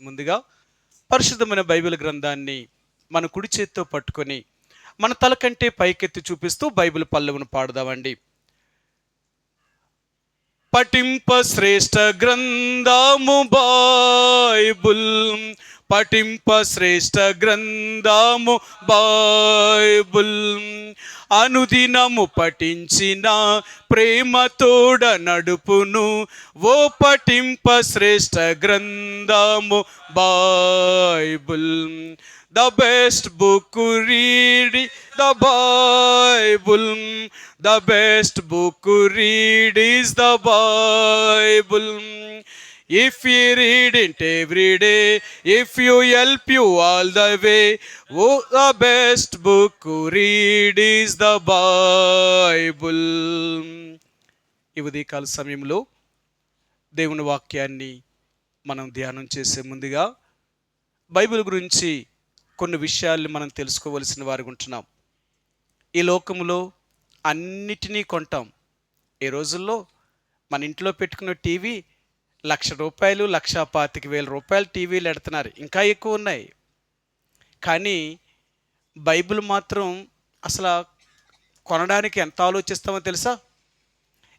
ముందుగా పరిశుద్ధమైన బైబిల్ గ్రంథాన్ని మన కుడి చేత్తో పట్టుకొని మన తల కంటే పైకెత్తి చూపిస్తూ బైబిల్ పల్లవును పాడుదామండి. పఠింప శ్రేష్ఠ గ్రంథము బైబుల్, పఠింప శ్రేష్ఠ గ్రంథము బైబుల్, అనుదినము పఠించిన ప్రేమతోడ నడుపును. ఓ పఠింప శ్రేష్ఠ గ్రంథము Bible. The best book read the Bible. The best book read is the Bible. If you read it every day, if you help you all the way, oh, the best book read is the Bible. ఈ ఉదయకాల సమయంలో దేవుని వాక్యాన్ని మనం ధ్యానం చేసే ముందుగా Bible గురించి కొన్ని విషయాలు మనం తెలుసుకోవలసిన వారికి ఉంటున్నాం. ఈ లోకంలో అన్నిటినీ కొంటాం. ఈ రోజుల్లో మన ఇంట్లో పెట్టుకున్న టీవీ ₹1,00,000, ₹1,25,000 టీవీలు ఎడుతున్నారు, ఇంకా ఎక్కువ ఉన్నాయి. కానీ బైబిల్ మాత్రం అసలు కొనడానికి ఎంత ఆలోచిస్తామో తెలుసా?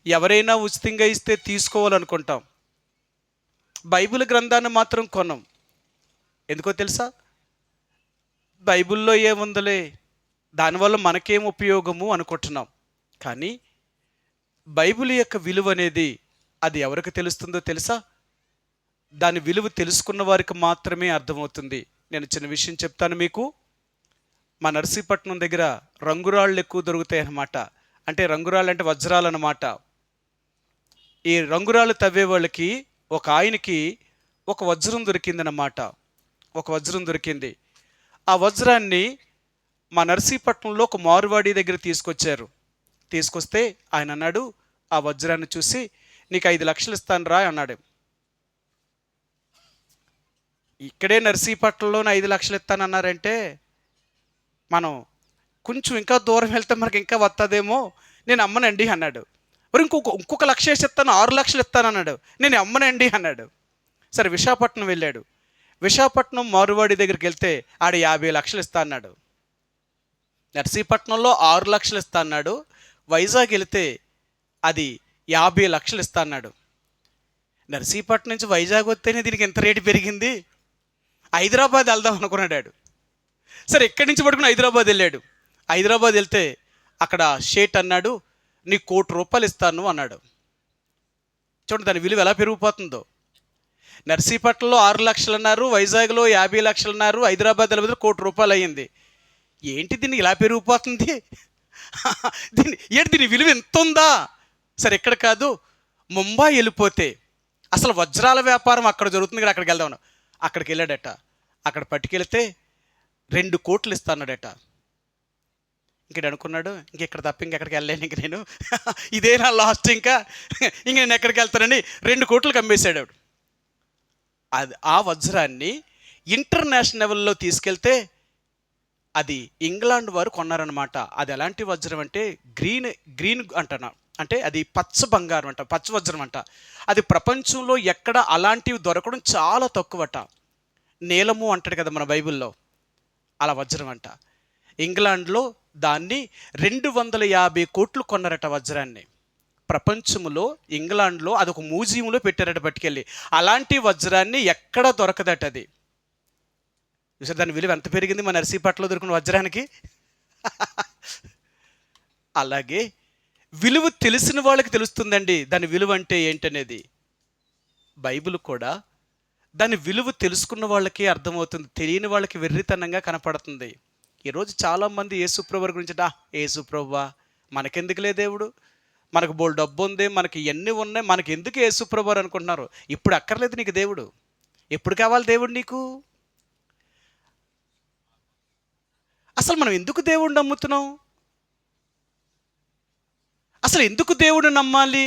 ఎవరైనా ఉచితంగా ఇస్తే తీసుకోవాలనుకుంటాం, బైబిల్ గ్రంథాన్ని మాత్రం కొనం. ఎందుకో తెలుసా? బైబిల్లో ఏముందలే, దానివల్ల మనకేం ఉపయోగము అనుకుంటున్నాం. కానీ బైబిల్ యొక్క విలువ అనేది అది ఎవరికి తెలుస్తుందో తెలుసా? దాని విలువ తెలుసుకున్న వారికి మాత్రమే అర్థమవుతుంది. నేను చిన్న విషయం చెప్తాను మీకు. మా నర్సీపట్నం దగ్గర రంగురాళ్ళు ఎక్కువ దొరుకుతాయి అన్నమాట. అంటే రంగురాళ్ళు అంటే వజ్రాలు అన్నమాట. ఈ రంగురాళ్ళు తవ్వే వాళ్ళకి ఒక ఆయనకి ఒక వజ్రం దొరికిందన్నమాట. ఒక వజ్రం దొరికింది. ఆ వజ్రాన్ని మా నర్సీపట్నంలో ఒక మారువాడి దగ్గర తీసుకొచ్చారు. తీసుకొస్తే ఆయన అన్నాడు, ఆ వజ్రాన్ని చూసి, నీకు 5 లక్షలు ఇస్తాను రా అన్నాడు. ఇక్కడే నర్సీపట్నంలోనే 5 లక్షలు ఇస్తానన్నారంటే మనం కొంచెం ఇంకా దూరం వెళ్తే మనకి ఇంకా వస్తుందేమో, నేను అమ్మనండి అన్నాడు. మరి ఇంకొక లక్ష వేసి ఇస్తాను, 6 లక్షలు ఇస్తానన్నాడు. నేను అమ్మనండి అన్నాడు. సరే విశాఖపట్నం వెళ్ళాడు. విశాఖపట్నం మారువాడి దగ్గరికి వెళ్తే ఆడ 50 లక్షలు ఇస్తా అన్నాడు. నర్సీపట్నంలో 6 లక్షలు ఇస్తా అన్నాడు. వైజాగ్ వెళితే అది 50 లక్షలు ఇస్తా అన్నాడు. నర్సీపట్నం నుంచి వైజాగ్ వస్తేనే దీనికి ఎంత రేటు పెరిగింది. హైదరాబాద్ వెళ్దాం అనుకున్నాడు. సరే ఎక్కడి నుంచి పట్టుకుని హైదరాబాద్ వెళ్ళాడు. హైదరాబాద్ వెళ్తే అక్కడ షేట్ అన్నాడు, నీకు ₹1,00,000 ఇస్తాను అన్నాడు. చూడండి దాని విలువ ఎలా పెరిగిపోతుందో. నర్సీపట్నంలో 6 లక్షలు అన్నారు, వైజాగ్లో 50 లక్షలు అన్నారు, హైదరాబాద్ వెళ్ళిపోతే ₹1,00,000 అయ్యింది. ఏంటి దీన్ని ఇలా పెరిగిపోతుంది? దీని విలువ ఎంత ఉందా? సరే ఎక్కడ కాదు, ముంబై వెళ్ళిపోతే అసలు వజ్రాల వ్యాపారం అక్కడ జరుగుతుంది కదా, అక్కడికి వెళ్దాం. అక్కడికి వెళ్ళాడట. అక్కడ పట్టుకెళ్తే 2 కోట్లు ఇస్తాన్నాడట. ఇంక అనుకున్నాడు, ఇంకెక్కడ తప్ప ఇంకెక్కడికి వెళ్ళలేను, ఇంక నేను ఇదే నా లాస్ట్, ఇంక నేను ఎక్కడికి వెళ్తానని 2 కోట్లకు అమ్మేశాడు. అది ఆ వజ్రాన్ని ఇంటర్నేషనల్ లెవెల్లో తీసుకెళ్తే అది ఇంగ్లాండ్ వారు కొన్నారనమాట. అది ఎలాంటి వజ్రం అంటే గ్రీన్ అంటున్నా, అంటే అది పచ్చ బంగారం అంట, పచ్చ వజ్రం అంట. అది ప్రపంచంలో ఎక్కడ అలాంటివి దొరకడం చాలా తక్కువట. నీలము అంటాడు కదా మన బైబిల్లో, అలా వజ్రం అంట. ఇంగ్లాండ్లో దాన్ని 250 కోట్లు కొన్నారట వజ్రాన్ని. ప్రపంచంలో ఇంగ్లాండ్లో అదొక మ్యూజియంలో పెట్టారట పట్టుకెళ్ళి. అలాంటి వజ్రాన్ని ఎక్కడ దొరకదట. అది చూసారు దాని విలువ ఎంత పెరిగింది మన నర్సీపట్నంలో దొరికిన వజ్రానికి. అలాగే విలువ తెలిసిన వాళ్ళకి తెలుస్తుందండి దాని విలువ అంటే ఏంటనేది. బైబిల్ కూడా దాని విలువ తెలుసుకున్న వాళ్ళకి అర్థమవుతుంది, తెలియని వాళ్ళకి వెర్రితనంగా కనపడుతుంది. ఈరోజు చాలామంది యేసుప్రభు గురించి యేసుప్రభువా మనకెందుకులే దేవుడు, మనకు బోల్ డబ్బు ఉంది, మనకి ఎన్ని ఉన్నాయి, మనకి ఎందుకు యేసుప్రభు అనుకుంటున్నారు. ఇప్పుడు అక్కర్లేదు నీకు దేవుడు. ఎప్పుడు కావాలి దేవుడు నీకు? అసలు మనం ఎందుకు దేవుడిని నమ్ముతున్నాం? అసలు ఎందుకు దేవుడిని నమ్మాలి?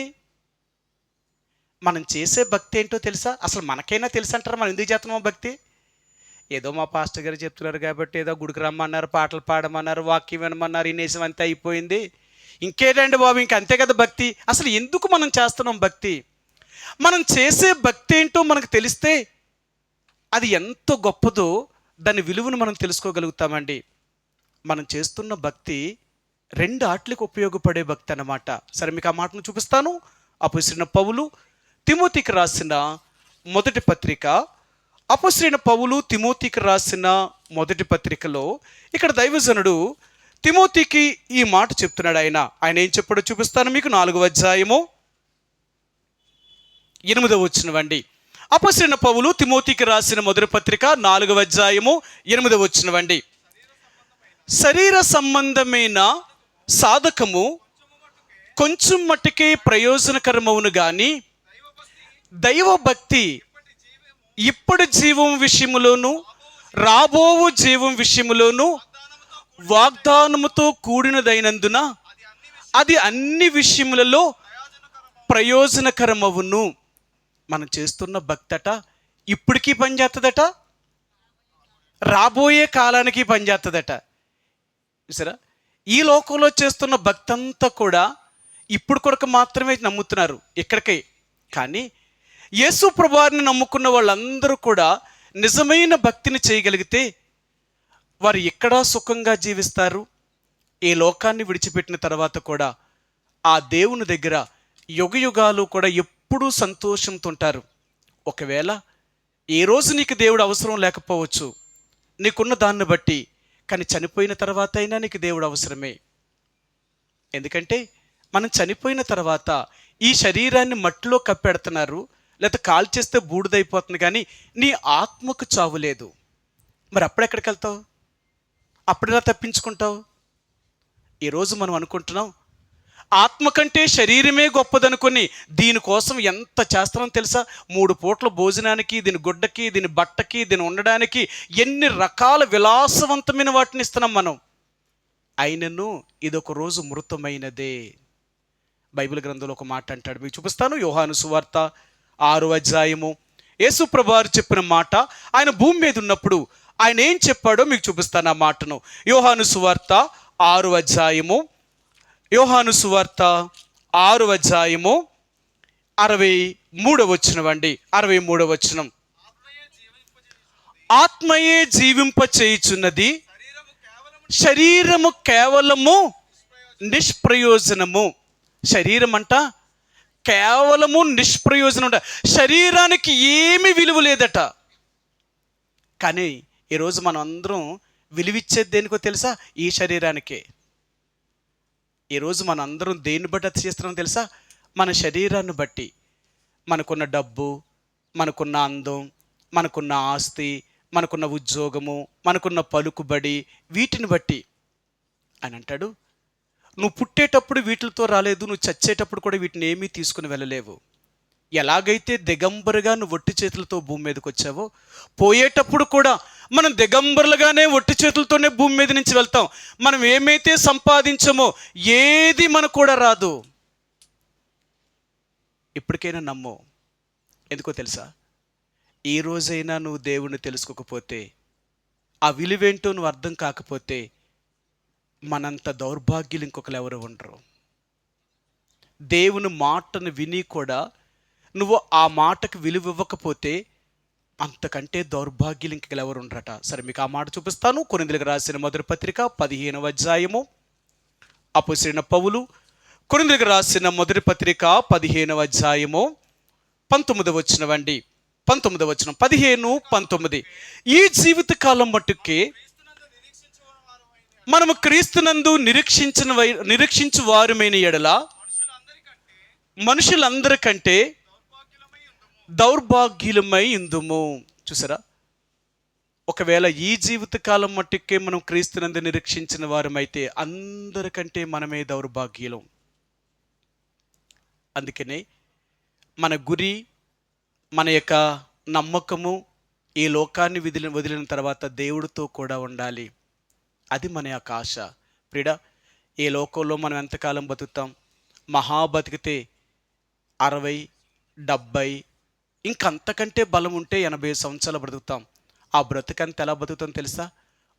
మనం చేసే భక్తి ఏంటో తెలుసా? అసలు మనకైనా తెలుసు అంటారా మనం ఎందుకు చేస్తున్నామో భక్తి? ఏదో మా పాస్టర్ గారు చెప్తున్నారు కాబట్టి ఏదో గుడికి రమ్మన్నారు, పాటలు పాడమన్నారు, వాక్యం వినమన్నారు, ఇనేసం అంతే అయిపోయింది. ఇంకేటండి బాబు, ఇంక అంతే కదా భక్తి. అసలు ఎందుకు మనం చేస్తున్నాం భక్తి? మనం చేసే భక్తి ఏంటో మనకు తెలిస్తే అది ఎంత గొప్పదో దాని విలువను మనం తెలుసుకోగలుగుతామండి. మనం చేస్తున్న భక్తి రెండు ఆటలకు ఉపయోగపడే భక్తి అన్నమాట. సరే, మీకు ఆ మాటను చూపిస్తాను. అపొస్తలుడైన పౌలు తిమోతికి రాసిన మొదటి పత్రిక, అపొస్తలుడైన పౌలు తిమోతికి రాసిన మొదటి పత్రికలో ఇక్కడ దైవజనుడు తిమోతికి ఈ మాట చెప్తున్నాడు. ఆయన ఏం చెప్పాడో చూపిస్తాను మీకు. 4వ అధ్యాయము 8వ వచనమండి. అపొస్తలుడైన పౌలు తిమోతికి రాసిన మొదటి పత్రిక 4వ అధ్యాయము 8వ వచనమండి. శరీర సంబంధమైన సాధకము కొంచెం మట్టుకే ప్రయోజనకరమవును గాని దైవభక్తి ఇప్పటి జీవం విషయములోను రాబోవు జీవం విషయములోను వాగ్దానముతో కూడినదైనందున అది అన్ని విషయములలో ప్రయోజనకరమవును. మనం చేస్తున్న భక్తట ఇప్పటికీ పనిచేస్తుందట, రాబోయే కాలానికి పనిచేస్తుందట. చూసారా, ఈ లోకంలో చేస్తున్న భక్తి అంతా కూడా ఇప్పుడు కొరకు మాత్రమే నమ్ముతున్నారు ఇక్కడికే. కానీ యేసు ప్రభువారిని నమ్ముకున్న వాళ్ళందరూ కూడా నిజమైన భక్తిని చేయగలిగితే వారు ఎక్కడా సుఖంగా జీవిస్తారు. ఈ లోకాన్ని విడిచిపెట్టిన తర్వాత కూడా ఆ దేవుని దగ్గర యుగయుగాలు కూడా ఎప్పుడూ సంతోషంతో ఉంటారు. ఒకవేళ ఏ రోజు నీకు దేవుడు అవసరం లేకపోవచ్చు నీకున్న దాన్ని బట్టి, కానీ చనిపోయిన తర్వాత అయినా నీకు దేవుడు అవసరమే. ఎందుకంటే మనం చనిపోయిన తర్వాత ఈ శరీరాన్ని మట్టిలో కప్పెడుతున్నారు, లేకపోతే కాల్చేస్తే బూడిదైపోతుంది, కానీ నీ ఆత్మకు చావు లేదు. మరి అప్పుడెక్కడికి వెళ్తావు? అప్పుడెలా తప్పించుకుంటావు? ఈరోజు మనం అనుకుంటున్నాం ఆత్మ కంటే శరీరమే గొప్పదనుకొని దీనికోసం ఎంత చేస్తున్నాం తెలుసా? 3 పూట్ల భోజనానికి, దీని గుడ్డకి, దీని బట్టకి, దీని ఉండడానికి ఎన్ని రకాల విలాసవంతమైన వాటిని ఇస్తున్నాం మనం. అయినను ఇదొక రోజు మృతమైనదే. బైబిల్ గ్రంథంలో ఒక మాట అంటాడు, మీకు చూపిస్తాను. యోహాను సువార్త 6వ అధ్యాయము యేసు ప్రభువారు చెప్పిన మాట. ఆయన భూమి మీద ఉన్నప్పుడు ఆయన ఏం చెప్పాడో మీకు చూపిస్తాను ఆ మాటను. యోహాను సువార్త 6వ అధ్యాయము, యోహాను సువార్త 6వ అధ్యాయము 63వ వచనం అండి. 63వ వచనం. ఆత్మయే జీవింప చేయుచున్నది, శరీరము కేవలము నిష్ప్రయోజనము. శరీరం అంట కేవలము నిష్ప్రయోజనం అంట. శరీరానికి ఏమి విలువ లేదట. కానీ ఈరోజు మనం అందరం విలువిచ్చేది దేనికో తెలుసా? ఈ శరీరానికే. ఈరోజు మనం అందరం దేన్ని బట్టి అది చేస్తున్నాం తెలుసా? మన శరీరాన్ని బట్టి. మనకున్న డబ్బు, మనకున్న అందం, మనకున్న ఆస్తి, మనకున్న ఉద్యోగము, మనకున్న పలుకుబడి, వీటిని బట్టి. అని అంటాడు, నువ్వు పుట్టేటప్పుడు వీటితో రాలేదు, నువ్వు చచ్చేటప్పుడు కూడా వీటిని ఏమీ తీసుకుని వెళ్ళలేవు. ఎలాగైతే దిగంబరుగా నువ్వు ఒట్టి చేతులతో భూమి మీదకి వచ్చావో, పోయేటప్పుడు కూడా మనం దిగంబరులుగానే ఒట్టి చేతులతోనే భూమి మీద నుంచి వెళ్తాం. మనం ఏమైతే సంపాదించామో ఏది మనకు కూడా రాదు. ఇప్పటికైనా నమ్ము. ఎందుకో తెలుసా? ఈ రోజైనా నువ్వు దేవుణ్ణి తెలుసుకోకపోతే, ఆ విలువేంటో నువ్వు అర్థం కాకపోతే, మనంత దౌర్భాగ్యులు ఇంకొకరు ఎవరు ఉండరు. దేవుని మాటను విని కూడా నువ్వు ఆ మాటకు విలువ ఇవ్వకపోతే అంతకంటే దౌర్భాగ్యులు ఇంకొకరు ఎవరు ఉండరట. సరే, మీకు ఆ మాట చూపిస్తాను. కొరింథీయులకు రాసిన మొదటి పత్రిక 15వ అధ్యాయము. అపొస్తలుడైన పౌలు కొరింథీయులకు రాసిన మొదటి పత్రిక 15వ అధ్యాయము 19వ వచనం అండి. 19వ వచనం, 15, 19. ఈ జీవిత కాలం మట్టుకే మనము క్రీస్తునందు నిరీక్షించు వారమైన ఎడల మనుషులందరికంటే దౌర్భాగ్యులమై ఇందుము. చూసారా, ఒకవేళ ఈ జీవిత కాలం మట్టుకే మనం క్రీస్తునందు నిరీక్షించిన వారమైతే అందరికంటే మనమే దౌర్భాగ్యులం. అందుకనే మన గురి, మన యొక్క నమ్మకము ఈ లోకాన్ని వదిలిన తర్వాత దేవుడితో కూడా ఉండాలి. అది మన యొక్క ఆశ. ప్రియుడా, ఈ లోకంలో మనం ఎంతకాలం బతుకుతాం? మహా బతికితే 60, 70, ఇంకంతకంటే బలం ఉంటే 80 సంవత్సరాలు బ్రతుకుతాం. ఆ బ్రతుకంత ఎలా బతుకుతాం తెలుసా?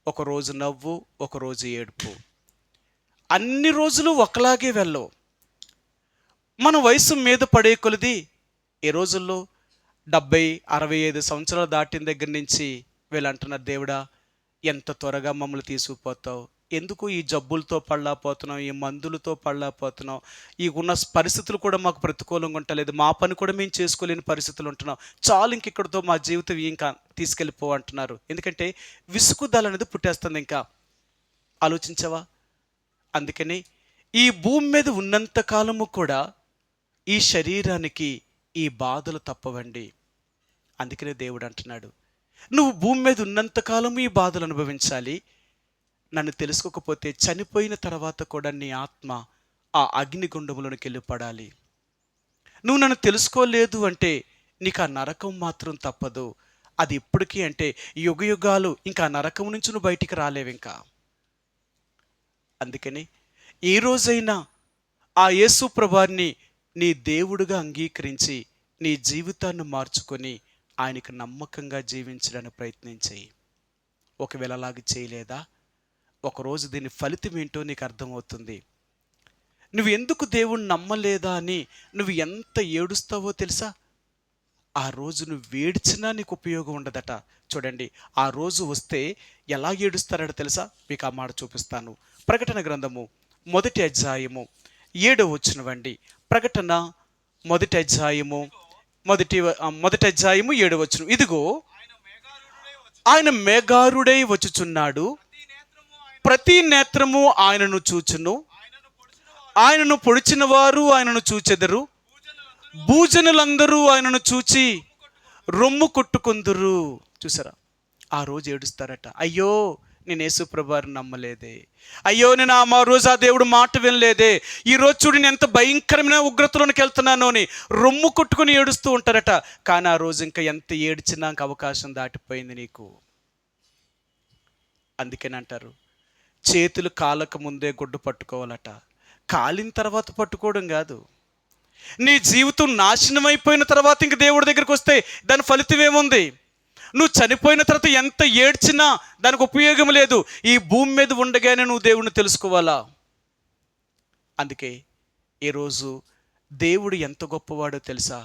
ఒకరోజు నవ్వు, ఒకరోజు ఏడుపు. అన్ని రోజులు ఒకలాగే వెళ్ళవు. మన వయసు మీద పడే కొలది ఈ రోజుల్లో 70-65 సంవత్సరాలు దాటిన దగ్గర నుంచి వీళ్ళు అంటున్నారు, దేవుడా ఎంత త్వరగా మమ్మల్ని తీసుకుపోతావు, ఎందుకు ఈ జబ్బులతో పడలేకపోతున్నాం, ఈ మందులతో పడలేకపోతున్నాం, ఈ ఉన్న పరిస్థితులు కూడా మాకు ప్రతికూలంగా ఉండలేదు, మా పని కూడా మేము చేసుకోలేని పరిస్థితులు ఉంటున్నాం, చాలు ఇంక ఇక్కడితో మా జీవితం ఇంకా తీసుకెళ్ళిపో అంటున్నారు. ఎందుకంటే విసుగుదల అనేది పుట్టేస్తుంది. ఇంకా ఆలోచించవా? అందుకని ఈ భూమి మీద ఉన్నంత కాలము కూడా ఈ శరీరానికి ఈ బాధలు తప్పవండి. అందుకనే దేవుడు అంటున్నాడు, నువ్వు భూమి మీద ఉన్నంతకాలము ఈ బాధలు అనుభవించాలి, నన్ను తెలుసుకోకపోతే చనిపోయిన తర్వాత కూడా నీ ఆత్మ ఆ అగ్నిగుండములోనికి వెళ్ళి పడాలి. నువ్వు నన్ను తెలుసుకోలేదు అంటే నీకు ఆ నరకం మాత్రం తప్పదు. అది ఇప్పటికీ అంటే యుగయుగాలు ఇంకా ఆ నరకం నుంచి నువ్వు బయటికి రాలేవు ఇంకా. అందుకని ఏ రోజైనా ఆ యేసు ప్రభువాన్ని నీ దేవుడిగా అంగీకరించి నీ జీవితాన్ని మార్చుకొని ఆయనకు నమ్మకంగా జీవించడానికి ప్రయత్నం చేయి. ఒకవేళ అలాగే చేయలేదా, ఒకరోజు దీని ఫలితం ఏంటో నీకు అర్థమవుతుంది. నువ్వు ఎందుకు దేవుణ్ణి నమ్మలేదా అని నువ్వు ఎంత ఏడుస్తావో తెలుసా? ఆ రోజు నువ్వు ఏడ్చినా నీకు ఉపయోగం ఉండదట. చూడండి, ఆ రోజు వస్తే ఎలా ఏడుస్తారట తెలుసా? మీకు ఆ మాట చూపిస్తాను. ప్రకటన గ్రంథము 1వ అధ్యాయము 7వ వచనం. ప్రకటన 1వ అధ్యాయము 7వ వచనం. ఇదిగో ఆయన మేఘారుడై వచ్చుచున్నాడు, ప్రతి నేత్రము ఆయనను చూచును, ఆయనను పొడిచిన వారు ఆయనను చూచెదరు, భూజనులందరూ ఆయనను చూచి రొమ్ము కొట్టుకుందురు. చూసారా? ఆ రోజు ఏడుస్తారట, అయ్యో నేను యేసు ప్రభువారిని నమ్మలేదే, అయ్యో నేను ఆ రోజు ఆ దేవుడు మాట వినలేదే, ఈరోజు చూడు నేను ఎంత భయంకరమైన ఉగ్రతలోనికి వెళ్తున్నాను అని రొమ్ము కొట్టుకుని ఏడుస్తూ ఉంటారట. కానీ ఆ రోజు ఇంకా ఎంత ఏడ్చినా అవకాశం దాటిపోయింది నీకు. అందుకని అంటారు, చేతులు కాలక ముందే గుడ్డు పట్టుకోవాలట. కాలిన తర్వాత పట్టుకోవడం కాదు. నీ జీవితం నాశనం అయిపోయిన తర్వాత ఇంక దేవుడి దగ్గరికి వస్తే దాని ఫలితం ఏముంది? నువ్వు చనిపోయిన తర్వాత ఎంత ఏడ్చినా దానికి ఉపయోగం లేదు. ఈ భూమి మీద ఉండగానే నువ్వు దేవుడిని తెలుసుకోవాలా. అందుకే ఈరోజు దేవుడు ఎంత గొప్పవాడో తెలుసా?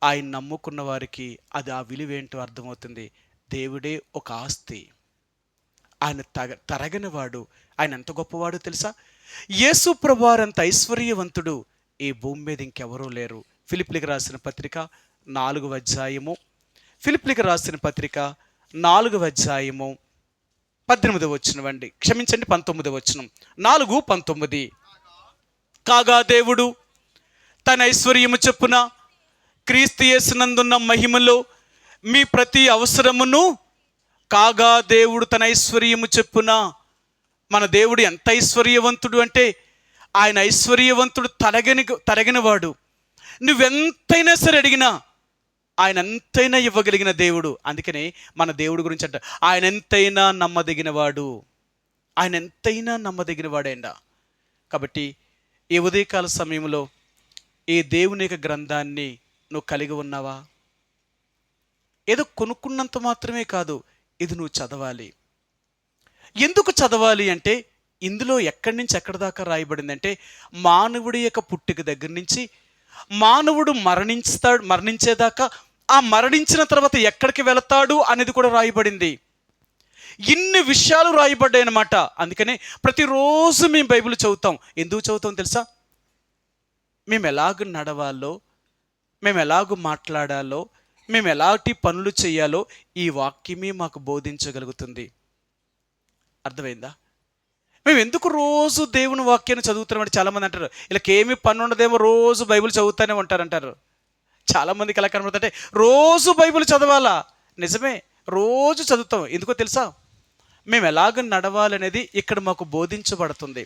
ఆయన నమ్ముకున్న వారికి అది ఆ విలువేంటో అర్థమవుతుంది. దేవుడే ఒక ఆస్తి, ఆయన తరగనివాడు. ఆయన ఎంత గొప్పవాడో తెలుసా? యేసు ప్రభువారు అంత ఐశ్వర్యవంతుడు ఈ భూమి మీద ఇంకెవరూ లేరు. ఫిలిప్పీలకు రాసిన పత్రిక 4వ అధ్యాయము, ఫిలిప్పీలకు రాసిన పత్రిక 4వ అధ్యాయము 18వ వచనం. క్షమించండి, 19వ వచనం. 4:19. కాగా దేవుడు తన ఐశ్వర్యము చొప్పున క్రీస్తు యేసునందున్న మహిమలో మీ ప్రతి అవసరమును, కాగా దేవుడు తన ఐశ్వర్యము చొప్పున. మన దేవుడు ఎంత ఐశ్వర్యవంతుడు అంటే ఆయన ఐశ్వర్యవంతుడు, తరగనివాడు. నువ్వెంతైనా సరే అడిగినా ఆయన ఎంతైనా ఇవ్వగలిగిన దేవుడు. అందుకనే మన దేవుడి గురించి అంట, ఆయన ఎంతైనా నమ్మదగినవాడు, ఆయన ఎంతైనా నమ్మదగినవాడైనా. కాబట్టి ఈ ఉదయకాల సమయంలో ఈ దేవుని యొక్క గ్రంథాన్ని నువ్వు కలిగి ఉన్నావా? ఏదో కొనుక్కున్నంత మాత్రమే కాదు, ఇది నువ్వు చదవాలి. ఎందుకు చదవాలి అంటే ఇందులో ఎక్కడి నుంచి ఎక్కడి దాకా రాయబడిందంటే మానవుడి యొక్క పుట్టుక దగ్గర నుంచి మానవుడు మరణించేదాకా, ఆ మరణించిన తర్వాత ఎక్కడికి వెళతాడు అనేది కూడా రాయబడింది. ఇన్ని విషయాలు రాయబడ్డాయి అన్నమాట. అందుకనే ప్రతిరోజు మేము బైబిల్ చదువుతాం. ఎందుకు చదువుతాం తెలుసా? మేము ఎలాగ నడవాలో, మేము ఎలాగ మాట్లాడాలో, మేము ఎలాంటి పనులు చేయాలో ఈ వాక్యమే మాకు బోధించగలుగుతుంది. అర్థమైందా? మేము ఎందుకు రోజు దేవుని వాక్యాన్ని చదువుతున్నామంటే చాలామంది అంటారు, వీళ్ళకేమీ పని ఉండదేమో, రోజు బైబిల్ చదువుతానే ఉంటారంటారు. చాలామందికి ఎలా కనబడుతుంటే రోజు బైబిల్ చదవాలా. నిజమే, రోజు చదువుతాం. ఎందుకో తెలుసా? మేము ఎలాగ నడవాలనేది ఇక్కడ మాకు బోధించబడుతుంది.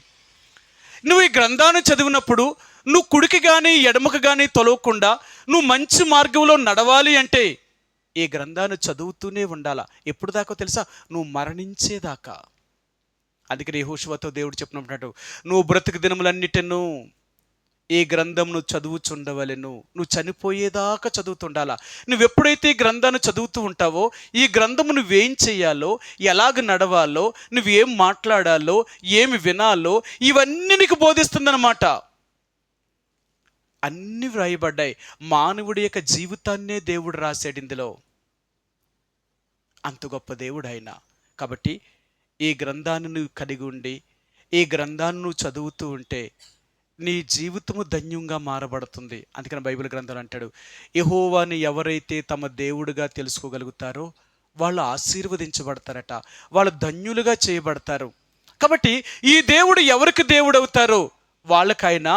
నువ్వు ఈ గ్రంథాన్ని చదివినప్పుడు నువ్వు కుడికి కానీ ఎడమకు కానీ తొలవకుండా నువ్వు మంచి మార్గంలో నడవాలి అంటే ఈ గ్రంథాన్ని చదువుతూనే ఉండాలా. ఎప్పుడు దాకా తెలుసా? నువ్వు మరణించేదాకా. అందుకని యెహోషువతో దేవుడు చెప్పినప్పుడు, నువ్వు బ్రతుకు దినములన్నిటిను ఈ గ్రంథం నువ్వు చదువుచుండవలెను. నువ్వు చనిపోయేదాకా చదువుతుండాలా. నువ్వు ఎప్పుడైతే ఈ గ్రంథాన్ని చదువుతూ ఉంటావో ఈ గ్రంథము నువ్వేం చేయాలో, ఎలాగ నడవాలో, నువ్వేం మాట్లాడాలో, ఏమి వినాలో ఇవన్నీ నీకు బోధిస్తుందన్నమాట. అన్నీ వ్రాయబడ్డాయి. మానవుడి యొక్క జీవితాన్నే దేవుడు రాశాడు ఇందులో. అంత గొప్ప దేవుడు ఆయన. కాబట్టి ఈ గ్రంథాన్ని నువ్వు కలిగి ఉండి, ఈ గ్రంథాన్ని నువ్వు చదువుతూ ఉంటే నీ జీవితము ధన్యంగా మారబడుతుంది. అందుకని బైబిల్ గ్రంథాలు అంటాడు, యెహోవాని ఎవరైతే తమ దేవుడిగా తెలుసుకోగలుగుతారో వాళ్ళు ఆశీర్వదించబడతారట, వాళ్ళు ధన్యులుగా చేయబడతారు. కాబట్టి ఈ దేవుడు ఎవరికి దేవుడు అవుతారో వాళ్ళకైనా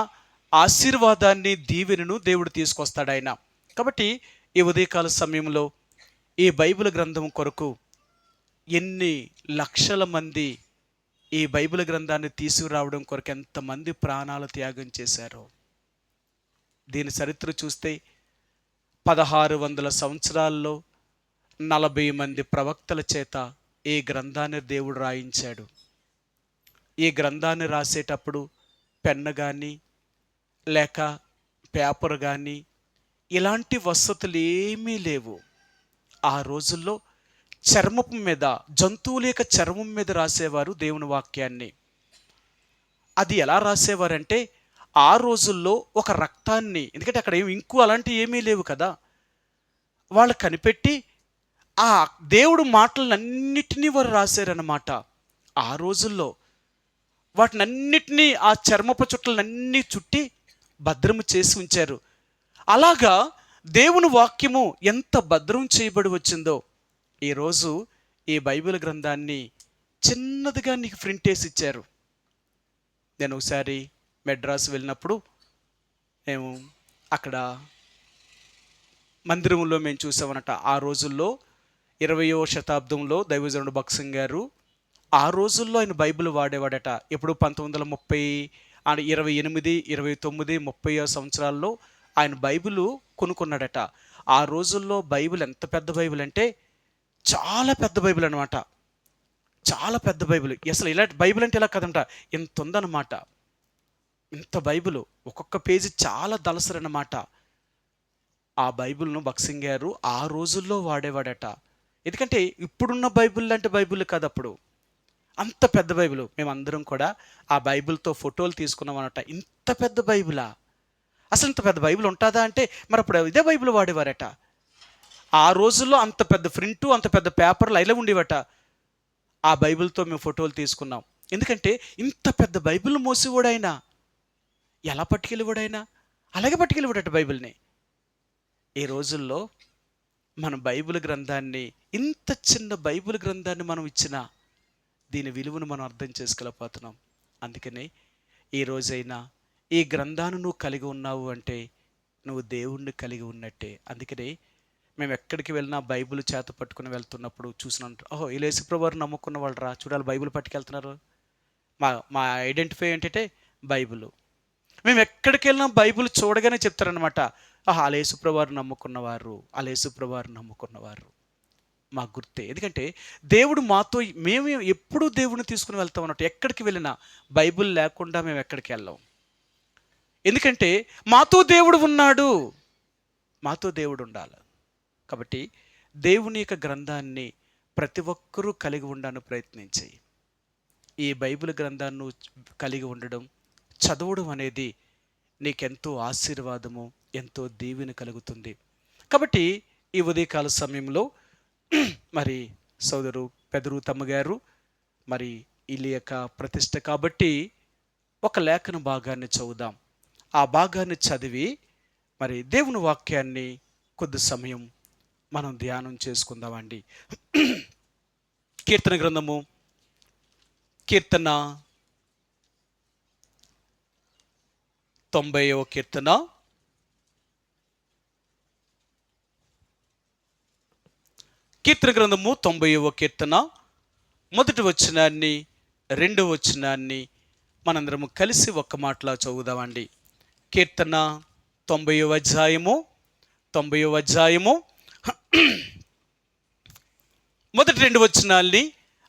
ఆశీర్వాదాన్ని, దీవెనను దేవుడు తీసుకొస్తాడు ఆయన. కాబట్టి ఈ ఉదయకాల సమయంలో ఈ బైబిల్ గ్రంథం కొరకు ఎన్ని లక్షల మంది ఈ బైబిల్ గ్రంథాన్ని తీసుకురావడం కొరకు ఎంతమంది ప్రాణాలు త్యాగం చేశారో. దీని చరిత్ర చూస్తే 1600 సంవత్సరాల్లో 40 మంది ప్రవక్తల చేత ఈ గ్రంథాన్ని దేవుడు రాయించాడు. ఈ గ్రంథాన్ని రాసేటప్పుడు పెన్ను కానీ లేక పేపర్ కానీ ఇలాంటి వసతులు ఏమీ లేవు. ఆ రోజుల్లో చర్మపు మీద, జంతువుల యొక్క చర్మం మీద రాసేవారు దేవుని వాక్యాన్ని. అది ఎలా రాసేవారంటే ఆ రోజుల్లో ఒక రక్తాన్ని, ఎందుకంటే అక్కడ ఇంకు అలాంటివి ఏమీ లేవు కదా, వాళ్ళు కనిపెట్టి ఆ దేవుడు మాటలన్నిటినీ వారు రాశారన్నమాట. ఆ రోజుల్లో వాటినన్నిటినీ ఆ చర్మపు చుట్టలన్నీ చుట్టి భద్రము చేసి ఉంచారు. అలాగా దేవుని వాక్యము ఎంత భద్రం చేయబడి వచ్చిందో ఈరోజు ఈ బైబిల్ గ్రంథాన్ని చిన్నదిగా నీకు ప్రింట్ వేసి ఇచ్చారు. నేను ఒకసారి మెడ్రాస్ వెళ్ళినప్పుడు మేము అక్కడ మందిరంలో మేము చూసామన్నట. ఆ రోజుల్లో 20వ శతాబ్దంలో దైవజనుడు భక్సింగ్ గారు ఆ రోజుల్లో ఆయన బైబిల్ వాడేవాడట. ఎప్పుడు 1930, 28, 29, 30 సంవత్సరాల్లో ఆయన బైబిల్ కొనుక్కున్నాడట. ఆ రోజుల్లో బైబిల్ ఎంత పెద్ద బైబిల్ అంటే చాలా పెద్ద బైబిల్ అనమాట. చాలా పెద్ద బైబిల్. అసలు ఇలాంటి బైబిల్ అంటే ఇలా కదంట, ఇంత ఉందన్నమాట. ఇంత బైబిల్, ఒక్కొక్క పేజీ చాలా దళసరన్నమాట. ఆ బైబిల్ను భక్సింగ్ గారు ఆ రోజుల్లో వాడేవాడట. ఎందుకంటే ఇప్పుడున్న బైబిల్ లాంటి బైబిల్ కాదు అప్పుడు. అంత పెద్ద బైబిల్. మేమందరం కూడా ఆ బైబిల్తో ఫోటోలు తీసుకున్నాం అనమాట. ఇంత పెద్ద బైబిలా? అసలు ఇంత పెద్ద బైబిల్ ఉంటుందా అంటే మరి అప్పుడు ఇదే బైబిల్ వాడేవారట. ఆ రోజుల్లో అంత పెద్ద ప్రింటు, అంత పెద్ద పేపర్లు అయిలా ఉండేవట. ఆ బైబిల్తో మేము ఫోటోలు తీసుకున్నాం. ఎందుకంటే ఇంత పెద్ద బైబిల్ మోసేవాడైనా ఎలా పట్టుకెళ్ళేవాడైనా అలాగే పట్టుకెళ్ళేవాడట బైబిల్ని. ఈ రోజుల్లో మన బైబిల్ గ్రంథాన్ని, ఇంత చిన్న బైబిల్ గ్రంథాన్ని మనం ఇచ్చిన దీని విలువను మనం అర్థం చేసుకోలేకపోతున్నాం. అందుకని ఈ రోజైనా ఈ గ్రంథాన్ని నువ్వు కలిగి ఉన్నావు అంటే నువ్వు దేవుణ్ణి కలిగి ఉన్నట్టే. అందుకని మేము ఎక్కడికి వెళ్ళినా బైబిల్ చేత పట్టుకుని వెళ్తున్నప్పుడు చూసినంట, ఓహో వీళ్ళు యేసుప్రభువు వారిని నమ్ముకున్న వాళ్ళు రా, చూడాలి బైబిల్ పట్టుకెళ్తున్నారు. మా మా ఐడెంటిఫై ఏంటంటే బైబిల్. మేము ఎక్కడికి వెళ్ళినా బైబిల్ చూడగానే చెప్తారనమాట, ఆహా వాళ్ళు యేసుప్రభువు వారిని నమ్ముకున్నవారు, వాళ్ళు యేసుప్రభువు వారిని నమ్ముకున్నవారు. మా గుర్తే. ఎందుకంటే దేవుడు మాతో, మేము ఎప్పుడూ దేవుడిని తీసుకుని వెళ్తాం అన్నట్టు. ఎక్కడికి వెళ్ళినా బైబిల్ లేకుండా మేము ఎక్కడికి వెళ్ళాం. ఎందుకంటే మాతో దేవుడు ఉన్నాడు, మాతో దేవుడు ఉండాలి. కాబట్టి దేవుని యొక్క గ్రంథాన్ని ప్రతి ఒక్కరూ కలిగి ఉండడానికి ప్రయత్నించి ఈ బైబిల్ గ్రంథాన్ని కలిగి ఉండడం, చదవడం అనేది నీకెంతో ఆశీర్వాదము, ఎంతో దీవెన కలుగుతుంది. కాబట్టి ఈ ఉదయకాల సమయంలో మరి సోదరు పెదరు తమ్మగారు మరి వీళ్ళ యొక్క ప్రతిష్ట కాబట్టి ఒక లేఖన భాగాన్ని చదువుదాం. ఆ భాగాన్ని చదివి మరి దేవుని వాక్యాన్ని కొద్ది సమయం మనం ధ్యానం చేసుకుందామండి. కీర్తన గ్రంథము, కీర్తన 90వ కీర్తన, కీర్తన గ్రంథము 90వ కీర్తన మొదటి వచనాన్ని, రెండవ వచనాన్ని మనందరము కలిసి ఒక్క మాటలా చదువుదామండి. కీర్తన 90వ అధ్యాయము మొదటి రెండు వచనాల్ని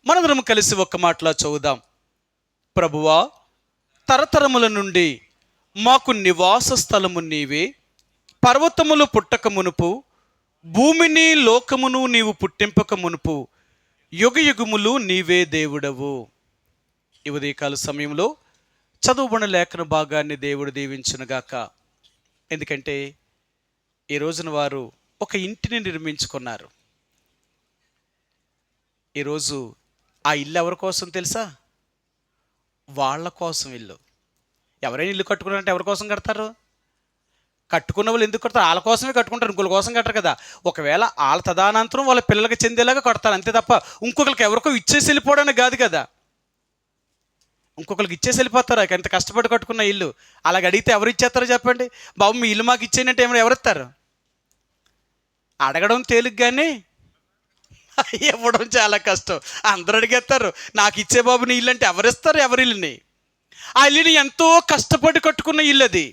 మనందరం కలిసి ఒక్క మాటలా చదువుదాం. ప్రభువా, తరతరముల నుండి మాకు నివాస స్థలము నీవే, పర్వతములు పుట్టక మునుపు, భూమిని లోకమును నీవు పుట్టింపక మునుపు, యుగ యుగములు నీవే దేవుడవు. ఈ ఉదయకాల సమయంలో చదువుబడిన లేఖన భాగాన్ని దేవుడు దీవించునుగాక. ఎందుకంటే ఈ రోజున వారు ఒక ఇంటిని నిర్మించుకున్నారు. ఈరోజు ఆ ఇల్లు ఎవరి కోసం తెలుసా? వాళ్ళ కోసం ఇల్లు. ఎవరైనా ఇల్లు కట్టుకున్నారంటే ఎవరి కోసం కడతారు? కట్టుకున్న వాళ్ళు ఎందుకు కడతారు? వాళ్ళ కోసమే కట్టుకుంటారు, ఇంకొకరి కోసం కట్టరు కదా. ఒకవేళ వాళ్ళ తదానంతరం వాళ్ళ పిల్లలకి చెందేలాగా కడతారు అంతే తప్ప ఇంకొకరికి ఎవరికో ఇచ్చేసి వెళ్ళిపోవడానికి కాదు కదా. ఇంకొకరికి ఇచ్చేసి వెళ్ళిపోతారు ఎంత కష్టపడి కట్టుకున్న ఇల్లు. అలాగ అడిగితే ఎవరు ఇచ్చేస్తారో చెప్పండి? బాబు మీ ఇల్లు మాకు ఇచ్చేయంటే ఏమైనా ఎవరిస్తారు? అడగడం తేలిక కానీ ఇవ్వడం చాలా కష్టం. అందరూ అడిగేస్తారు నాకు ఇచ్చే బాబు నీ ఇల్లు అంటే ఎవరిస్తారు? ఎవరి ఇల్లుని? ఆ ఇల్లుని ఎంతో కష్టపడి కట్టుకున్న ఇల్లు అది.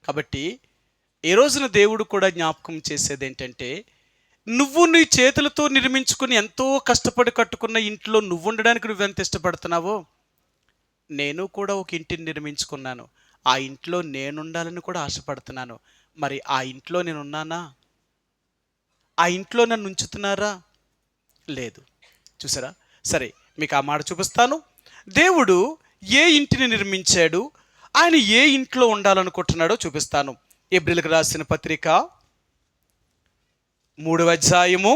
కాబట్టి ఈ రోజున దేవుడు కూడా జ్ఞాపకం చేసేది ఏంటంటే, నువ్వు నీ చేతులతో నిర్మించుకుని ఎంతో కష్టపడి కట్టుకున్న ఇంట్లో నువ్వు ఉండడానికి నువ్వెంత ఇష్టపడుతున్నావో, నేను కూడా ఒక ఇంటిని నిర్మించుకున్నాను, ఆ ఇంట్లో నేనుండాలని కూడా ఆశపడుతున్నాను. మరి ఆ ఇంట్లో నేనున్నానా? ఆ ఇంట్లో నన్ను ఉంచుతున్నారా? లేదు. చూసారా? సరే, మీకు ఆ మాట చూపిస్తాను. దేవుడు ఏ ఇంటిని నిర్మించాడు, ఆయన ఏ ఇంట్లో ఉండాలనుకుంటున్నాడో చూపిస్తాను. ఎబ్రీయులకు రాసిన పత్రిక 3వ అధ్యాయము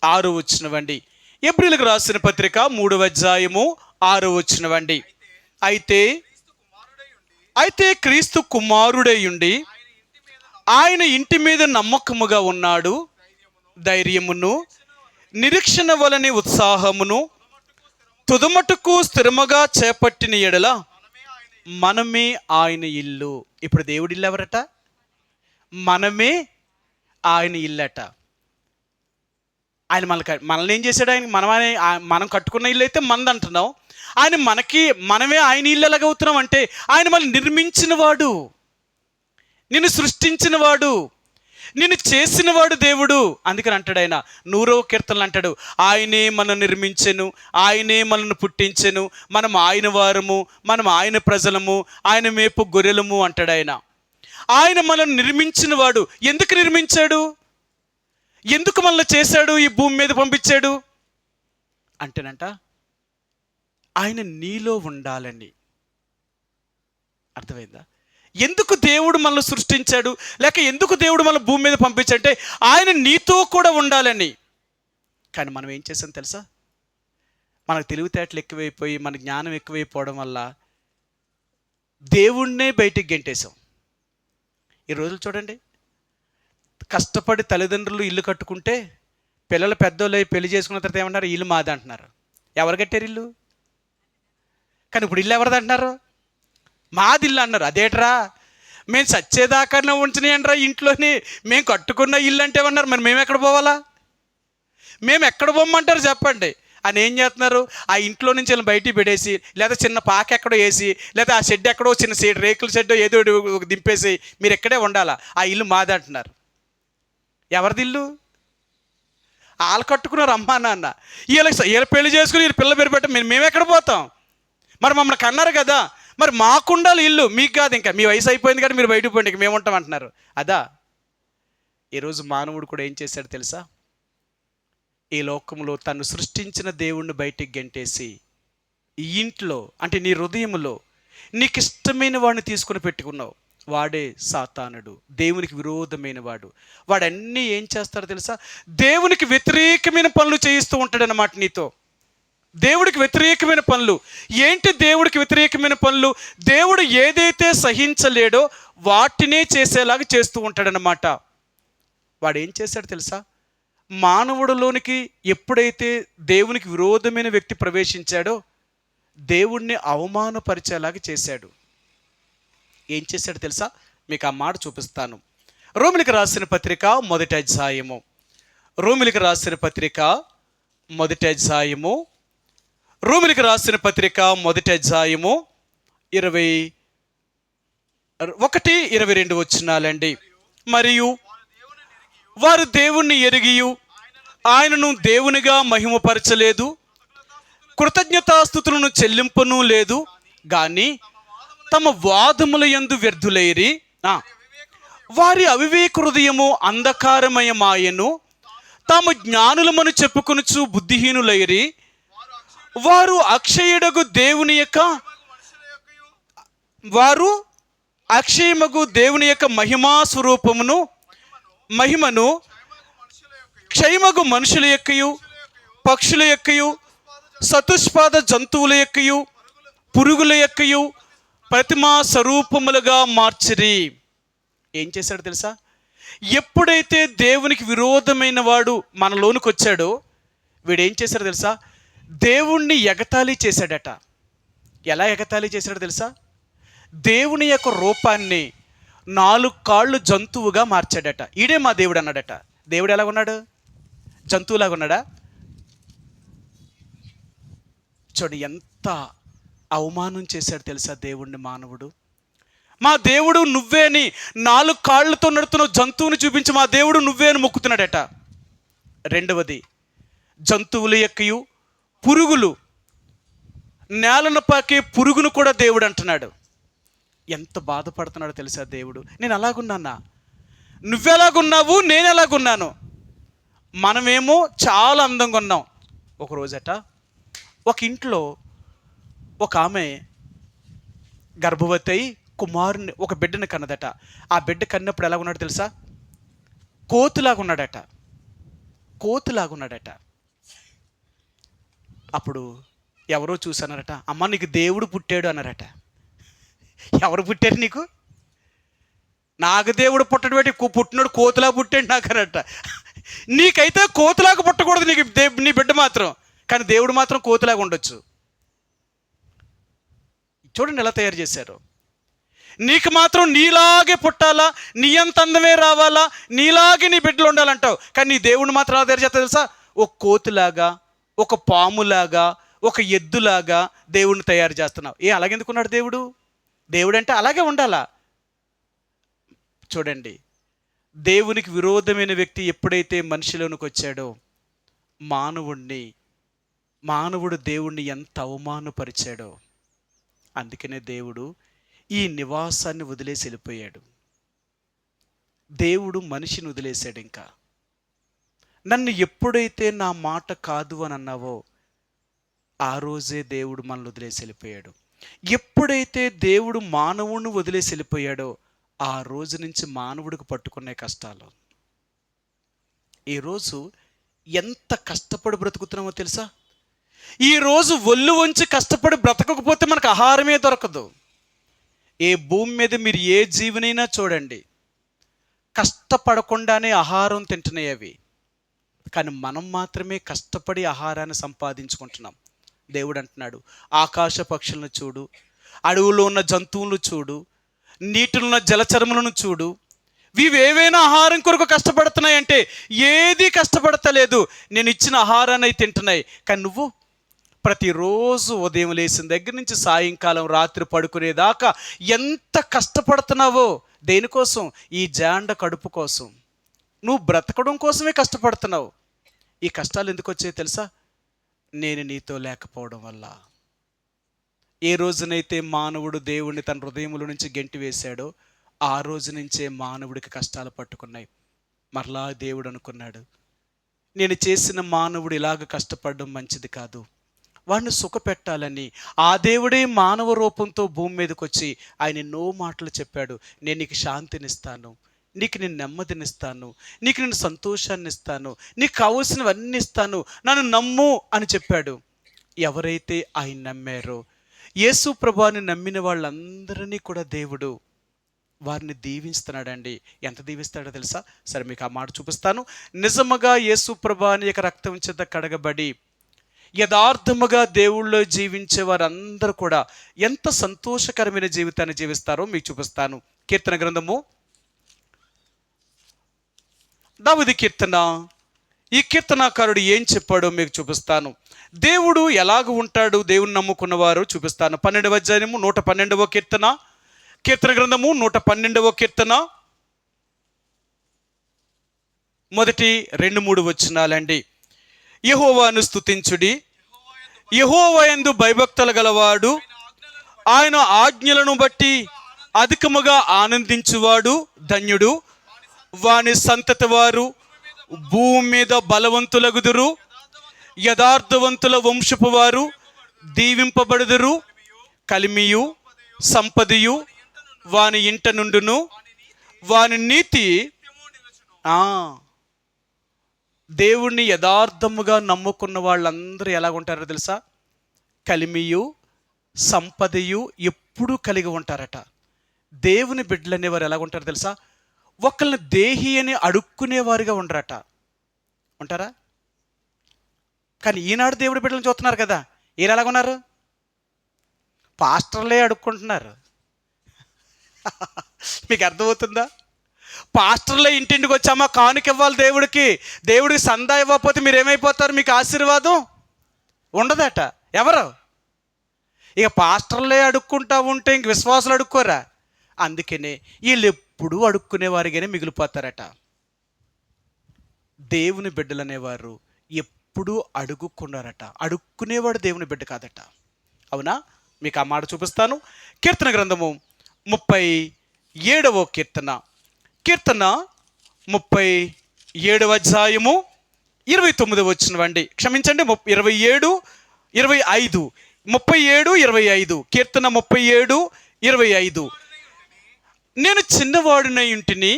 6వ వచనమండి. ఎబ్రీయులకు రాసిన పత్రిక 3వ అధ్యాయము 6వ వచనమండి. అయితే క్రీస్తు కుమారుడై ఉండి ఆయన ఇంటి మీద నమ్మకముగా ఉన్నాడు. ధైర్యమును నిరీక్షణ వలని ఉత్సాహమును తుదమటుకు స్థిరముగా చేపట్టిన ఎడల మనమే ఆయన ఇల్లు. ఇప్పుడు దేవుడి ఇల్లు ఎవరట? మనమే ఆయన ఇల్లట. ఆయన మనల్ని ఏం చేశాడు? ఆయన మనం కట్టుకున్న ఇల్లు అయితే మనది అంటున్నాం. ఆయన మనమే ఆయన ఇల్లు ఎలాగవుతున్నాం అంటే, ఆయన మనల్ని నిర్మించిన వాడు, నిన్ను సృష్టించిన వాడు, నిన్ను చేసినవాడు దేవుడు. అందుకని అంటాడు ఆయన 100వ కీర్తనలు అంటాడు, ఆయనే మనం నిర్మించెను, ఆయనే మనల్ని పుట్టించెను, మనం ఆయన వారము, మనం ఆయన ప్రజలము, ఆయన మేపు గొర్రెలము అంటాడు ఆయన. ఆయన మనల్ని నిర్మించిన వాడు. ఎందుకు నిర్మించాడు? ఎందుకు మనల్ని చేశాడు, ఈ భూమి మీద పంపించాడు అంటేనంట, ఆయన నీలో ఉండాలని. అర్థమైందా? ఎందుకు దేవుడు మనల్ని సృష్టించాడు, లేక ఎందుకు దేవుడు మన భూమి మీద పంపించాడంటే ఆయన నీతో కూడా ఉండాలని. కానీ మనం ఏం చేసాం తెలుసా? మనకు తెలివితేటలు ఎక్కువైపోయి, మన జ్ఞానం ఎక్కువైపోవడం వల్ల దేవుణ్ణే బయటికి గెంటేశాం. ఈ రోజులు చూడండి, కష్టపడి తల్లిదండ్రులు ఇల్లు కట్టుకుంటే పిల్లలు పెద్దోళ్ళు పెళ్లి చేసుకున్న తర్వాత ఏమన్నారు? ఇల్లు మాది అంటున్నారు. ఎవరు కట్టారు ఇల్లు? కానీ ఇప్పుడు ఇల్లు ఎవరిది అంటున్నారు? మాది ఇల్లు అన్నారు. అదేట్రా, మేము చచ్చేదాకానే ఉంచినాయంట్రా ఇంట్లోని, మేము కట్టుకున్న ఇల్లు అంటే ఏమన్నారు? మరి మేము ఎక్కడ పోవాలా? మేము ఎక్కడ పోమంటారు చెప్పండి అని ఏం చేస్తున్నారు? ఆ ఇంట్లో నుంచి వెళ్ళి బయటికి పెట్టేసి, లేదా చిన్న పాక ఎక్కడో వేసి, లేదా ఆ షెడ్ ఎక్కడో చిన్న షెడ్, రేకుల షెడ్ ఏదో దింపేసి మీరు ఎక్కడే ఉండాలా, ఆ ఇల్లు మాది అంటున్నారు. ఎవరిది ఇల్లు? వాళ్ళు కట్టుకున్నారు అమ్మా నాన్న. వీళ్ళ పెళ్లి చేసుకుని వీళ్ళు పిల్ల పేరు పెట్ట మేము ఎక్కడ పోతాం? మరి మమ్మల్ని కన్నారు కదా, మరి మాకుండాలి ఇల్లు, మీకు కాదు. ఇంకా మీ వయసు అయిపోయింది కానీ మీరు బయటకు పోండి, మేము ఉంటాం అంటున్నారు. అదా ఈరోజు మానవుడు కూడా ఏం చేశాడు తెలుసా? ఈ లోకంలో తను సృష్టించిన దేవుణ్ణి బయటికి గెంటేసి, ఈ ఇంట్లో అంటే నీ హృదయంలో నీకు ఇష్టమైన వాడిని తీసుకుని పెట్టుకున్నావు. వాడే సాతానుడు, దేవునికి విరోధమైన వాడు. వాడన్నీ ఏం చేస్తాడో తెలుసా? దేవునికి వ్యతిరేకమైన పనులు చేయిస్తూ ఉంటాడనమాట నీతో. దేవుడికి వ్యతిరేకమైన పనులు ఏంటి? దేవుడికి వ్యతిరేకమైన పనులు, దేవుడు ఏదైతే సహించలేడో వాటినే చేసేలాగా చేస్తూ ఉంటాడనమాట. వాడు ఏం చేశాడు తెలుసా? మానవుడిలోనికి ఎప్పుడైతే దేవునికి విరోధమైన వ్యక్తి ప్రవేశించాడో దేవుణ్ణి అవమానపరిచేలాగా చేశాడు. ఏం చేశాడు తెలుసా? మీకు ఆ మాట చూపిస్తాను. రోమిలికి రాసిన పత్రిక 1వ అధ్యాయము, రోమిలికి రాసిన పత్రిక 1వ అధ్యాయము, రోమిలికి రాసిన పత్రిక 1వ అధ్యాయము 21-22 వచనాలండి. మరియు వారు దేవుణ్ణి ఎరిగియు ఆయనను దేవునిగా మహిమపరచలేదు, కృతజ్ఞతాస్తుతులను చెల్లింపను లేదు, కానీ తమ వాదముల యందు వ్యర్థులైరి, వారి అవివేక హృదయము అంధకారమయమాయను, తాము జ్ఞానులమని చెప్పుకొనుచు బుద్ధిహీనులైరి, వారు అక్షయుడగు దేవుని యొక్క వారు అక్షయమగు దేవుని యొక్క మహిమను క్షయమగు మనుషుల యొక్కయు పక్షుల యొక్కయు చతుష్పాద జంతువుల యొక్కయు పురుగుల యొక్కయు ప్రతిమా స్వరూపములుగా మార్చిరి. ఏం చేశాడు తెలుసా? ఎప్పుడైతే దేవునికి విరోధమైన వాడు మనలోనికి వచ్చాడో వీడు ఏం చేశాడు తెలుసా? దేవుణ్ణి ఎగతాళి చేశాడట. ఎలా ఎగతాళి చేశాడో తెలుసా? దేవుని యొక్క రూపాన్ని 4 కాళ్ళు జంతువుగా మార్చాడట. ఈడే మా దేవుడు అన్నాడట. దేవుడు ఎలా ఉన్నాడు? జంతువులాగా ఉన్నాడా? చూడు ఎంత అవమానం చేశాడు తెలుసా దేవుణ్ణి మానవుడు. మా దేవుడు నువ్వే అని 4 కాళ్ళతో నడుతున్న జంతువుని చూపించి మా దేవుడు నువ్వే అని మొక్కుతున్నాడట. రెండవది, జంతువుల యొక్కయు పురుగులు, నేలను పాకే పురుగును కూడా దేవుడు అంటున్నాడు. ఎంత బాధపడుతున్నాడో తెలుసా దేవుడు. నేను అలాగున్నానా? నువ్వెలాగున్నావు, నేను ఎలాగున్నాను? మనమేమో చాలా అందంగా ఉన్నాం. ఒక రోజట ఒక ఇంట్లో ఒక ఆమె గర్భవతి అయి కుమారుని, ఒక బిడ్డని కన్నదట. ఆ బిడ్డ కన్నప్పుడు ఎలా ఉన్నాడు తెలుసా? కోతులాగున్నాడట. అప్పుడు ఎవరో చూసన్నారట, అమ్మ నీకు దేవుడు పుట్టాడు అన్నారట. ఎవరు పుట్టారు నీకు? నాకు దేవుడు పుట్టడు బట్టి పుట్టినోడు కోతులా పుట్టాడు నాకు అన్నట. నీకైతే కోతులాగా పుట్టకూడదు నీకు నీ బిడ్డ మాత్రం, కానీ దేవుడు మాత్రం కోతులాగా ఉండొచ్చు. చూడండి ఎలా తయారు చేశారు. నీకు మాత్రం నీలాగే పుట్టాలా, నీ అంత అందమే రావాలా, నీలాగే నీ బిడ్డలు ఉండాలంటావు, కానీ నీ దేవుడిని మాత్రం ఎలా తయారు చేస్తా తెలుసా? ఒక కోతులాగా, ఒక పాములాగా, ఒక ఎద్దులాగా దేవుడిని తయారు చేస్తున్నావు. అలాగెందుకున్నాడు దేవుడు? దేవుడు అంటే అలాగే ఉండాలా? చూడండి, దేవునికి విరోధమైన వ్యక్తి ఎప్పుడైతే మనిషిలోనికి వచ్చాడో మానవుడు దేవుణ్ణి ఎంత అవమానపరిచాడో, అందుకనే దేవుడు ఈ నివాసాన్ని వదిలేసి వెళ్ళిపోయాడు. దేవుడు మనిషిని వదిలేశాడు. ఇంకా నన్ను ఎప్పుడైతే నా మాట కాదు అని అన్నావో ఆ రోజే దేవుడు మనల్ని వదిలేసి వెళ్ళిపోయాడు. ఎప్పుడైతే దేవుడు మానవుడిని వదిలేసి వెళ్ళిపోయాడో ఆ రోజు నుంచి మానవుడికి పట్టుకునే కష్టాలు. ఈరోజు ఎంత కష్టపడి బ్రతుకుతున్నామో తెలుసా? ఈరోజు ఒళ్ళు వంచి కష్టపడి బ్రతకకపోతే మనకు ఆహారమే దొరకదు. ఏ భూమి మీద మీరు ఏ జీవనైనా చూడండి, కష్టపడకుండానే ఆహారం తింటున్నాయి అవి. కానీ మనం మాత్రమే కష్టపడి ఆహారాన్ని సంపాదించుకుంటున్నాం. దేవుడు అంటున్నాడు, ఆకాశ పక్షులను చూడు, అడవులో ఉన్న జంతువులను చూడు, నీటిలో ఉన్న జలచరములను చూడు, ఇవేవైనా ఆహారం కొరకు కష్టపడుతున్నాయంటే ఏది కష్టపడతలేదు, నేను ఇచ్చిన ఆహారాన్ని తింటున్నాయి. కానీ నువ్వు ప్రతిరోజు ఉదయం లేచిన దగ్గర నుంచి సాయంకాలం రాత్రి పడుకునేదాకా ఎంత కష్టపడుతున్నావో. దేనికోసం? ఈ జాండ కడుపు కోసం. నువ్వు బ్రతకడం కోసమే కష్టపడుతున్నావు. ఈ కష్టాలు ఎందుకు వచ్చాయి తెలుసా? నేను నీతో లేకపోవడం వల్ల. ఏ రోజునైతే మానవుడు దేవుణ్ణి తన హృదయముల నుంచి గెంటి వేశాడో ఆ రోజు నుంచే మానవుడికి కష్టాలు పట్టుకున్నాయి. మరలా దేవుడు అనుకున్నాడు, నేను చేసిన మానవుడు ఇలాగ కష్టపడడం మంచిది కాదు, వాడిని సుఖపెట్టాలని ఆ దేవుడే మానవ రూపంతో భూమి మీదకి వచ్చి ఆయన ఎన్నో మాటలు చెప్పాడు. నేను నీకు శాంతినిస్తాను, నీకు నేను నెమ్మదినిస్తాను, నీకు నేను సంతోషాన్ని ఇస్తాను, నీకు కావలసినవన్నీ ఇస్తాను, నన్ను నమ్ము అని చెప్పాడు. ఎవరైతే ఆయన నమ్మారో, యేసు ప్రభువుని నమ్మిన వాళ్ళందరినీ కూడా దేవుడు వారిని దీవిస్తున్నాడండి. ఎంత దీవిస్తాడో తెలుసా? సరే మీకు ఆ మాట చూపిస్తాను. నిజముగా యేసు ప్రభువుని యొక్క రక్తం చేత కడగబడి యథార్థముగా దేవుళ్ళో జీవించే వారందరూ కూడా ఎంత సంతోషకరమైన జీవితాన్ని జీవిస్తారో మీకు చూపిస్తాను. కీర్తన గ్రంథము, దావీదు కీర్తన. ఈ కీర్తనాకారుడు ఏం చెప్పాడో మీకు చూపిస్తాను. దేవుడు ఎలాగ ఉంటాడు దేవుని నమ్ముకున్నవారు చూపిస్తాను. 12వ అధ్యాయము 112వ కీర్తన, కీర్తన గ్రంథము 112వ కీర్తన, మొదటి 2-3 వచనాలండి. యెహోవాను స్తుతించుడి, యెహోవా యందు భయభక్తులు గలవాడు, ఆయన ఆజ్ఞలను బట్టి అధికముగా ఆనందించువాడు ధన్యుడు. వాని సంతతి వారు భూమి మీద బలవంతులగుదురు, యథార్థవంతుల వంశపు వారు దీవింపబడుదురు. కలిమియు సంపదయు వాని ఇంట నుండును, వాని నీతి దేవుణ్ణి యథార్థముగా నమ్ముకున్న వాళ్ళందరూ ఎలాగుంటారో తెలుసా? కలిమియు సంపదయు ఎప్పుడూ కలిగి ఉంటారట. దేవుని బిడ్డలు అనేవారు ఎలాగుంటారో తెలుసా? ఒకళ్ళని దేహి అని అడుక్కునేవారుగా ఉండరట. ఉంటారా? కానీ ఈనాడు దేవుడి బిడ్డలను చూస్తున్నారు కదా, ఈయన ఎలాగున్నారు? పాస్టర్లే అడుక్కుంటున్నారు. మీకు అర్థమవుతుందా? పాస్టర్లే ఇంటింటికి వచ్చామా కానుక ఇవ్వాలి దేవుడికి సందా ఇవ్వకపోతే మీరు ఏమైపోతారు? మీకు ఆశీర్వాదం ఉండదట. ఎవరు? ఇక పాస్టర్లే అడుక్కుంటా ఉంటే ఇంక విశ్వాసులు అడుక్కోరా? అందుకనే వీళ్ళు ఎప్పుడూ అడుక్కునేవారిగానే మిగిలిపోతారట. దేవుని బిడ్డలు అనేవారు ఎప్పుడూ అడుగుకున్నారట. అడుక్కునేవాడు దేవుని బిడ్డ కాదట. అవునా? మీకు ఆ మాట చూపిస్తాను. కీర్తన గ్రంథము 37వ కీర్తన 37వ అధ్యాయము 29వ వచనం. క్షమించండి, 27, 25. 37, 25. కీర్తన 37, 25. నేను చిన్నవాడునై ఉంటిని,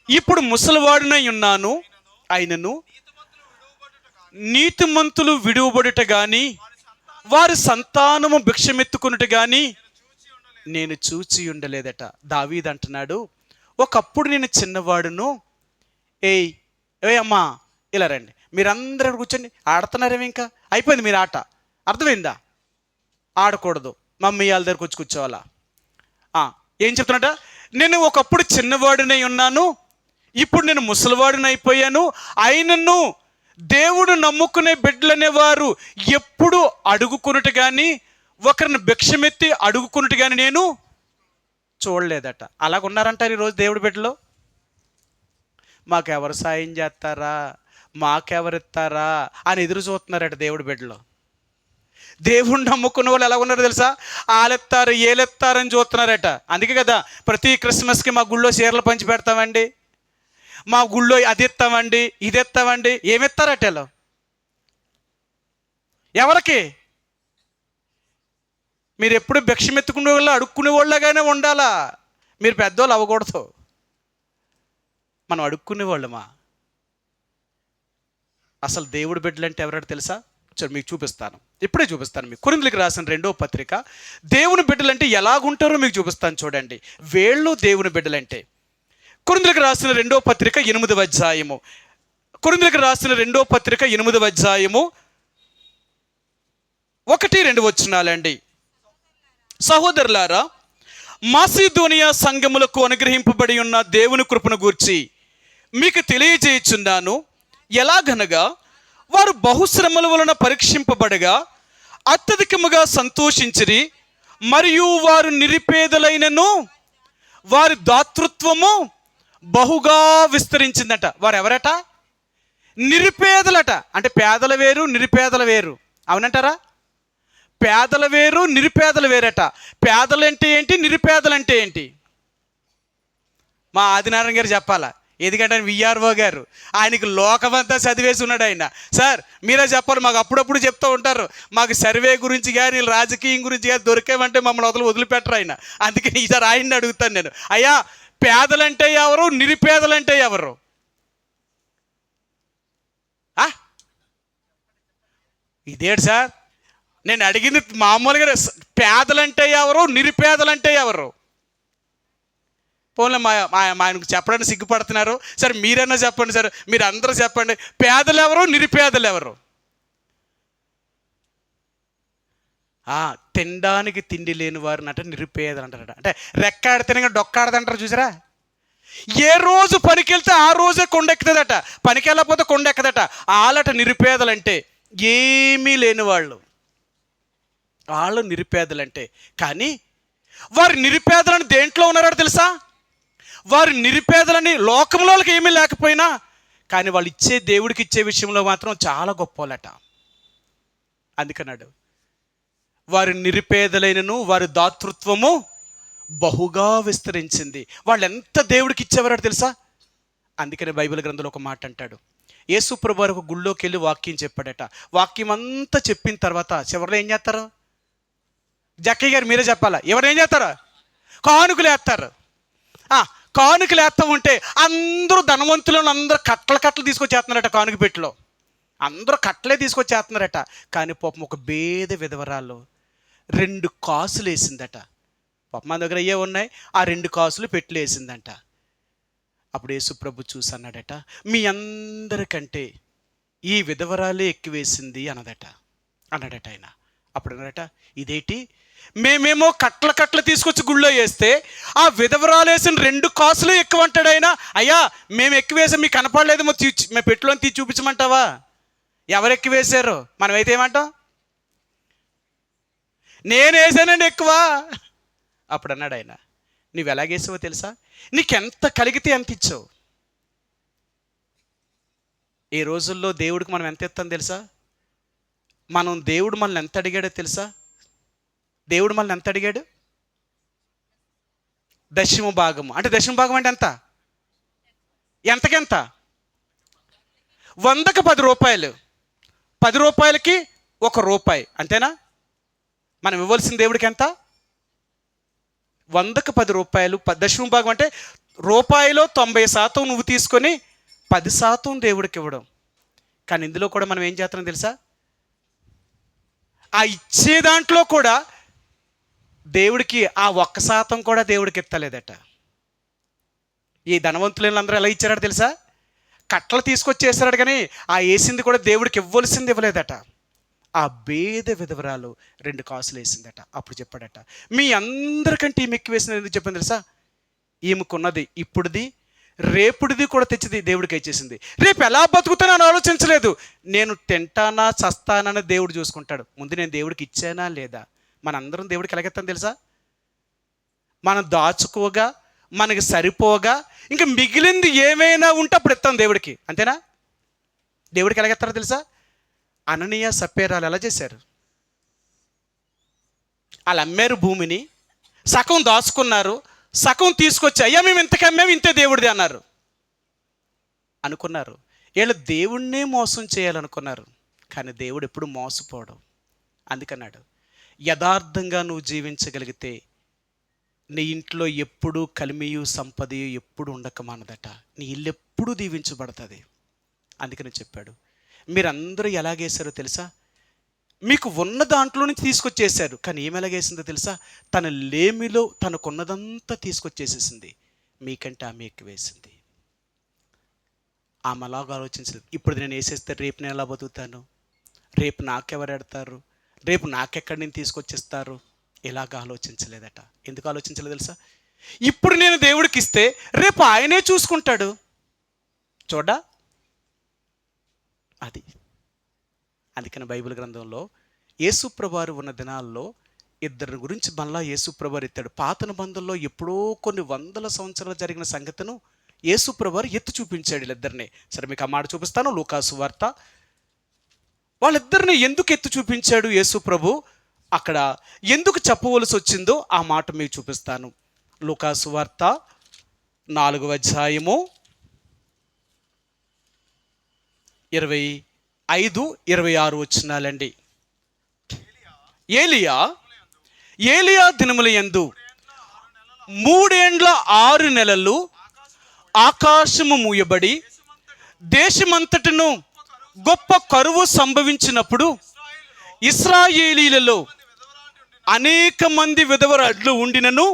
ఇప్పుడు ముసలివాడునై ఉన్నాను. అయినను నీతిమంతులు విడువబడుట గాని వారి సంతానము భిక్షమెత్తుకున్నట్టు గాని నేను చూచి ఉండలేదట. దావీదు అంటున్నాడు, ఒకప్పుడు నేను చిన్నవాడును. ఏయ్ అమ్మా ఇలా రండి, మీరందరూ కూర్చొని ఆడుతున్నారేమో, ఇంకా అయిపోయింది మీరు ఆట, అర్థమైందా? ఆడకూడదు, మమ్మీ వాళ్ళ దగ్గరకు వచ్చి కూర్చోవాలా? ఏం చెప్తున్నట? నేను ఒకప్పుడు చిన్నవాడినై ఉన్నాను, ఇప్పుడు నేను ముసలివాడిని అయిపోయాను. అయినను దేవుడు నమ్ముకునే బిడ్డలనేవారు ఎప్పుడు అడుగుకున్నట్టు కానీ ఒకరిని భిక్షమెత్తి అడుగుకున్నట్టు కానీ నేను చూడలేదట. అలాగున్నారంటారు ఈరోజు దేవుడి బిడ్డలు. మాకెవరు సాయం చేస్తారా, మాకెవరిస్తారా అని ఎదురు చూస్తున్నారట దేవుడి బిడ్డలు. దేవుణ్ణి నమ్ముకున్న వాళ్ళు ఎలా ఉన్నారో తెలుసా? ఆలెత్తారు ఏలెత్తారని చూస్తున్నారట. అందుకే కదా ప్రతి క్రిస్మస్కి మా గుళ్ళో చీరలు పంచి పెడతామండి, మా గుళ్ళో అది ఎత్తామండి, ఇది ఎత్తామండి. ఏమెత్తారట వాళ్ళు? ఎవరికి? మీరు ఎప్పుడు భిక్షమెత్తుకునే వాళ్ళు అడుక్కునే వాళ్ళగానే ఉండాలా. మీరు పెద్దవాళ్ళు అవ్వకూడదు. మనం అడుక్కునే వాళ్ళమా? అసలు దేవుడి బిడ్డలంటే ఎవరంటే తెలుసా? సరే మీకు చూపిస్తాను, ఇప్పుడే చూపిస్తాను. మీకు కొరింథీయులకు రాసిన 2వ పత్రిక దేవుని బిడ్డలంటే ఎలాగుంటారో మీకు చూపిస్తాను. చూడండి, వేళ్ళు దేవుని బిడ్డలంటే. కొరింథీయులకు రాసిన 2వ పత్రిక 8వ అధ్యాయము. కొరింథీయులకు రాసిన 2వ పత్రిక 8వ అధ్యాయము 1-2 వచనాలండి. సహోదరులారా, మాసిదోనియా సంఘములకు అనుగ్రహింపబడి ఉన్న దేవుని కృపను గూర్చి మీకు తెలియజేయుచున్నాను. ఎలాగనగా వారు బహుశ్రమల వలన పరీక్షింపబడగా అత్యధికముగా సంతోషించిరి, మరియు వారు నిరుపేదలైనను వారి దాతృత్వము బహుగా విస్తరించిందట. వారు ఎవరట? నిరుపేదలట. అంటే పేదల వేరు, నిరుపేదల వేరు. అవునంటారా? పేదల వేరు, నిరుపేదలు వేరట. పేదలంటే ఏంటి, నిరుపేదలంటే ఏంటి? మా ఆదినారాయణ గారు చెప్పాలా, ఎందుకంటే ఆయన విఆర్ఓ గారు, ఆయనకి లోకమంతా చదివేసి ఉన్నాడు ఆయన. సార్ మీరే చెప్పాలి, మాకు అప్పుడప్పుడు చెప్తూ ఉంటారు, మాకు సర్వే గురించి కానీ రాజకీయం గురించి కానీ దొరికేమంటే మమ్మల్ని వదిలిపెట్టరు ఆయన. అందుకని ఈసారి ఆయన్ని అడుగుతాను నేను, అయ్యా పేదలంటే ఎవరు, నిరుపేదలంటే ఎవరు? ఇదేంటి సార్ నేను అడిగింది మామూలుగా, పేదలంటే ఎవరు, నిరుపేదలంటే ఎవరు? పోన్లే మా ఆయనకు చెప్పడానికి సిగ్గుపడుతున్నారు. సరే మీరైనా చెప్పండి సార్, మీరు అందరూ చెప్పండి, పేదలు ఎవరు, నిరుపేదలు ఎవరు? తినడానికి తిండి లేని వారిని అంటే నిరుపేదలు అంటారట. అంటే రెక్కాడితేనే డొక్కాడదంటారు చూసారా? ఏ రోజు పనికి వెళ్తే ఆ రోజే కొండెక్కుతుందట, పనికి వెళ్ళకపోతే కొండెక్కదట. వాళ్ళట నిరుపేదలంటే ఏమీ లేని వాళ్ళు నిరుపేదలంటే. కానీ వారి నిరుపేదలని దేంట్లో ఉన్నారో తెలుసా? వారి నిరుపేదలని లోకంలోకి ఏమీ లేకపోయినా కానీ వాళ్ళు ఇచ్చే దేవుడికి ఇచ్చే విషయంలో మాత్రం చాలా గొప్పలట. అందుకన్నాడు, వారి నిరుపేదలైనను వారి దాతృత్వము బహుగా విస్తరించింది. వాళ్ళు ఎంత దేవుడికి ఇచ్చేవారో తెలుసా? అందుకనే బైబిల్ గ్రంథంలో ఒక మాట అంటాడు, యేసు ప్రభువు వారు ఒక గుళ్ళోకి వెళ్ళి వాక్యం చెప్పాడట. వాక్యం అంతా చెప్పిన తర్వాత చివరిలో ఏం చేస్తారు? జక్కయ్య గారు మీరే చెప్పాలా, ఎవరు ఏం చేస్తారు? కానుకలు వేస్తారు. ఆ, కానుకలు వేస్తూ ఉంటే అందరూ ధనవంతులను అందరూ కట్టలు కట్టలు తీసుకొచ్చేస్తున్నారట కానుక పెట్టిలో. అందరూ కట్టలే తీసుకొచ్చేస్తున్నారట. కానీ పాపం ఒక బేద విధవరాలు 2 కాసులు వేసిందట. పాపం మన దగ్గర అయ్యే ఉన్నాయి, ఆ 2 కాసులు పెట్లు వేసిందంట. అప్పుడు యేసుప్రభు చూసి అన్నాడట, మీ అందరికంటే ఈ విధవరాలే ఎక్కువ వేసింది అన్నాడట ఆయన. అప్పుడు అన్నాడట, ఇదేంటి, మేమేమో కట్టల కట్టలు తీసుకొచ్చి గుళ్ళో వేస్తే ఆ విధవరాలు వేసిన 2 కాసులు ఎక్కువ అంటాడు ఆయన. అయ్యా మేము ఎక్కువ వేసాం, మీకు కనపడలేదేమో, మేము పెట్టులోని తీసి చూపించమంటావా? ఎవరు ఎక్కువ వేశారు? మనమైతే ఏమంటాం? నేను వేసానండి ఎక్కువ. అప్పుడు అన్నాడు ఆయన, నువ్వు ఎలాగేసావో తెలుసా? నీకెంత కలిగితే ఎంత ఇచ్చావు. ఈ రోజుల్లో దేవుడికి మనం ఎంత ఇస్తాం తెలుసా? దేవుడు మనల్ని ఎంత అడిగాడో తెలుసా? దేవుడు మనల్ని ఎంత అడిగాడు? దశమ భాగము. అంటే దశమ భాగం అంటే ఎంత? ఎంతకెంత? 100కి 10 రూపాయలు. 10 రూపాయలకి 1 రూపాయి, అంతేనా? మనం ఇవ్వాల్సిన దేవుడికి ఎంత? 100కి 10 రూపాయలు. దశమ భాగం అంటే రూపాయిలో 90% నువ్వు తీసుకొని 10% దేవుడికి ఇవ్వడం. కానీ ఇందులో కూడా మనం ఏం చేస్తున్నాం తెలుసా? ఆ ఇచ్చే దాంట్లో కూడా దేవుడికి ఆ 1% కూడా దేవుడికి ఎత్తలేదట. ఈ ధనవంతులందరూ ఎలా ఇచ్చారట తెలుసా? కట్టలు తీసుకొచ్చేసాడు, కానీ ఆ వేసింది కూడా దేవుడికి ఇవ్వాల్సింది ఇవ్వలేదట. ఆ బేద విధవరాలు 2 కాసులు వేసిందట. అప్పుడు చెప్పాడట, మీ అందరికంటే ఈమె ఎక్కువ వేసింది ఎందుకు చెప్పింది తెలుసా? ఈమెకున్నది ఇప్పుడుది రేపుడిది కూడా తెచ్చింది దేవుడికి ఇచ్చేసింది. రేపు ఎలా బతుకుతానని ఆలోచించలేదు. నేను తింటానా చస్తానని దేవుడు చూసుకుంటాడు. ముందు నేను దేవుడికి ఇచ్చానా లేదా? మనందరం దేవుడికి ఎలాగెత్తాం తెలుసా? మనం దాచుకోగా, మనకి సరిపోగా, ఇంకా మిగిలింది ఏమైనా ఉంటే అప్పుడు ఇస్తాం దేవుడికి, అంతేనా? దేవుడికి ఎలాగెత్తారో తెలుసా? అననీయ సప్పేరాలు ఎలా చేశారు? వాళ్ళు అమ్మారు భూమిని, సగం దాచుకున్నారు, సగం తీసుకొచ్చి అయ్యా మేము ఇంతకు అమ్మాము, ఇంతే దేవుడిది అన్నారు. అనుకున్నారు వీళ్ళు దేవుణ్ణే మోసం చేయాలనుకున్నారు. కానీ దేవుడు ఎప్పుడు మోసపోవడం. అందుకన్నాడు, యథార్థంగా నువ్వు జీవించగలిగితే నీ ఇంట్లో ఎప్పుడూ కలిమియు సంపదయు ఎప్పుడు ఉండకమానదట. నీ ఇల్లు ఎప్పుడూ దీవించబడుతుంది. అందుకని చెప్పాడు, మీరందరూ ఎలాగేశారో తెలుసా? మీకు ఉన్న దాంట్లో నుంచి తీసుకొచ్చేసారు. కానీ ఏమి ఎలాగేసిందో తెలుసా? తన లేమిలో తనకున్నదంతా తీసుకొచ్చేసేసింది. మీకంటే ఆమె ఎక్కువ వేసింది. ఆమె అలాగా ఆలోచించలేదు. ఇప్పుడు నేను వేసేస్తే రేపు నేను ఎలా బతుకుతాను, రేపు నాకెవరు ఎడతారు, రేపు నాకెక్కడి నుంచి తీసుకొచ్చేస్తారు, ఇలాగ ఆలోచించలేదట. ఎందుకు ఆలోచించలేదు తెలుసా? ఇప్పుడు నేను దేవుడికి ఇస్తే రేపు ఆయనే చూసుకుంటాడు. చూడా అది. అందుకని బైబిల్ గ్రంథంలో యేసుప్రభువారు ఉన్న దినాల్లో ఇద్దరి గురించి మళ్ళా యేసుప్రభువారు ఎత్తాడు. పాత నిబంధనలో ఎప్పుడో కొన్ని వందల సంవత్సరాలు జరిగిన సంగతిను యేసుప్రభువారు ఎత్తి చూపించాడు వీళ్ళిద్దరిని. సరే మీకు ఆ మాట చూపిస్తాను. లూకాసు వార్త. వాళ్ళిద్దరిని ఎందుకు ఎత్తి చూపించాడు యేసుప్రభు, అక్కడ ఎందుకు చెప్పవలసి వచ్చిందో ఆ మాట మీకు చూపిస్తాను. లూకాసు వార్త 4వ అధ్యాయము 25, 26 వచనాలండి. ఏలియా దినముల యందు 3 ఏండ్ల 6 నెలలు ఆకాశము మూయబడి దేశమంతటను గొప్ప కరువు సంభవించినప్పుడు ఇశ్రాయేలీలలో అనేక మంది విధవరాళ్ళు ఉండినను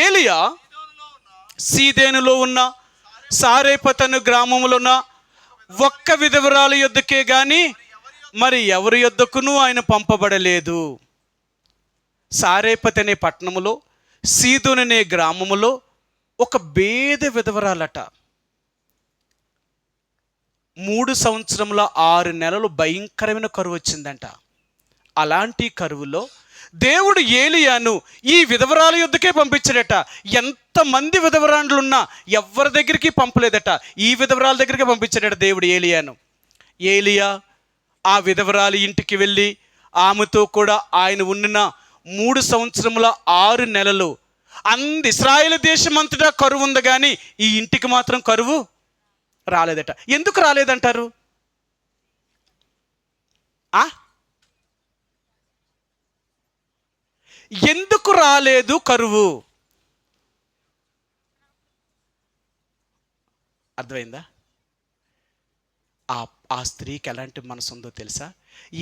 ఏలియా సీదోనులో ఉన్న సారెపతను గ్రామంలో ఉన్న ఒక్క విధవరాలు యొద్దకే గాని మరి ఎవరి యొద్దకును ఆయన పంపబడలేదు. సారెపతు అనే పట్టణములో, సీదోను అనే గ్రామములో ఒక బేద విధవరాలట. 3 సంవత్సరముల 6 నెలలు భయంకరమైన కరువు వచ్చిందంట. అలాంటి కరువులో దేవుడు ఏలియాను ఈ విధవరాల యొద్దకే పంపించాడట. ఎంతమంది విధవరాండ్లున్నా ఎవరి దగ్గరికి పంపలేదట, ఈ విధవరాల దగ్గరికి పంపించాడట దేవుడు ఏలియాను. ఏలియా ఆ విధవరాలి ఇంటికి వెళ్ళి ఆమెతో కూడా ఆయన ఉండిన 3 సంవత్సరముల 6 నెలలు ఇశ్రాయేలు దేశం అంతటా కరువు ఉంది, కానీ ఈ ఇంటికి మాత్రం కరువు రాలేదట. ఎందుకు రాలేదంటారు? ఎందుకు రాలేదు కరువు? అర్థమైందా? ఆ ఆ స్త్రీకి ఎలాంటి మనసు ఉందో తెలుసా?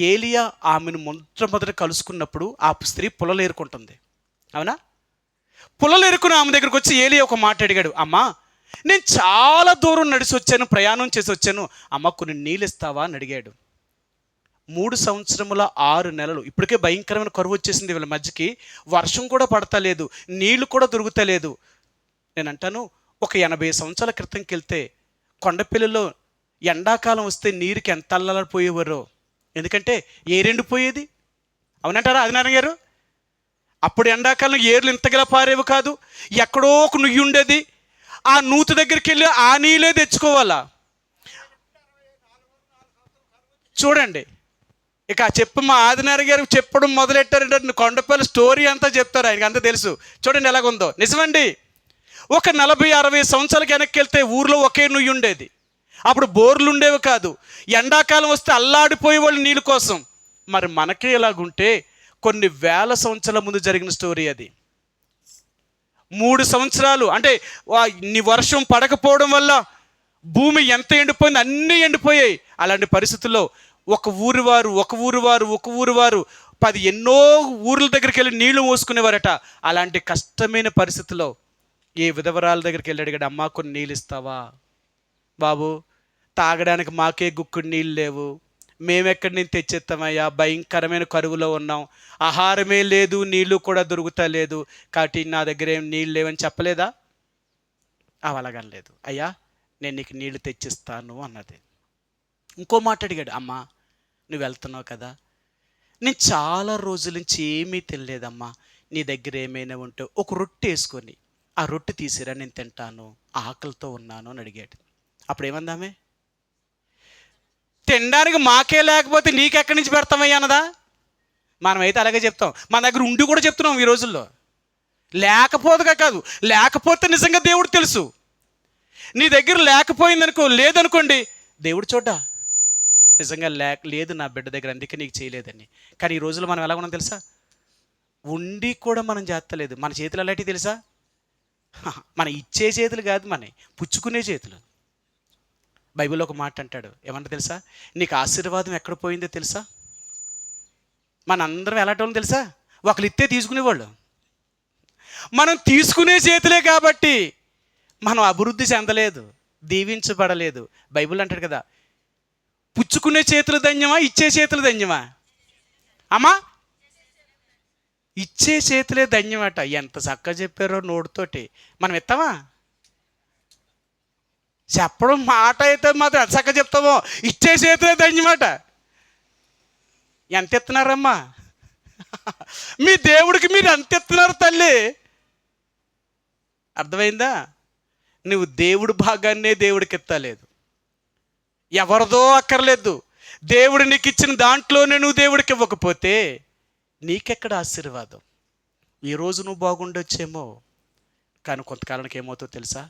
ఏలియా ఆమెను మొట్టమొదట కలుసుకున్నప్పుడు ఆ స్త్రీ పుల్లలేరుకుంటుంది, అవునా? పుల్లలేరుకుని ఆమె దగ్గరకు వచ్చి ఏలియా ఒక మాట అడిగాడు, అమ్మా నేను చాలా దూరం నడిచి వచ్చాను, ప్రయాణం చేసి వచ్చాను, అమ్మ కొన్ని నీళ్ళు ఇస్తావా అని అడిగాడు. 3 సంవత్సరముల 6 నెలలు, ఇప్పటికే భయంకరమైన కరువు వచ్చేసింది వీళ్ళ మధ్యకి. వర్షం కూడా పడతలేదు, నీళ్లు కూడా దొరుకుతలేదు. నేను అంటాను, ఒక 80 సంవత్సరాల క్రితంకి వెళ్తే కొండపిల్లలో ఎండాకాలం వస్తే నీరుకి ఎంత అల్లడిపోయేవారో. ఎందుకంటే ఏరెండిపోయేది, అవునంటారా ఆదినారాయణ గారు? అప్పుడు ఎండాకాలం ఏర్లు ఇంతగలా పారేవి కాదు, ఎక్కడో ఒక నుయ్యి ఉండేది, ఆ నూతి దగ్గరికి వెళ్ళి ఆ నీళ్ళే తెచ్చుకోవాలా. చూడండి, ఇక చెప్పు మా ఆదినారాయణ గారు చెప్పడం మొదలెట్టారంటే కొండపల్లి స్టోరీ అంతా చెప్తారు, ఆయనకి అంతా తెలుసు. చూడండి ఎలాగుందో. నిజమండి, ఒక 40-60 సంవత్సరాలకి వెనక్కి వెళ్తే ఊర్లో ఒకే నుయ్యి ఉండేది. అప్పుడు బోర్లు ఉండేవి కాదు, ఎండాకాలం వస్తే అల్లాడిపోయేవాళ్ళు నీళ్ళ కోసం. మరి మనకే ఇలాగుంటే కొన్ని వేల సంవత్సరాల ముందు జరిగిన స్టోరీ అది. 3 సంవత్సరాలు అంటే నీ వర్షం పడకపోవడం వల్ల భూమి ఎంత ఎండిపోయింది, అన్నీ ఎండిపోయాయి. అలాంటి పరిస్థితుల్లో ఒక ఊరు వారు 10 ఎన్నో ఊర్ల దగ్గరికి వెళ్ళి నీళ్లు మోసుకునేవారట. అలాంటి కష్టమైన పరిస్థితుల్లో ఏ విధవరాల దగ్గరికి వెళ్ళి అడిగాడు, అమ్మా కొన్ని నీళ్ళు ఇస్తావా? బాబు తాగడానికి మాకే గుక్కుడు నీళ్ళు లేవు, మేమెక్కడి నుంచి తెచ్చేస్తామయ్యా, భయంకరమైన కరువులో ఉన్నాం, ఆహారమే లేదు, నీళ్లు కూడా దొరుకుతా లేదు, కాబట్టి నా దగ్గర ఏం నీళ్ళు లేవని చెప్పలేదా? అలాగనలేదు. అయ్యా నేను నీకు నీళ్లు తెచ్చిస్తాను అన్నది. ఇంకో మాట అడిగాడు, అమ్మా నువ్వు వెళ్తున్నావు కదా, నేను చాలా రోజుల నుంచి ఏమీ తినలేదమ్మా, నీ దగ్గర ఏమైనా ఉంటే ఒక రొట్టె వేసుకొని ఆ రొట్టె తీసిరా, నేను తింటాను, ఆకలితో ఉన్నాను అని అడిగాడు. అప్పుడు ఏమందామే? తినడానికి మాకే లేకపోతే నీకెక్కడి నుంచి పెడతామయ్యా అన్నదా? మనమైతే అలాగే చెప్తాం, మన దగ్గర ఉండి కూడా చెప్తున్నాం ఈ రోజుల్లో. లేకపోతే కాదు, లేకపోతే నిజంగా దేవుడు తెలుసు. నీ దగ్గర లేకపోయిందనుకో, లేదనుకోండి, దేవుడు చూడ్డా నిజంగా లేదు నా బిడ్డ దగ్గర, అందుకే నీకు చేయలేదని. కానీ ఈ రోజుల్లో మనం ఎలా ఉన్నాం తెలుసా? ఉండి కూడా మనం చేస్తలేదు. మన చేతులు అలాంటివి తెలుసా? మన ఇచ్చే చేతులు కాదు, మన పుచ్చుకునే చేతులు. బైబిల్లో ఒక మాట అంటాడు, ఏమంటే తెలుసా? నీకు ఆశీర్వాదం ఎక్కడ పోయిందో తెలుసా? మనందరం ఎలాంటి వాళ్ళం తెలుసా? ఒకళ్ళు ఇస్తే తీసుకునేవాళ్ళు. మనం తీసుకునే చేతులే కాబట్టి మనం అభివృద్ధి చెందలేదు, దీవించబడలేదు. బైబిల్ అంటాడు కదా, పుచ్చుకునే చేతులు ధన్యమా, ఇచ్చే చేతులు ధన్యమా? అమ్మా ఇచ్చే చేతులే ధన్యమట. ఎంత చక్కగా చెప్పారో నోటితోటి. మనం ఇస్తామా? చెప్పడం మాట అయితే మాత్రం ఎంత చక్కగా చెప్తామో, ఇచ్చే చేతులే ధన్యమట. ఎంత ఇస్తున్నారమ్మా? మీ దేవుడికి మీరు ఎంత ఇస్తున్నారు తల్లి? అర్థమైందా? నువ్వు దేవుడి భాగాన్నే దేవుడికి ఎత్తలేదు, ఎవరిదో అక్కర్లేదు. దేవుడు నీకు ఇచ్చిన దాంట్లోనే నువ్వు దేవుడికి ఇవ్వకపోతే నీకెక్కడ ఆశీర్వాదం? ఈరోజు నువ్వు బాగుండొచ్చేమో, కానీ కొంతకాలానికి ఏమవుతుందో తెలుసా?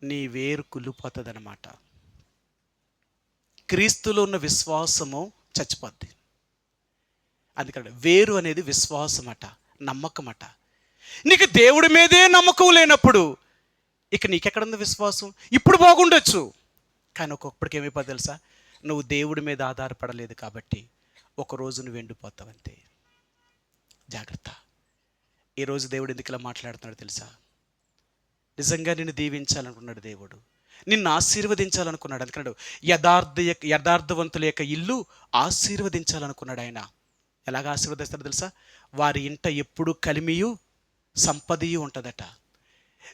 నీ వేరు కుళ్ళిపోతుంది అన్నమాట. క్రీస్తులో ఉన్న విశ్వాసము చచ్చిపోద్ది. అందుకని వేరు అనేది విశ్వాసం అట, నమ్మకం అట. నీకు దేవుడి మీదే నమ్మకం లేనప్పుడు ఇక నీకెక్కడుంది విశ్వాసం? ఇప్పుడు బాగుండొచ్చు, కానీ ఒక్కొక్కడికి ఏమైపోతుంది తెలుసా? నువ్వు దేవుడి మీద ఆధారపడలేదు కాబట్టి ఒకరోజు నువ్వు ఎండిపోతావు అంతే. జాగ్రత్త. ఈరోజు దేవుడు ఎందుకు ఇలా మాట్లాడుతున్నాడు తెలుసా? నిజంగా నిన్ను దీవించాలనుకున్నాడు దేవుడు, నిన్ను ఆశీర్వదించాలనుకున్నాడు. అందుకన్నాడు యథార్థవంతుల యొక్క ఇల్లు ఆశీర్వదించాలనుకున్నాడు ఆయన. ఎలాగ ఆశీర్వదిస్తాడు తెలుసా? వారి ఇంట ఎప్పుడు కలిమియు సంపదయు ఉంటుందట.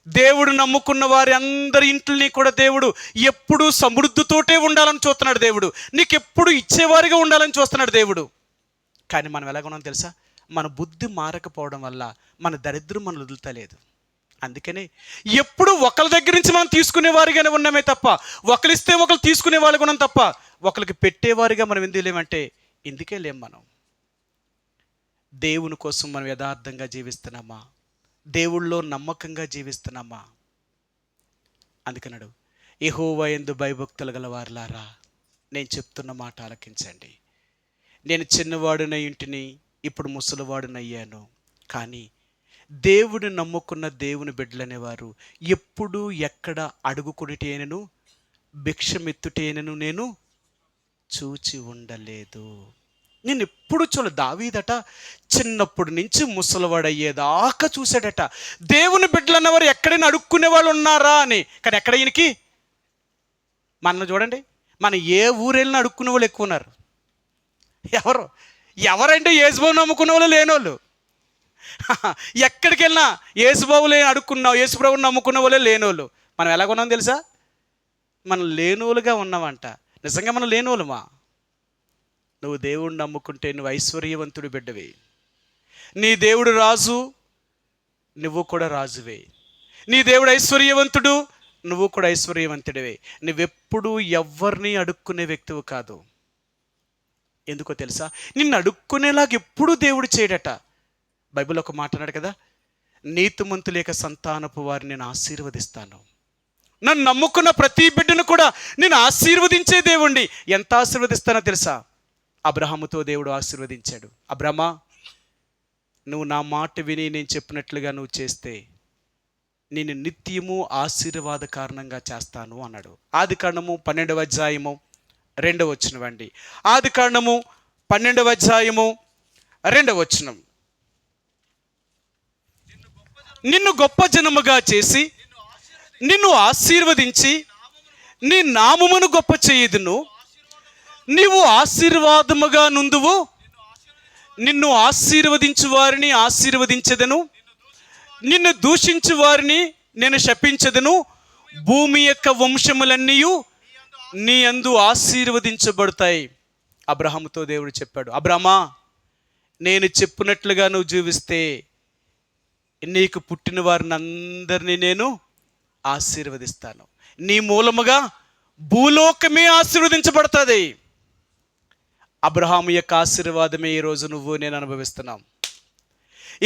దేవుడు నమ్ముకున్న వారి అందరి ఇంట్లని కూడా దేవుడు ఎప్పుడు సమృద్ధితోటే ఉండాలని చూస్తున్నాడు. దేవుడు నీకు ఎప్పుడు ఇచ్చేవారిగా ఉండాలని చూస్తున్నాడు దేవుడు. కానీ మనం ఎలాగున్నాం తెలుసా? మన బుద్ధి మారకపోవడం వల్ల మన దరిద్రం మనం వదులుతలేదు. అందుకనే ఎప్పుడు ఒకరి దగ్గర నుంచి మనం తీసుకునేవారిగానే ఉన్నామే తప్ప, ఒకరు ఇస్తే ఒకరు తీసుకునే వాళ్ళగా ఉన్నాం తప్ప, ఒకరికి పెట్టేవారిగా మనం ఎందుకు లేమంటే ఇందుకే లేం. మనం దేవుని కోసం మనం యథార్థంగా జీవిస్తున్నామా? దేవుళ్ళో నమ్మకంగా జీవిస్తున్నామా? అందుకన్నాడు, యెహోవా యందు భయభక్తులు గల వారులారా, నేను చెప్తున్న మాట ఆలకించండి. నేను చిన్నవాడునై ఇంటిని, ఇప్పుడు ముసలివాడునయ్యాను, కానీ దేవుని నమ్ముకున్న దేవుని బిడ్డలనేవారు ఎప్పుడు ఎక్కడ అడుగుకొనిటేనను భిక్షమెత్తుటేనను నేను చూచి ఉండలేదు. నేను ఎప్పుడు దావీదట చిన్నప్పటి నుంచి ముసలివాడయ్యేదాకా చూశాడట దేవుని బిడ్డలు అన్నవారు ఎక్కడైనా అడుక్కునే వాళ్ళు ఉన్నారా అని. కానీ ఎక్కడ ఈయనకి, మన చూడండి, మన ఏ ఊరు వెళ్ళినా అడుక్కునే వాళ్ళు ఎక్కువ ఉన్నారు. ఎవరంటే యేసుబాబు నమ్ముకునే వాళ్ళు లేనోళ్ళు. ఎక్కడికి వెళ్ళినా యేసుబాబులే అడుక్కున్నావు, యేసుప్రభుని నమ్ముకున్న వాళ్ళే లేనోళ్ళు. మనం ఎలాగున్నాం తెలుసా? మనం లేనోళ్ళుగా ఉన్నామంట. నిజంగా మనం లేనోళ్ళమా? నువ్వు దేవుడిని నమ్ముకుంటే నువ్వు ఐశ్వర్యవంతుడి బిడ్డవే. నీ దేవుడు రాజు, నువ్వు కూడా రాజువే. నీ దేవుడు ఐశ్వర్యవంతుడు, నువ్వు కూడా ఐశ్వర్యవంతుడివే. నువ్వెప్పుడు ఎవరిని అడుక్కునే వ్యక్తివి కాదు. ఎందుకో తెలుసా? నిన్ను అడుక్కునేలాగా ఎప్పుడూ దేవుడు చేయడట. బైబిల్ ఒక మాట అన్నాడు కదా, నీతిమంతుల యొక్క సంతానపు వారిని నేను ఆశీర్వదిస్తాను. నన్ను నమ్ముకున్న ప్రతి బిడ్డను కూడా నేను ఆశీర్వదించే దేవుణ్ణి. ఎంత ఆశీర్వదిస్తానో తెలుసా? అబ్రహాముతో దేవుడు ఆశీర్వదించాడు. అబ్రహమా, నువ్వు నా మాట విని నేను చెప్పినట్లుగా నువ్వు చేస్తే నేను నిత్యము ఆశీర్వాద కారణంగా చేస్తాను అన్నాడు. ఆదికాండము 12వ అధ్యాయము 2వ వచనం అండి. ఆదికాండము 12వ అధ్యాయము 2వ వచనం. నిన్ను గొప్ప జనముగా చేసి నిన్ను ఆశీర్వదించి నీ నామమును గొప్ప చేయుదును. నీవు ఆశీర్వాదముగా నుందువు. నిన్ను ఆశీర్వదించు వారిని ఆశీర్వదించెదను, నిన్ను దూషించు వారిని నేను శపించెదను. భూమి యొక్క వంశములన్నీ నీ యందు ఆశీర్వదించబడతాయి. అబ్రహాముతో దేవుడు చెప్పాడు, అబ్రహమా, నేను చెప్పినట్లుగా నువ్వు జీవిస్తే నీకు పుట్టిన వారిని అందరినీ నేను ఆశీర్వదిస్తాను. నీ మూలముగా భూలోకమే ఆశీర్వదించబడుతుంది. అబ్రహాము యొక్క ఆశీర్వాదమే ఈరోజు నువ్వు నేను అనుభవిస్తున్నాం.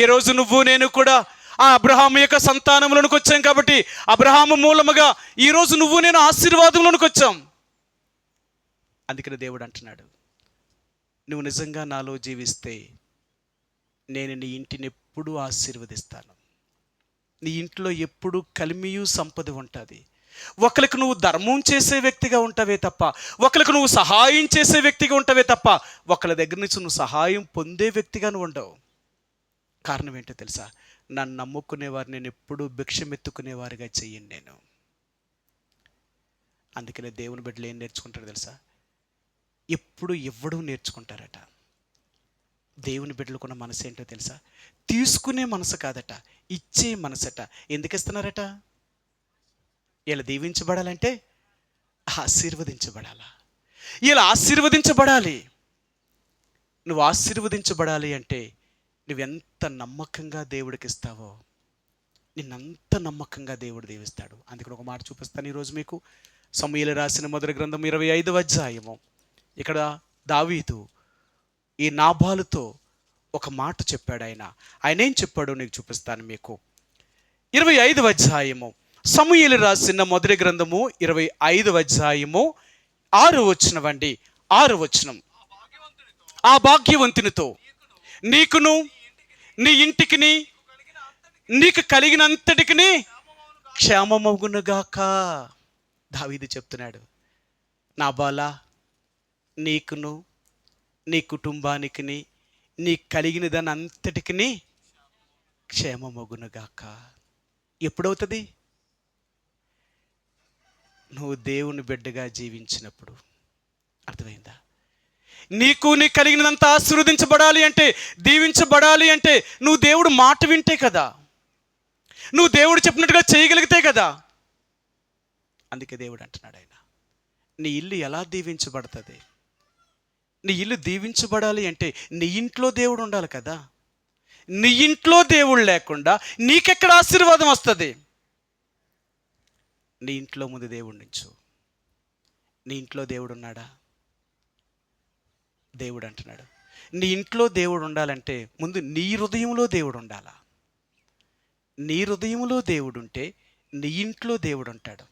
ఈరోజు నువ్వు నేను కూడా ఆ అబ్రహాము యొక్క సంతానంలోనికి వచ్చాం. కాబట్టి అబ్రహాము మూలముగా ఈరోజు నువ్వు నేను ఆశీర్వాదంలోనికి వచ్చాం. అందుకని దేవుడు అంటున్నాడు, నువ్వు నిజంగా నాలో జీవిస్తే నేను నీ ఇంటిని ఎప్పుడూ ఆశీర్వదిస్తాను. నీ ఇంట్లో ఎప్పుడు కలిమియు సంపద ఉంటుంది. ఒకరికి నువ్వు ధర్మం చేసే వ్యక్తిగా ఉంటావే తప్ప, ఒకరికి నువ్వు సహాయం చేసే వ్యక్తిగా ఉంటావే తప్ప, ఒకరి దగ్గర నుంచి నువ్వు సహాయం పొందే వ్యక్తిగా నువ్వు ఉండవు. కారణం ఏంటో తెలుసా? నన్ను నమ్ముకునేవారు నేను ఎప్పుడూ భిక్షమెత్తుకునేవారిగా చెయ్యను నేను. అందుకనే దేవుని బిడ్డలు ఏం నేర్చుకుంటారో తెలుసా? ఎప్పుడు ఇవ్వడం నేర్చుకుంటారట. దేవుని బిడ్డలకున్న మనసు ఏంటో తెలుసా? తీసుకునే మనసు కాదట, ఇచ్చే మనసట. ఎందుకు ఇస్తున్నారట? ఇలా దీవించబడాలంటే ఆశీర్వదించబడాలా? ఇలా ఆశీర్వదించబడాలి. నువ్వు ఆశీర్వదించబడాలి అంటే నువ్వెంత నమ్మకంగా దేవుడికి ఇస్తావో నిన్నంత నమ్మకంగా దేవుడు దీవిస్తాడు. అందుకని ఒక మాట చూపిస్తాను ఈరోజు మీకు. సమూయేలు రాసిన మొదటి గ్రంథం 25వ అధ్యాయము. ఇక్కడ దావీదు ఈ నాబాలుతో ఒక మాట చెప్పాడు. ఆయన ఏం చెప్పాడో నీకు చూపిస్తాను మీకు. 25వ అధ్యాయము సమూయేలు రాసిన మొదటి గ్రంథము 25వ అధ్యాయము 6వ వచనం అండి. 6వ వచనం. ఆ భాగ్యవంతునితో నీకును నీ ఇంటికి నీకు కలిగినంతటికి క్షేమమగునుగాక. దావీదు చెప్తున్నాడు, నాబాలా, నీకును నీ కుటుంబానికి నీ కలిగిన దాని అంతటికి క్షేమమగునుగాక. ఎప్పుడవుతుంది? నువ్వు దేవుని బిడ్డగా జీవించినప్పుడు. అర్థమైందా? నీకు నీ కలిగినదంతా ఆశీర్వదించబడాలి అంటే, దీవించబడాలి అంటే నువ్వు దేవుడు మాట వింటే కదా, నువ్వు దేవుడు చెప్పినట్టుగా చేయగలిగితే కదా. అందుకే దేవుడు అంటున్నాడు, నీ ఇల్లు ఎలా దీవించబడుతుంది? నీ ఇల్లు దీవించబడాలి అంటే నీ ఇంట్లో దేవుడు ఉండాలి కదా. నీ ఇంట్లో దేవుడు లేకుండా నీకెక్కడ ఆశీర్వాదం వస్తుంది? నీ ఇంట్లో ముందు దేవుడు నుంచు. నీ ఇంట్లో దేవుడు ఉన్నాడా? దేవుడు అంటున్నాడు, నీ ఇంట్లో దేవుడు ఉండాలంటే ముందు నీ హృదయంలో దేవుడు ఉండాలా. నీ హృదయంలో దేవుడు ఉంటే నీ ఇంట్లో దేవుడు ఉంటాడు.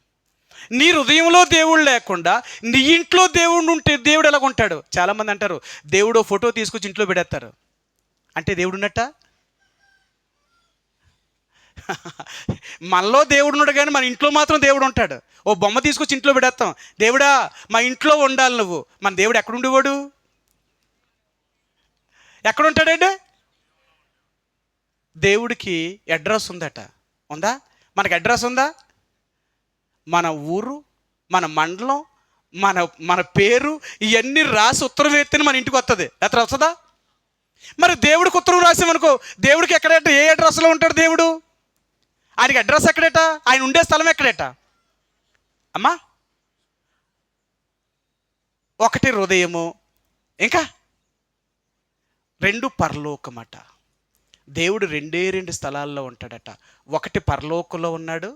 నీ హృదయంలో దేవుడు లేకుండా నీ ఇంట్లో దేవుడు ఉంటే దేవుడు ఎలాగ ఉంటాడు? చాలామంది అంటారు, దేవుడు ఫోటో తీసుకొచ్చి ఇంట్లో పెడతారు అంటే దేవుడు ఉన్నట్ట. మనలో దేవుడు ఉన్నాడు కానీ మన ఇంట్లో మాత్రం దేవుడు ఉంటాడు. ఓ బొమ్మ తీసుకొచ్చి ఇంట్లో పెడేస్తాం, దేవుడా మా ఇంట్లో ఉండాలి నువ్వు. మన దేవుడు ఎక్కడుండేవాడు? ఎక్కడుంటాడండి? దేవుడికి అడ్రస్ ఉందట. ఉందా? మనకు అడ్రస్ ఉందా? మన ఊరు, మన మండలం, మన మన పేరు ఇవన్నీ రాసి ఉత్తరం వేస్తేనే మన ఇంటికి వస్తుంది. ఎത്ര వస్తుందా? మరి దేవుడికి ఉత్తరం రాసామనుకో, దేవుడికి ఎక్కడేట, ఏ అడ్రస్లో ఉంటాడు దేవుడు? ఆయనకి అడ్రస్ ఎక్కడేట? ఆయన ఉండే స్థలం ఎక్కడేట? అమ్మా, ఒకటి హృదయము, ఇంకా రెండు పరలోకమట. దేవుడు రెండు స్థలాల్లో ఉంటాడట. ఒకటి పరలోకంలో ఉన్నాడు,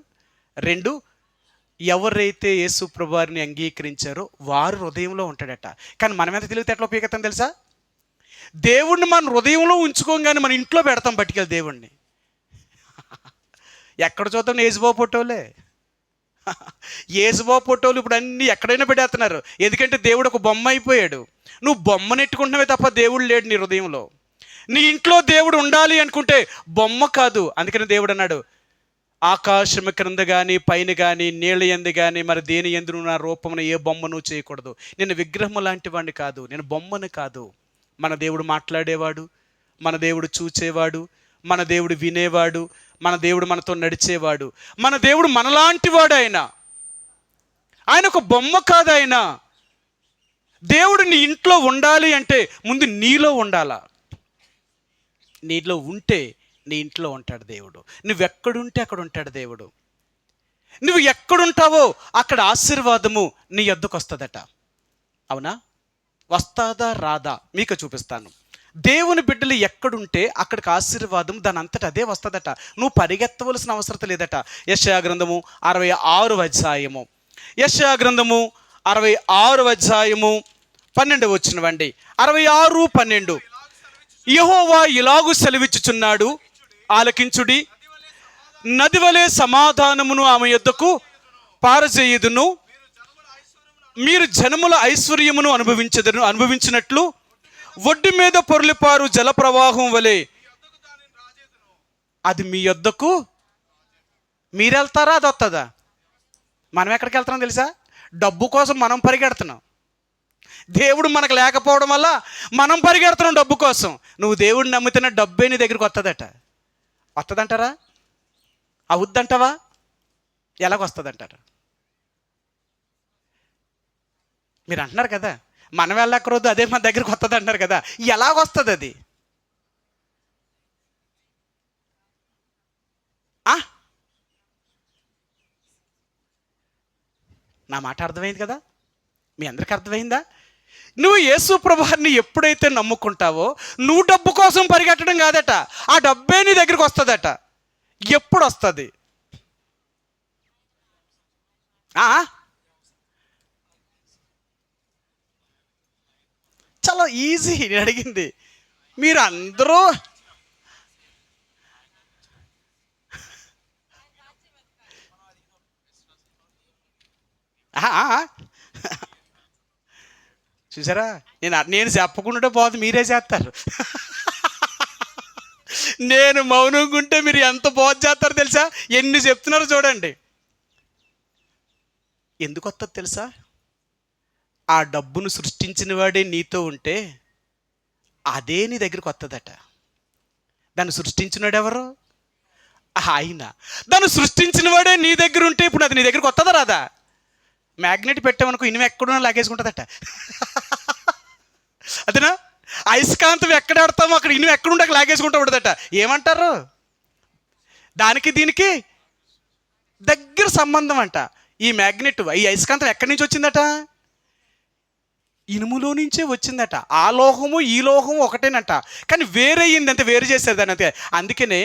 రెండు ఎవరైతే యేసు ప్రభువారిని అంగీకరించారో వారు హృదయంలో ఉంటాడట. కానీ మనం ఎంత తెలివితేటలో ఉపయోగిస్తాం తెలుసా? దేవుణ్ణి మన హృదయంలో ఉంచుకోగానే మన ఇంట్లో పెడతాం పట్టుకెళ్ళి దేవుణ్ణి. ఎక్కడ చూద్దాం యేసుబాబు ఫోటోలే. యేసుబాబు ఫోటోలు ఇప్పుడు అన్నీ ఎక్కడైనా పెడేస్తున్నారు. ఎందుకంటే దేవుడు ఒక బొమ్మ అయిపోయాడు. నువ్వు బొమ్మ నెట్టుకుంటున్నావే తప్ప దేవుడు లేడు నీ హృదయంలో. నీ ఇంట్లో దేవుడు ఉండాలి అనుకుంటే బొమ్మ కాదు. అందుకని దేవుడు అన్నాడు, ఆకాశము క్రింద కానీ పైన కానీ నీళ్ళ యందు కానీ మరి దేని యందు నా రూపమున ఏ బొమ్మను చేయకూడదు. నేను విగ్రహం లాంటి వాడిని కాదు, నేను బొమ్మను కాదు. మన దేవుడు మాట్లాడేవాడు, మన దేవుడు చూచేవాడు, మన దేవుడు వినేవాడు, మన దేవుడు మనతో నడిచేవాడు, మన దేవుడు మనలాంటి వాడు. ఆయన ఒక బొమ్మ కాదు. దేవుడు నీ ఇంట్లో ఉండాలి అంటే ముందు నీలో ఉండాలా. నీలో ఉంటే నీ ఇంట్లో ఉంటాడు దేవుడు. నువ్వెక్కడుంటే అక్కడ ఉంటాడు దేవుడు. నువ్వు ఎక్కడుంటావో అక్కడ ఆశీర్వాదము నీ యొద్దకు వస్తుందట. అవునా? వస్తాదా రాదా మీకు చూపిస్తాను. దేవుని బిడ్డలు ఎక్కడుంటే అక్కడికి ఆశీర్వాదం దాని అంతటా అదే వస్తుందట. నువ్వు పరిగెత్తవలసిన అవసరం లేదట. యెషయా గ్రంథము 66వ అధ్యాయము, యెషయా గ్రంథము 66వ అధ్యాయము 12 వచ్చినవండి. 66:12. యెహోవా ఇలాగు సెలవిచ్చుచున్నాడు, ఆలకించుడి. నదివలే సమాధానమును ఆమె యొద్దకు పారజేయుదును. మీరు జనముల ఐశ్వర్యమును అనుభవించినట్లు ఒడ్డు మీద పొర్లిపారు జలప్రవాహం వలె అది మీ యొద్దకు. మీరు వెళ్తారా, అది వస్తుందా? మనం ఎక్కడికి వెళ్తున్నాం తెలుసా? డబ్బు కోసం మనం పరిగెడుతున్నాం. దేవుడు మనకు లేకపోవడం వల్ల మనం పరిగెడుతున్నాం డబ్బు కోసం. నువ్వు దేవుడిని నమ్ముతున్న డబ్బే నీ దగ్గరికి వస్తుందట. వస్తుందంటారా? అవుద్దంటావా? ఎలాగొస్తుందంటారా? మీరు అంటున్నారు కదా, మనం వెళ్ళక్కరోద్దు అదే మన దగ్గరికి వస్తుంది అంటున్నారు కదా. ఎలాగొస్తుంది అది? నా మాట అర్థమైంది కదా? మీ అందరికి అర్థమైందా? నువ్వు యేసు ప్రభువుని ఎప్పుడైతే నమ్ముకుంటావో నువ్వు డబ్బు కోసం పరిగెట్టడం కాదట, ఆ డబ్బే నీ దగ్గరికి వస్తుందట. ఎప్పుడు వస్తుంది? చాలా ఈజీ. నేను అడిగింది మీరు అందరూ చూసారా, నేను చెప్పకుండా పోదు, మీరే చేస్తారు. నేను మౌనంగా ఉంటే మీరు ఎంత బోధ చేస్తారో తెలుసా? ఎన్ని చెప్తున్నారో చూడండి. ఎందుకు వస్తుంది తెలుసా? ఆ డబ్బును సృష్టించిన వాడే నీతో ఉంటే అదే నీ దగ్గరికి వస్తుందట. దాన్ని సృష్టించినాడు ఎవరు? ఆయన. దాన్ని సృష్టించిన వాడే నీ దగ్గర ఉంటే ఇప్పుడు అది నీ దగ్గరికి వస్తుందా రాదా? మ్యాగ్నెట్ పెట్టామనుకో, ఇనుము ఎక్కడున్నా లాగేసుకుంటుందట. అదేనా? అయస్కాంతం ఎక్కడ ఆడతామో అక్కడ ఇనుము ఎక్కడుంటే అక్కడ లాగేసుకుంటూ ఉండదట. ఏమంటారు? దానికి దీనికి దగ్గర సంబంధం అంట. ఈ మ్యాగ్నెట్, ఈ అయస్కాంతం ఎక్కడి నుంచి వచ్చిందట? ఇనుములో నుంచే వచ్చిందట. ఆ లోహము ఈ లోహము ఒకటేనంట, కానీ వేరే అయ్యింది అంతే, వేరు చేశారు దాని అంతే. అందుకనే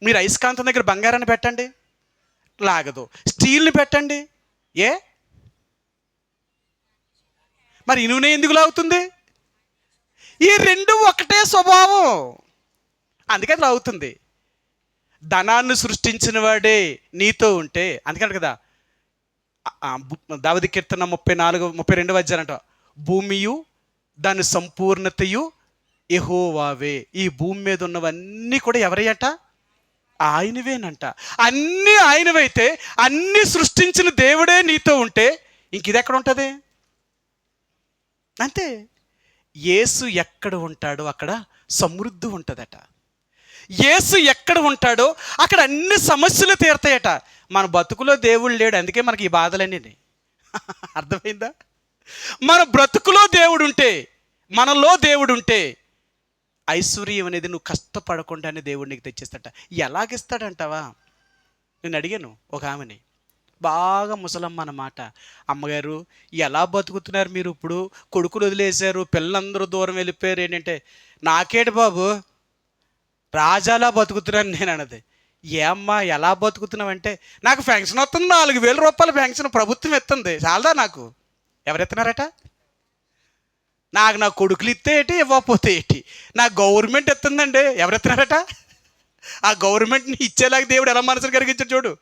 మీరు అయస్కాంతం దగ్గర బంగారాన్ని పెట్టండి, లాగదు. స్టీల్ని పెట్టండి, ఏ మరి ఇనుమునే ఎందుకు లాగుతుంది? ఈ రెండు ఒకటే స్వభావం, అందుకే అది లాగుతుంది. ధనాన్ని సృష్టించిన వాడే నీతో ఉంటే, అందుకని కదా దావీదు కీర్తన 32వ అధ్యాయం, భూమియు దాని సంపూర్ణతయు యెహోవావే. ఈ భూమి మీద ఉన్నవన్నీ కూడా ఎవరయ్యట? ఆయనవేనంట. అన్నీ ఆయనవైతే, అన్నీ సృష్టించిన దేవుడే నీతో ఉంటే ఇంక ఇది ఎక్కడ ఉంటుంది? అంతే. యేసు ఎక్కడ ఉంటాడో అక్కడ సమృద్ధి ఉంటుందట. యేసు ఎక్కడ ఉంటాడో అక్కడ అన్ని సమస్యలు తీరతాయట. మన బతుకులో దేవుడు లేడు, అందుకే మనకి ఈ బాధలన్నీ. అర్థమైందా? మన బ్రతుకులో దేవుడు ఉంటే, మనలో దేవుడు ఉంటే ఐశ్వర్యం అనేది నువ్వు కష్టపడకుండానే దేవుడు నీకు తెచ్చేస్తాడట. ఎలాగిస్తాడంటావా? నేను అడిగాను ఒక ఆమెని, బాగా ముసలమ్మ అన్నమాట. అమ్మగారు, ఎలా బతుకుతున్నారు మీరు? ఇప్పుడు కొడుకులు వదిలేశారు, పిల్లలందరూ దూరం వెళ్ళిపోయారు ఏంటంటే, నాకేటి బాబు రాజాలా బతుకుతున్నాను నేను అన్నది. ఏ అమ్మా ఎలా బతుకుతున్నావంటే, నాకు పెన్షన్ వస్తుంది, 4,000 రూపాయల పెన్షన్ ప్రభుత్వం ఇస్తుంది, చాలదా నాకు? ఎవరు ఇస్తున్నారట? నా కొడుకులు ఇస్తే ఏంటి, ఇవ్వకపోతే ఏంటి, నాకు గవర్నమెంట్ ఇస్తుందండి. ఎవరు ఇస్తున్నారట? ఆ గవర్నమెంట్ని ఇచ్చేలాగా దేవుడు ఎలా మనసును కలిగించాడు చూడు.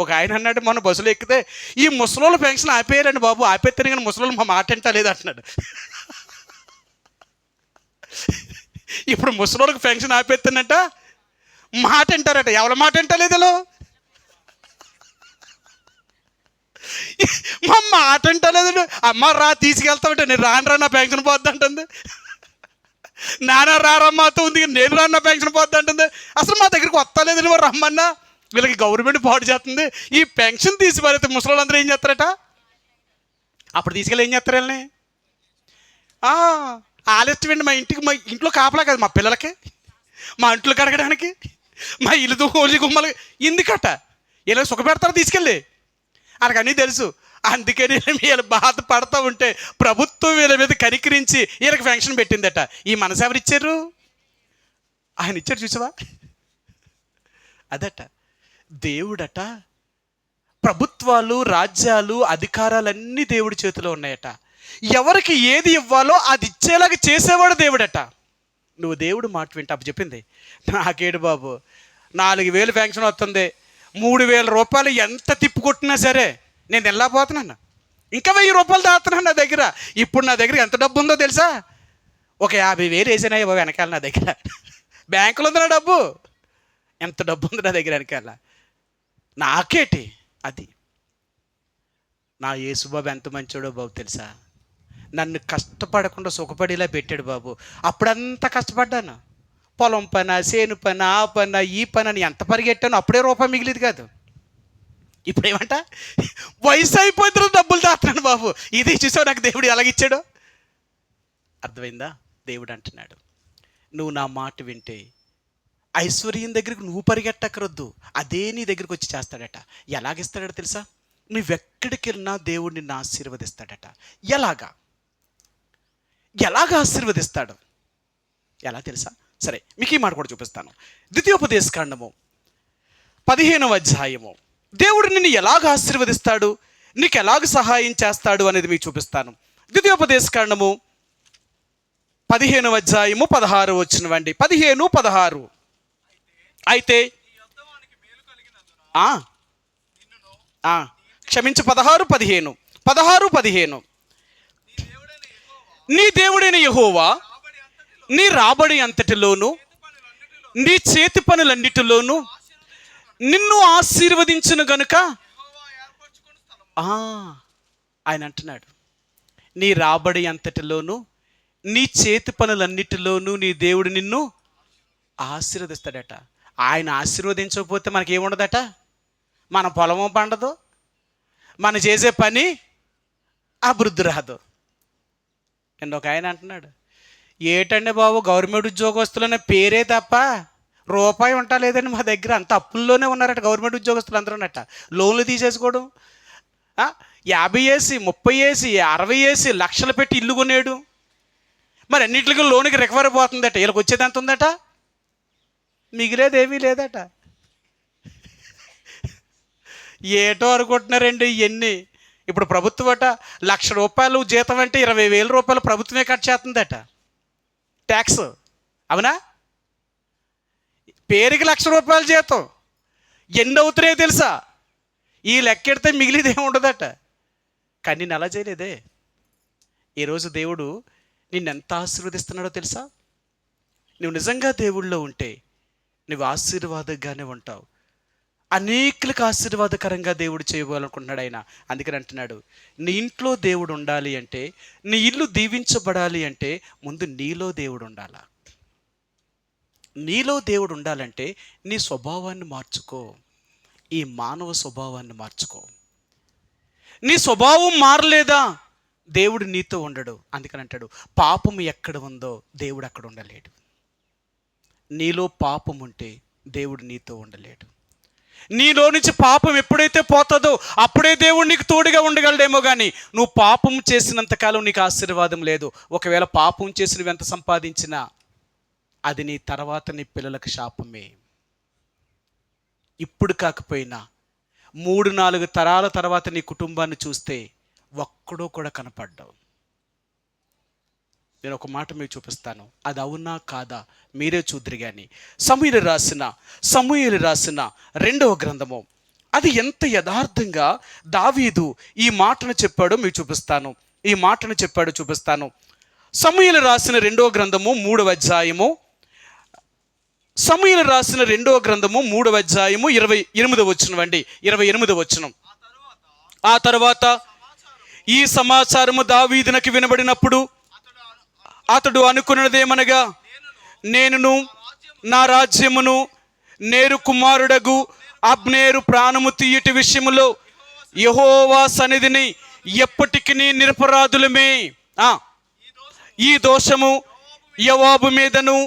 ఒక ఆయన అన్నాడు, మొన్న బస్సులో ఎక్కితే, ఈ ముసలోళ్ళ పెన్షన్ ఆపేయారండి బాబు, ఆపేస్తే కానీ ముసలోళ్ళు మా మాట వింటా లేదు అంటున్నాడు. ఇప్పుడు ముసలోళ్ళకి పెన్షన్ ఆపేస్తానంట, మాట వింటారట. ఎవరి మాట వింటలేదులో? మా మాట వింటలేదు. అమ్మ రా తీసుకెళ్తామంటే, నేను రాను నా పెన్షన్ పోద్ది అంటుంది. నాన్న రారమ్మాతో ఉంది, నేను రాను నా పెన్షన్ పోద్ది అంటుంది. అసలు మా దగ్గరికి వస్తలేదు నువ్వు రమ్మన్నా. వీళ్ళకి గవర్నమెంట్ పాడు చేస్తుంది. ఈ పెన్షన్ తీసి పారితే ముసలోళ్ళందరూ ఏం చేస్తారట? అప్పుడు తీసుకెళ్ళి ఏం చేస్తారు వీళ్ళని? ఆలస్యమండి, మా ఇంట్లో కాపలా కదా, మా పిల్లలకి, మా ఇంట్లో కడగడానికి, మా ఇల్లు హోలీ గుమ్మలు ఎందుకట? ఇలా సుఖపెడతారు తీసుకెళ్ళి. వాళ్ళకన్నీ తెలుసు. అందుకని వీళ్ళు బాధపడతా ఉంటే ప్రభుత్వం వీళ్ళ మీద కనికరించి వీళ్ళకి పెన్షన్ పెట్టిందట. ఈ మనసు ఎవరు ఇచ్చారు? ఆయన ఇచ్చారు, చూసావా? అదట దేవుడట. ప్రభుత్వాలు, రాజ్యాలు, అధికారాలన్నీ దేవుడి చేతిలో ఉన్నాయట. ఎవరికి ఏది ఇవ్వాలో అది ఇచ్చేలాగా చేసేవాడు దేవుడట. నువ్వు దేవుడు మాట వింటా. అప్పుడు చెప్పింది, నాకేడు బాబు 4,000 పెన్షన్ వస్తుంది, 3,000 రూపాయలు ఎంత తిప్పుకొట్టినా సరే నేను వెళ్ళకపోతున్నాను, ఇంకా 1,000 రూపాయలు దాస్తున్నాను నా దగ్గర. ఇప్పుడు నా దగ్గర ఎంత డబ్బు ఉందో తెలుసా? ఒక 50,000 వేసినాయి బాబు వెనకాల నా దగ్గర. బ్యాంకులో ఉంది నా డబ్బు, ఎంత డబ్బు ఉంది నా దగ్గర వెనకాల. నాకేటి అది? నా యేసుబాబు ఎంత మంచోడో బాబు తెలుసా? నన్ను కష్టపడకుండా సుఖపడేలా పెట్టాడు బాబు. అప్పుడంతా కష్టపడ్డాను, పొలం పని, సేను పని, ఆ పని, ఈ పని అని ఎంత పరిగెట్టాను, అప్పుడే రూపాయి మిగిలిది కాదు. ఇప్పుడేమంట, వయసు అయిపోతున్న డబ్బులు దాస్తున్నాను బాబు. ఇది చూసావు నాకు దేవుడు ఎలాగిచ్చాడో? అర్థమైందా? దేవుడు అంటున్నాడు, నువ్వు నా మాట వింటే ఐశ్వర్యం దగ్గరికి నువ్వు పరిగెట్టకరొద్దు, అదే నీ దగ్గరికి వచ్చి చేస్తాడట. ఎలాగిస్తాడట తెలుసా? నువ్వెక్కడికి వెళ్ళినా దేవుడు నిన్ను ఆశీర్వదిస్తాడట. ఎలాగా ఆశీర్వదిస్తాడు? ఎలా తెలుసా? సరే, మీకు ఈ మాట కూడా చూపిస్తాను. ద్వితీయోపదేశకాండము 15వ అధ్యాయము. దేవుడు నిన్ను ఎలాగ ఆశీర్వదిస్తాడు, నీకు ఎలాగ సహాయం చేస్తాడు అనేది మీకు చూపిస్తాను. ద్వితీయోపదేశకాండము 15వ అధ్యాయము 16 వచనమండి. 15:16. అయితే క్షమించు, 16:15. 16:15. నీ దేవుడైన యెహోవా నీ రాబడి అంతటిలోను, నీ చేతి పనులన్నిటిలోను నిన్ను ఆశీర్వదించును గనుక. ఆయన అంటున్నాడు, నీ రాబడి అంతటిలోను, నీ చేతి పనులన్నిటిలోనూ నీ దేవుడు నిన్ను ఆశీర్వదిస్తాడట. ఆయన ఆశీర్వదించకపోతే మనకేముండదట? మన పొలము పండదు, మనం చేసే పని అభివృద్ధి రాదు. నేను ఒక ఆయన అంటున్నాడు, ఏటండి బాబు గవర్నమెంట్ ఉద్యోగస్తులనే పేరే తప్ప రూపాయి ఉంటా లేదండి మా దగ్గర, అంత అప్పుల్లోనే ఉన్నారట గవర్నమెంట్ ఉద్యోగస్తులు అందరూనట. లోన్లు తీసేసుకోవడం, 50 వేసి 30 వేసి 60 వేసి లక్షలు పెట్టి ఇల్లు కొనేడు. మరి అన్నింటికి లోన్కి రికవరీ పోతుందట. వీళ్ళకి వచ్చేది ఎంత ఉందట? మిగిలేదేమీ లేదట. ఏటో అనుకుంటున్నారండి ఇవన్నీ. ఇప్పుడు ప్రభుత్వం అట 1,00,000 రూపాయలు జీతం అంటే 20,000 రూపాయలు ప్రభుత్వమే కట్ చేస్తుందట ట్యాక్స్. అవునా? పేరుకి 1,00,000 రూపాయల జీతం ఎన్ని అవుతున్నాయో తెలుసా? ఈ లెక్కెడితే మిగిలిది ఏమి ఉండదట. కానీ నేను అలా చేయలేదే. ఈరోజు దేవుడు నిన్నెంత ఆశీర్వదిస్తున్నాడో తెలుసా? నువ్వు నిజంగా దేవుళ్ళో ఉంటే నువ్వు ఆశీర్వాదంగానే ఉంటావు. అనేకులకు ఆశీర్వాదకరంగా దేవుడు చేయబోవాలనుకుంటున్నాడు ఆయన. అందుకని అంటున్నాడు, నీ ఇంట్లో దేవుడు ఉండాలి అంటే, నీ ఇల్లు దీవించబడాలి అంటే ముందు నీలో దేవుడు ఉండాలా. నీలో దేవుడు ఉండాలంటే నీ స్వభావాన్ని మార్చుకో. ఈ మానవ స్వభావాన్ని మార్చుకో. నీ స్వభావం మారలేదా, దేవుడు నీతో ఉండడు. అందుకని అంటాడు, పాపం ఎక్కడ ఉందో దేవుడు అక్కడ ఉండలేడు. నీలో పాపం ఉంటే దేవుడు నీతో ఉండలేడు. నీలో నుంచి పాపం ఎప్పుడైతే పోతుందో అప్పుడే దేవుడు నీకు తోడుగా ఉండగలడేమో. కానీ నువ్వు పాపం చేసినంతకాలం నీకు ఆశీర్వాదం లేదు. ఒకవేళ పాపం చేసి నువ్వు ఎంత సంపాదించినా అది నీ తర్వాత నీ పిల్లలకు శాపమే. ఇప్పుడు కాకపోయినా 3-4 తరాల తర్వాత నీ కుటుంబాన్ని చూస్తే ఒక్కడో కూడా కనపడ్డావు. నేను ఒక మాట మీకు చూపిస్తాను, అది అవునా కాదా మీరే చూద్దరు. కానీ సమూయేలు రాసిన 2వ గ్రంథము, అది ఎంత యథార్థంగా దావీదు ఈ మాటను చెప్పాడో మీకు చూపిస్తాను. సమూయేలు రాసిన 2వ గ్రంథము 3వ అధ్యాయము, సమూయేలు రాసిన 2వ గ్రంథము 3వ అధ్యాయము 28వ వచనం. ఆ తర్వాత ఈ సమాచారము దావీదునకు వినబడినప్పుడు అతడు అనుకున్నదేమనగా, నేనును నా రాజ్యమును నేరు కుమారుడగు అబ్నేరు ప్రాణము తీయటి విషయములో యెహోవా సన్నిధిని ఎప్పటికీ నిరపరాధులమే. ఈ దోషము యోవాబు మీదను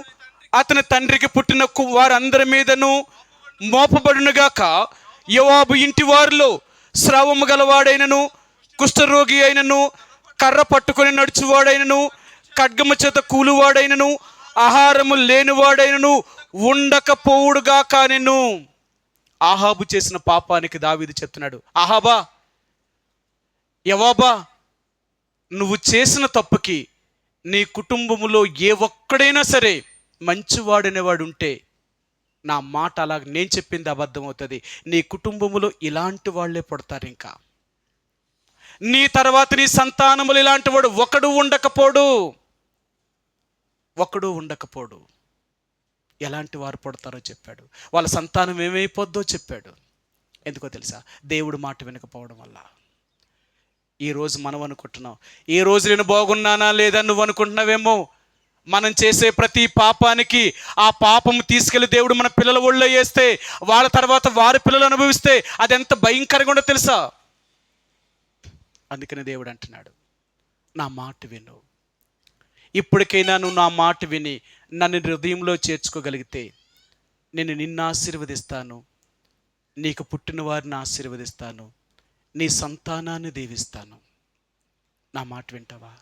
అతని తండ్రికి పుట్టిన వారందరి మీదను మోపబడునుగాక. యోవాబు ఇంటి వారిలో స్రావము గలవాడైనను, కుష్ఠరోగి అయినను, కర్ర పట్టుకొని నడుచువాడైనను, ఖడ్గము చేత కూలువాడైనను, ఆహారము లేనివాడైనను ఉండకపోవుడుగాక. నేను ఆహాబు చేసిన పాపానికి దావీదు చెప్తున్నాడు, యోవాబా, నువ్వు చేసిన తప్పుకి నీ కుటుంబములో ఏ ఒక్కడైనా సరే మంచివాడనేవాడు ఉంటే నా మాట అలా నేను చెప్పింది అబద్ధం అవుతుంది. నీ కుటుంబములో ఇలాంటి వాళ్ళే పుడతారు. ఇంకా నీ తర్వాత నీ సంతానములు ఇలాంటి వాడు ఒకడు ఉండకపోడు. ఎలాంటి వారు పుడతారో చెప్పాడు. వాళ్ళ సంతానం ఏమైపోద్దో చెప్పాడు. ఎందుకో తెలుసా? దేవుడు మాట వినకపోవడం వల్ల. ఈరోజు మనం అనుకుంటున్నాం, ఈ రోజు నేను బాగున్నానా లేదా నువ్వు అనుకుంటున్నావేమో. మనం చేసే ప్రతి పాపానికి ఆ పాపం తీసుకెళ్లి దేవుడు మన పిల్లల ఒళ్ళో వేస్తే, వాళ్ళ తర్వాత వారి పిల్లలు అనుభవిస్తే అది ఎంత భయంకరంగా ఉండో తెలుసా? అందుకని దేవుడు అంటున్నాడు, నా మాట విను. ఇప్పటికైనా నువ్వు నా మాట విని నన్ను హృదయంలో చేర్చుకోగలిగితే నేను నిన్ను ఆశీర్వదిస్తాను, నీకు పుట్టిన వారిని ఆశీర్వదిస్తాను, నీ సంతానాన్ని దీవిస్తాను. నా మాట వింటావా?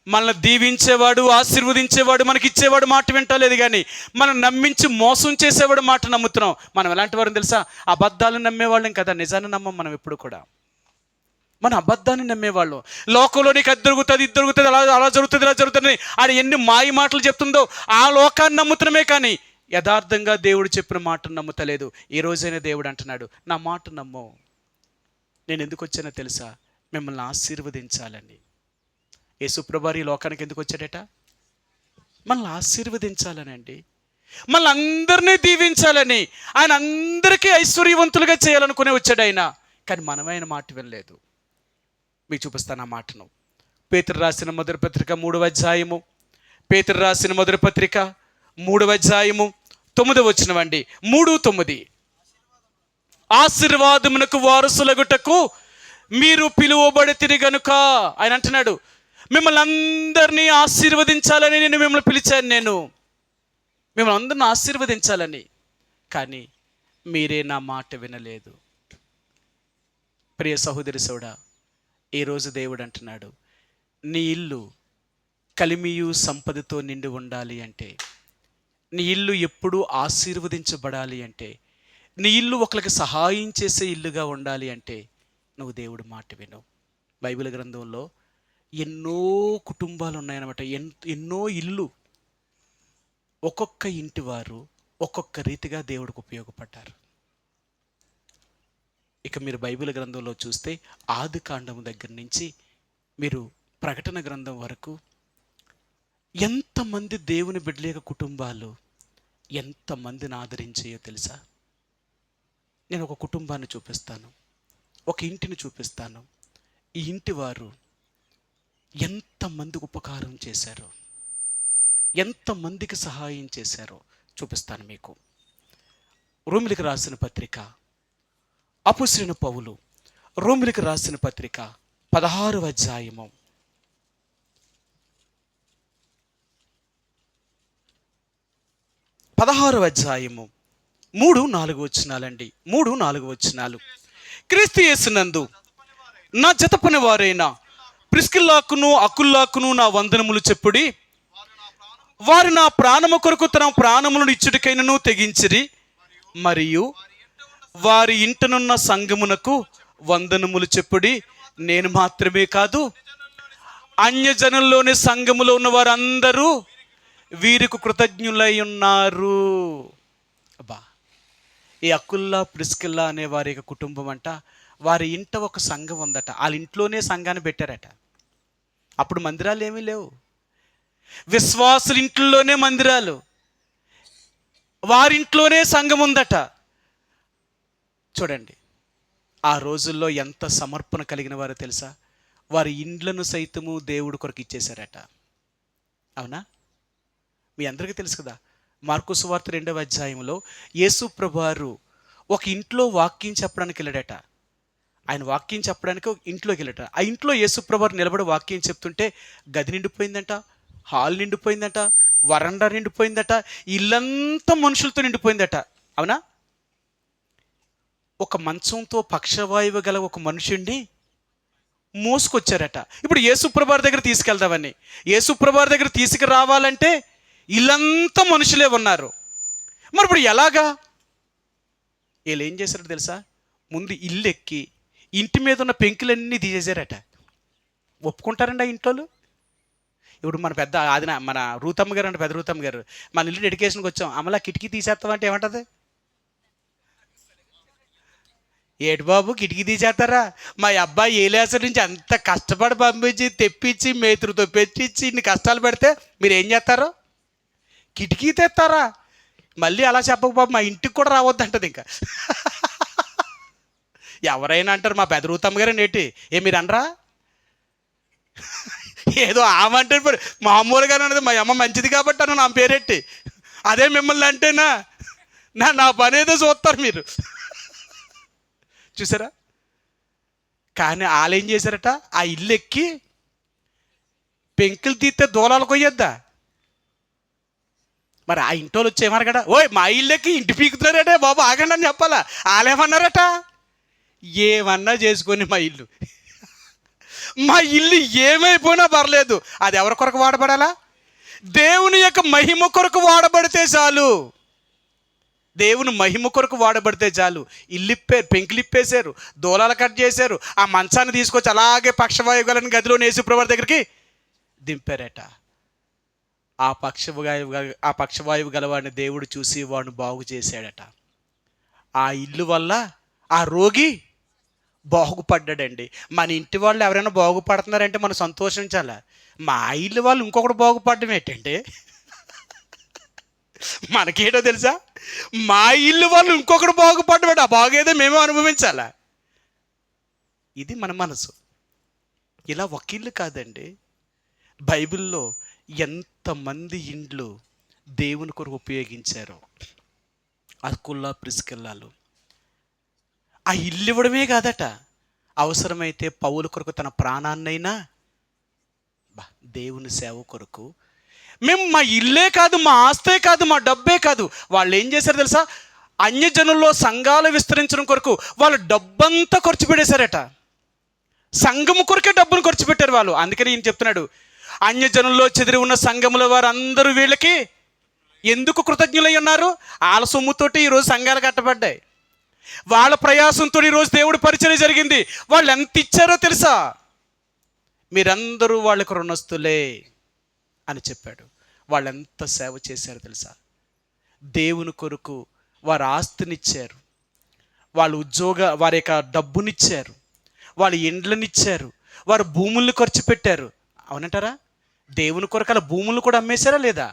మనల్ని దీవించేవాడు, ఆశీర్వదించేవాడు, మనకి ఇచ్చేవాడు మాట వింటలేదు. కానీ మనం నమ్మించి మోసం చేసేవాడు మాట నమ్ముతున్నాం. మనం ఎలాంటి వారిని తెలుసా? అబద్ధాలు నమ్మేవాళ్ళం కదా, నిజాన్ని నమ్మం మనం ఎప్పుడు కూడా. మనం అబద్ధాన్ని నమ్మేవాళ్ళం. లోకంలో నీకు అది దొరుకుతుంది, ఇది దొరుకుతుంది, అలా జరుగుతుంది, ఇలా జరుగుతుంది ఆడ ఎన్ని మాయ మాటలు చెప్తుందో ఆ లోకాన్ని నమ్ముతున్నామే. కానీ యథార్థంగా దేవుడు చెప్పిన మాటను నమ్ముతలేదు. ఈ రోజైనా దేవుడు అంటున్నాడు, నా మాట నమ్ము. నేను ఎందుకు వచ్చానో తెలుసా? మిమ్మల్ని ఆశీర్వదించాలని. యేసుప్రభువారు ఈ లోకానికి ఎందుకు వచ్చాడట? మనల్ని ఆశీర్వదించాలనండి, మనల్ని అందరినీ దీవించాలని, ఆయన అందరికీ ఐశ్వర్యవంతులుగా చేయాలనుకునే వచ్చాడు ఆయన. కానీ మనమైన మాట వినలేదు. మీకు చూపిస్తాను ఆ మాటను. పేతురు రాసిన మొదటి పత్రిక 3వ అధ్యాయము, 3వ అధ్యాయము 9వ వచనం అండి. 3:9, ఆశీర్వాదమునకు వారసులగుటకు మీరు పిలువబడితిరి గనుక. ఆయన అంటున్నాడు, మిమ్మల్ని అందరినీ ఆశీర్వదించాలని నేను మిమ్మల్ని పిలిచాను. నేను మిమ్మల్ని అందరిని ఆశీర్వదించాలని, కానీ మీరే నా మాట వినలేదు. ప్రియ సహోదరి సోడా, ఈరోజు దేవుడు అంటున్నాడు, నీ ఇల్లు కలిమియు సంపదతో నిండి ఉండాలి అంటే, నీ ఇల్లు ఎప్పుడూ ఆశీర్వదించబడాలి అంటే, నీ ఇల్లు ఒకరికి సహాయం చేసే ఇల్లుగా ఉండాలి అంటే నువ్వు దేవుడు మాట విను. బైబిల్ గ్రంథంలో ఎన్నో కుటుంబాలు ఉన్నాయన్నమాట, ఎన్నో ఇల్లు. ఒక్కొక్క ఇంటి వారు ఒక్కొక్క రీతిగా దేవుడికి ఉపయోగపడ్డారు. ఇక మీరు బైబిల్ గ్రంథంలో చూస్తే ఆది కాండం దగ్గర నుంచి మీరు ప్రకటన గ్రంథం వరకు ఎంతమంది దేవుని బిడ్డల కుటుంబాలు ఎంతమందిని ఆదరించాయో తెలుసా? నేను ఒక కుటుంబాన్ని చూపిస్తాను, ఒక ఇంటిని చూపిస్తాను. ఈ ఇంటి వారు ఎంతమందికి ఉపకారం చేశారో, ఎంతమందికి సహాయం చేశారో చూపిస్తాను మీకు. రోమిలికి రాసిన పత్రిక, అపోస్తలుడైన పౌలు రోమిలికి రాసిన పత్రిక 16వ అధ్యాయము 3-4 వచనాలండి. 3-4 వచనాలు. క్రీస్తు యేసునందు నా జతపని వారైన ప్రిస్కిల్లాకును అకుల్లాకును నా వందనములు చెప్పుడి. వారు నా ప్రాణము కొరకు తన ప్రాణములను ఇచ్చుడికైనను తెగించిరి, మరియు వారి ఇంటనున్న సంఘమునకు వందనములు చెప్పుడి. నేను మాత్రమే కాదు, అన్యజనుల్లోని సంఘములో ఉన్న వారందరూ వీరికి కృతజ్ఞులై ఉన్నారు. అబ్బా, ఈ అకుల్లా ప్రిస్కిల్లా అనే వారి యొక్క కుటుంబం అంట, వారి ఇంట ఒక సంఘం ఉందట. వాళ్ళ ఇంట్లోనే సంఘాన్ని పెట్టారట. అప్పుడు మందిరాలు ఏమీ లేవు, విశ్వాసుల ఇంట్లోనే మందిరాలు, వారింట్లోనే సంఘం ఉందట. చూడండి, ఆ రోజుల్లో ఎంత సమర్పణ కలిగిన వారో తెలుసా? వారి ఇండ్లను సైతము దేవుడి కొరకు ఇచ్చేశారట. అవునా? మీ అందరికీ తెలుసు కదా, మార్కు సువార్త 2వ అధ్యాయంలో యేసు ప్రభువారు ఒక ఇంట్లో వాక్యం చెప్పడానికి వెళ్ళాడట. ఆయన వాక్యం చెప్పడానికి ఒక ఇంట్లోకి వెళ్ళాడట. ఆ ఇంట్లో యేసు ప్రభువారు నిలబడి వాక్యం చెప్తుంటే గది నిండిపోయిందంట, హాల్ నిండిపోయిందట, వరండా నిండిపోయిందట, ఇల్లంతా మనుషులతో నిండిపోయిందట. అవునా? ఒక మంచంతో పక్షవాయువు గల ఒక మనుషుణ్ణి మోసుకొచ్చారట. ఇప్పుడు యేసుప్రభువారి దగ్గర తీసుకెళ్దామని, యేసుప్రభువారి దగ్గర తీసుకురావాలంటే ఇల్లంతా మనుషులే ఉన్నారు. మరి ఇప్పుడు ఎలాగా? వీళ్ళు ఏం చేశారో తెలుసా? ముందు ఇల్లు ఎక్కి ఇంటి మీద ఉన్న పెంకులన్నీ తీసేశారట. ఒప్పుకుంటారండి ఆ ఇంట్లో? ఇప్పుడు మన రూతమ్మ గారు అంటే పెద్ద రూతమ్మ గారు, మన ఇల్లు డెడికేషన్కి వచ్చాం, అమలా కిటికీ తీసేస్తామంటే ఏమంటది? ఏటి బాబు కిటికీ తీసేస్తారా? మా అబ్బాయి ఏలేసరి నుంచి అంత కష్టపడి పంపించి తెప్పించి మేతులతో పెట్టించి ఇన్ని కష్టాలు పెడితే మీరు ఏం చేస్తారు? కిటికీ తెస్తారా? మళ్ళీ అలా చెప్పక బాబు, మా ఇంటికి కూడా రావద్దంటది. ఇంకా ఎవరైనా అంటారు, మా పెద్ద రూతమ్మ గారు నేటి మీరు అనరా? ఏదో ఆమంటే మామూలుగానే ఉన్నది, మా అమ్మ మంచిది కాబట్టి అన్న నా పేరెట్టి. అదే మిమ్మల్ని అంటేనా నా పని ఏదో చూస్తారు మీరు. చూసారా? కానీ వాళ్ళు ఏం చేశారట? ఆ ఇల్లు ఎక్కి పెంకులు తీస్తే దూలాలు కొయ్యొద్దా? మరి ఆ ఇంటోళ్ళు వచ్చేమన్నారు కదా, ఓయ్ మా ఇల్లు ఎక్కి ఇంటి పీకుతున్నారటే బాబు ఆగండి అని చెప్పాలా? వాళ్ళేమన్నారట? ఏమన్నా చేసుకొని మా ఇల్లు ఏమైపోయినా పర్లేదు, అది ఎవరి కొరకు వాడబడాలా? దేవుని యొక్క మహిమ కొరకు వాడబడితే చాలు. దేవుని మహిమ కొరకు వాడబడితే చాలు. పెంకులిప్పేశారు, దూలాలు కట్ చేశారు, ఆ మంచాన్ని తీసుకొచ్చి అలాగే పక్షవాయువులను గదిలో యేసుప్రభువారి దగ్గరికి దింపారట. ఆ పక్షవాయువు గలవాడిని దేవుడు చూసి వాడిని బాగు చేశాడట. ఆ ఇల్లు వల్ల ఆ రోగి బాగుపడ్డాడండి. మన ఇంటి వాళ్ళు ఎవరైనా బాగుపడుతున్నారంటే మనం సంతోషించాలా? మా ఇల్లు వాళ్ళు ఇంకొకటి బాగుపడడం ఏంటంటే మనకేటో తెలుసా? మా ఇల్లు వాళ్ళు ఇంకొకటి బాగుపడ్డాడు, ఆ బాగేదో మేమే అనుభవించాలా? ఇది మన మనసు. ఇలా ఒక ఇల్లు కాదండి, బైబిల్లో ఎంతమంది ఇండ్లు దేవుని కొరకు ఉపయోగించారు. అకుల్లా ప్రిస్కిల్లాలు ఆ ఇల్లు ఇవ్వడమే కాదట, అవసరమైతే పౌలు కొరకు తన ప్రాణాన్నైనా దేవుని సేవ కొరకు. మేము మా ఇల్లే కాదు, మా ఆస్తే కాదు, మా డబ్బే కాదు. వాళ్ళు ఏం చేశారు తెలుసా? అన్యజనుల్లో సంఘాలు విస్తరించడం కొరకు వాళ్ళు డబ్బంతా ఖర్చు పెట్టేశారట. సంఘము కొరకే డబ్బును ఖర్చు పెట్టారు వాళ్ళు. అందుకని ఈయన చెప్తున్నాడు, అన్యజనుల్లో చెదిరి ఉన్న సంఘముల వారు అందరూ వీళ్ళకి ఎందుకు కృతజ్ఞులై ఉన్నారు? వాళ్ళ సొమ్ముతోటి ఈరోజు సంఘాలు కట్టబడ్డాయి, వాళ్ళ ప్రయాసంతో ఈరోజు దేవుడి పరిచర్య జరిగింది. వాళ్ళు ఎంత ఇచ్చారో తెలుసా? మీరందరూ వాళ్ళకు రుణస్తులే అని చెప్పాడు. వాళ్ళు ఎంత సేవ చేశారో తెలుసా? దేవుని కొరకు వారు ఆస్తినిచ్చారు, వాళ్ళు వారి యొక్క డబ్బునిచ్చారు, వాళ్ళ ఇండ్లనిచ్చారు, వారు భూముల్ని ఖర్చు పెట్టారు. అవునంటారా? దేవుని కొరకు అలా భూములు కూడా అమ్మేశారా లేదా?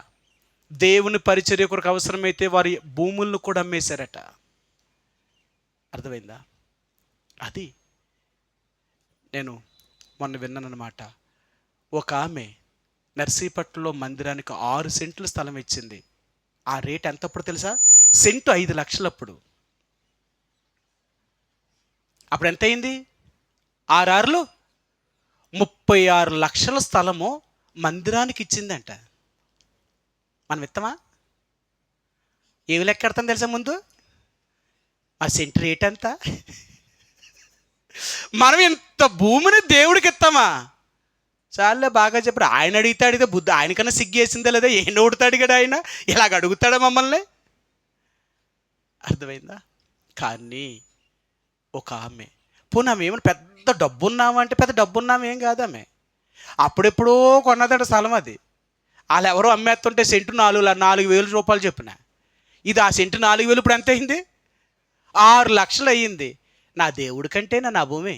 దేవుని పరిచర్య కొరకు అవసరమైతే వారి భూములను కూడా అమ్మేశారట. అర్థమైందా? అది నేను మొన్న విన్నానమాట. ఒక ఆమె నర్సీపట్నంలో మందిరానికి 6 సెంట్లు స్థలం ఇచ్చింది. ఆ రేట్ ఎంతప్పుడు తెలుసా? సెంటు 5 లక్షలు. అప్పుడు ఎంత అయింది? 6 36 లక్షల స్థలము మందిరానికి ఇచ్చిందంట. మనం ఇస్తామా? ఏమి లెక్కెడతాం తెలుసా? ముందు ఆ సెంటు రేట్ ఎంత? మనం ఇంత భూమిని దేవుడికి ఇస్తామా? చాలే, బాగా చెప్పారు. ఆయన అడిగితే బుద్ధి ఆయనకన్నా సిగ్గేసిందా లేదా? ఏ నోటితో అడిగాడు ఆయన? ఇలాగ అడుగుతాడా మమ్మల్ని? అర్థమైందా? కానీ ఒక ఆమె, పోనీ ఆమె ఏమైనా పెద్ద డబ్బున్నామా అంటే పెద్ద డబ్బున్నామేం కాదు ఆమె. అప్పుడెప్పుడో కొన్నదట స్థలం. అది వాళ్ళు ఎవరో అమ్మేస్తుంటే సెంటు 4,000 రూపాయలు చెప్పిన. ఇది ఆ సెంటు 4,000 ఇప్పుడు ఎంత అయింది? 6 లక్షలు అయ్యింది. నా దేవుడి కంటే నా భూమి.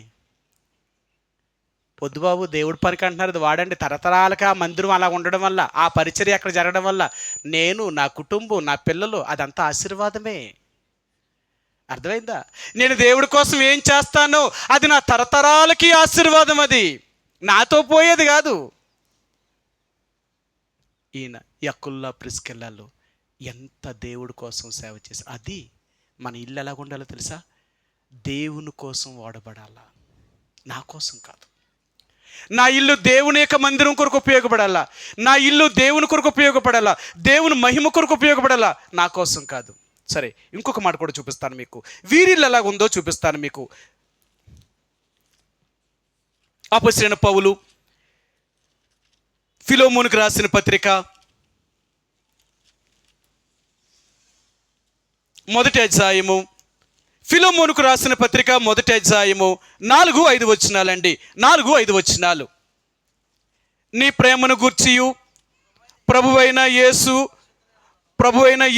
పొద్దు బాబు, దేవుడి పనికి అంటున్నారు, ఇది వాడండి. తరతరాలుగా మందిరం అలా ఉండడం వల్ల, ఆ పరిచర్య అక్కడ జరగడం వల్ల నేను, నా కుటుంబం, నా పిల్లలు, అదంతా ఆశీర్వాదమే. అర్థమైందా? నేను దేవుడి కోసం ఏం చేస్తానో అది నా తరతరాలకి ఆశీర్వాదం. అది నాతో పోయేది కాదు. ఈయన యక్కుల్లా ప్రిస్కెల్లాలో ఎంత దేవుడి కోసం సేవ చేసి, అది మన ఇల్లు ఎలాగ ఉండాలో తెలుసా? దేవుని కోసం వాడబడాలా, నా కోసం కాదు. నా ఇల్లు దేవుని యొక్క మందిరం కొరకు ఉపయోగపడాలా, నా ఇల్లు దేవుని కొరకు ఉపయోగపడాలా, దేవుని మహిమ కొరకు ఉపయోగపడాలా, నా కోసం కాదు. సరే, ఇంకొక మాట కూడా చూపిస్తాను మీకు. వీరిల్లు ఎలాగ ఉందో చూపిస్తాను మీకు. అపొస్తలుడైన పౌలు ఫిలోమోనుకు రాసిన పత్రిక 1వ అధ్యాయము, ఫిలోమోనుకు రాసిన పత్రిక 1వ అధ్యాయము 4-5 వచనాలండి. 4-5 వచనాలు. నీ ప్రేమను గూర్చియు ప్రభువైన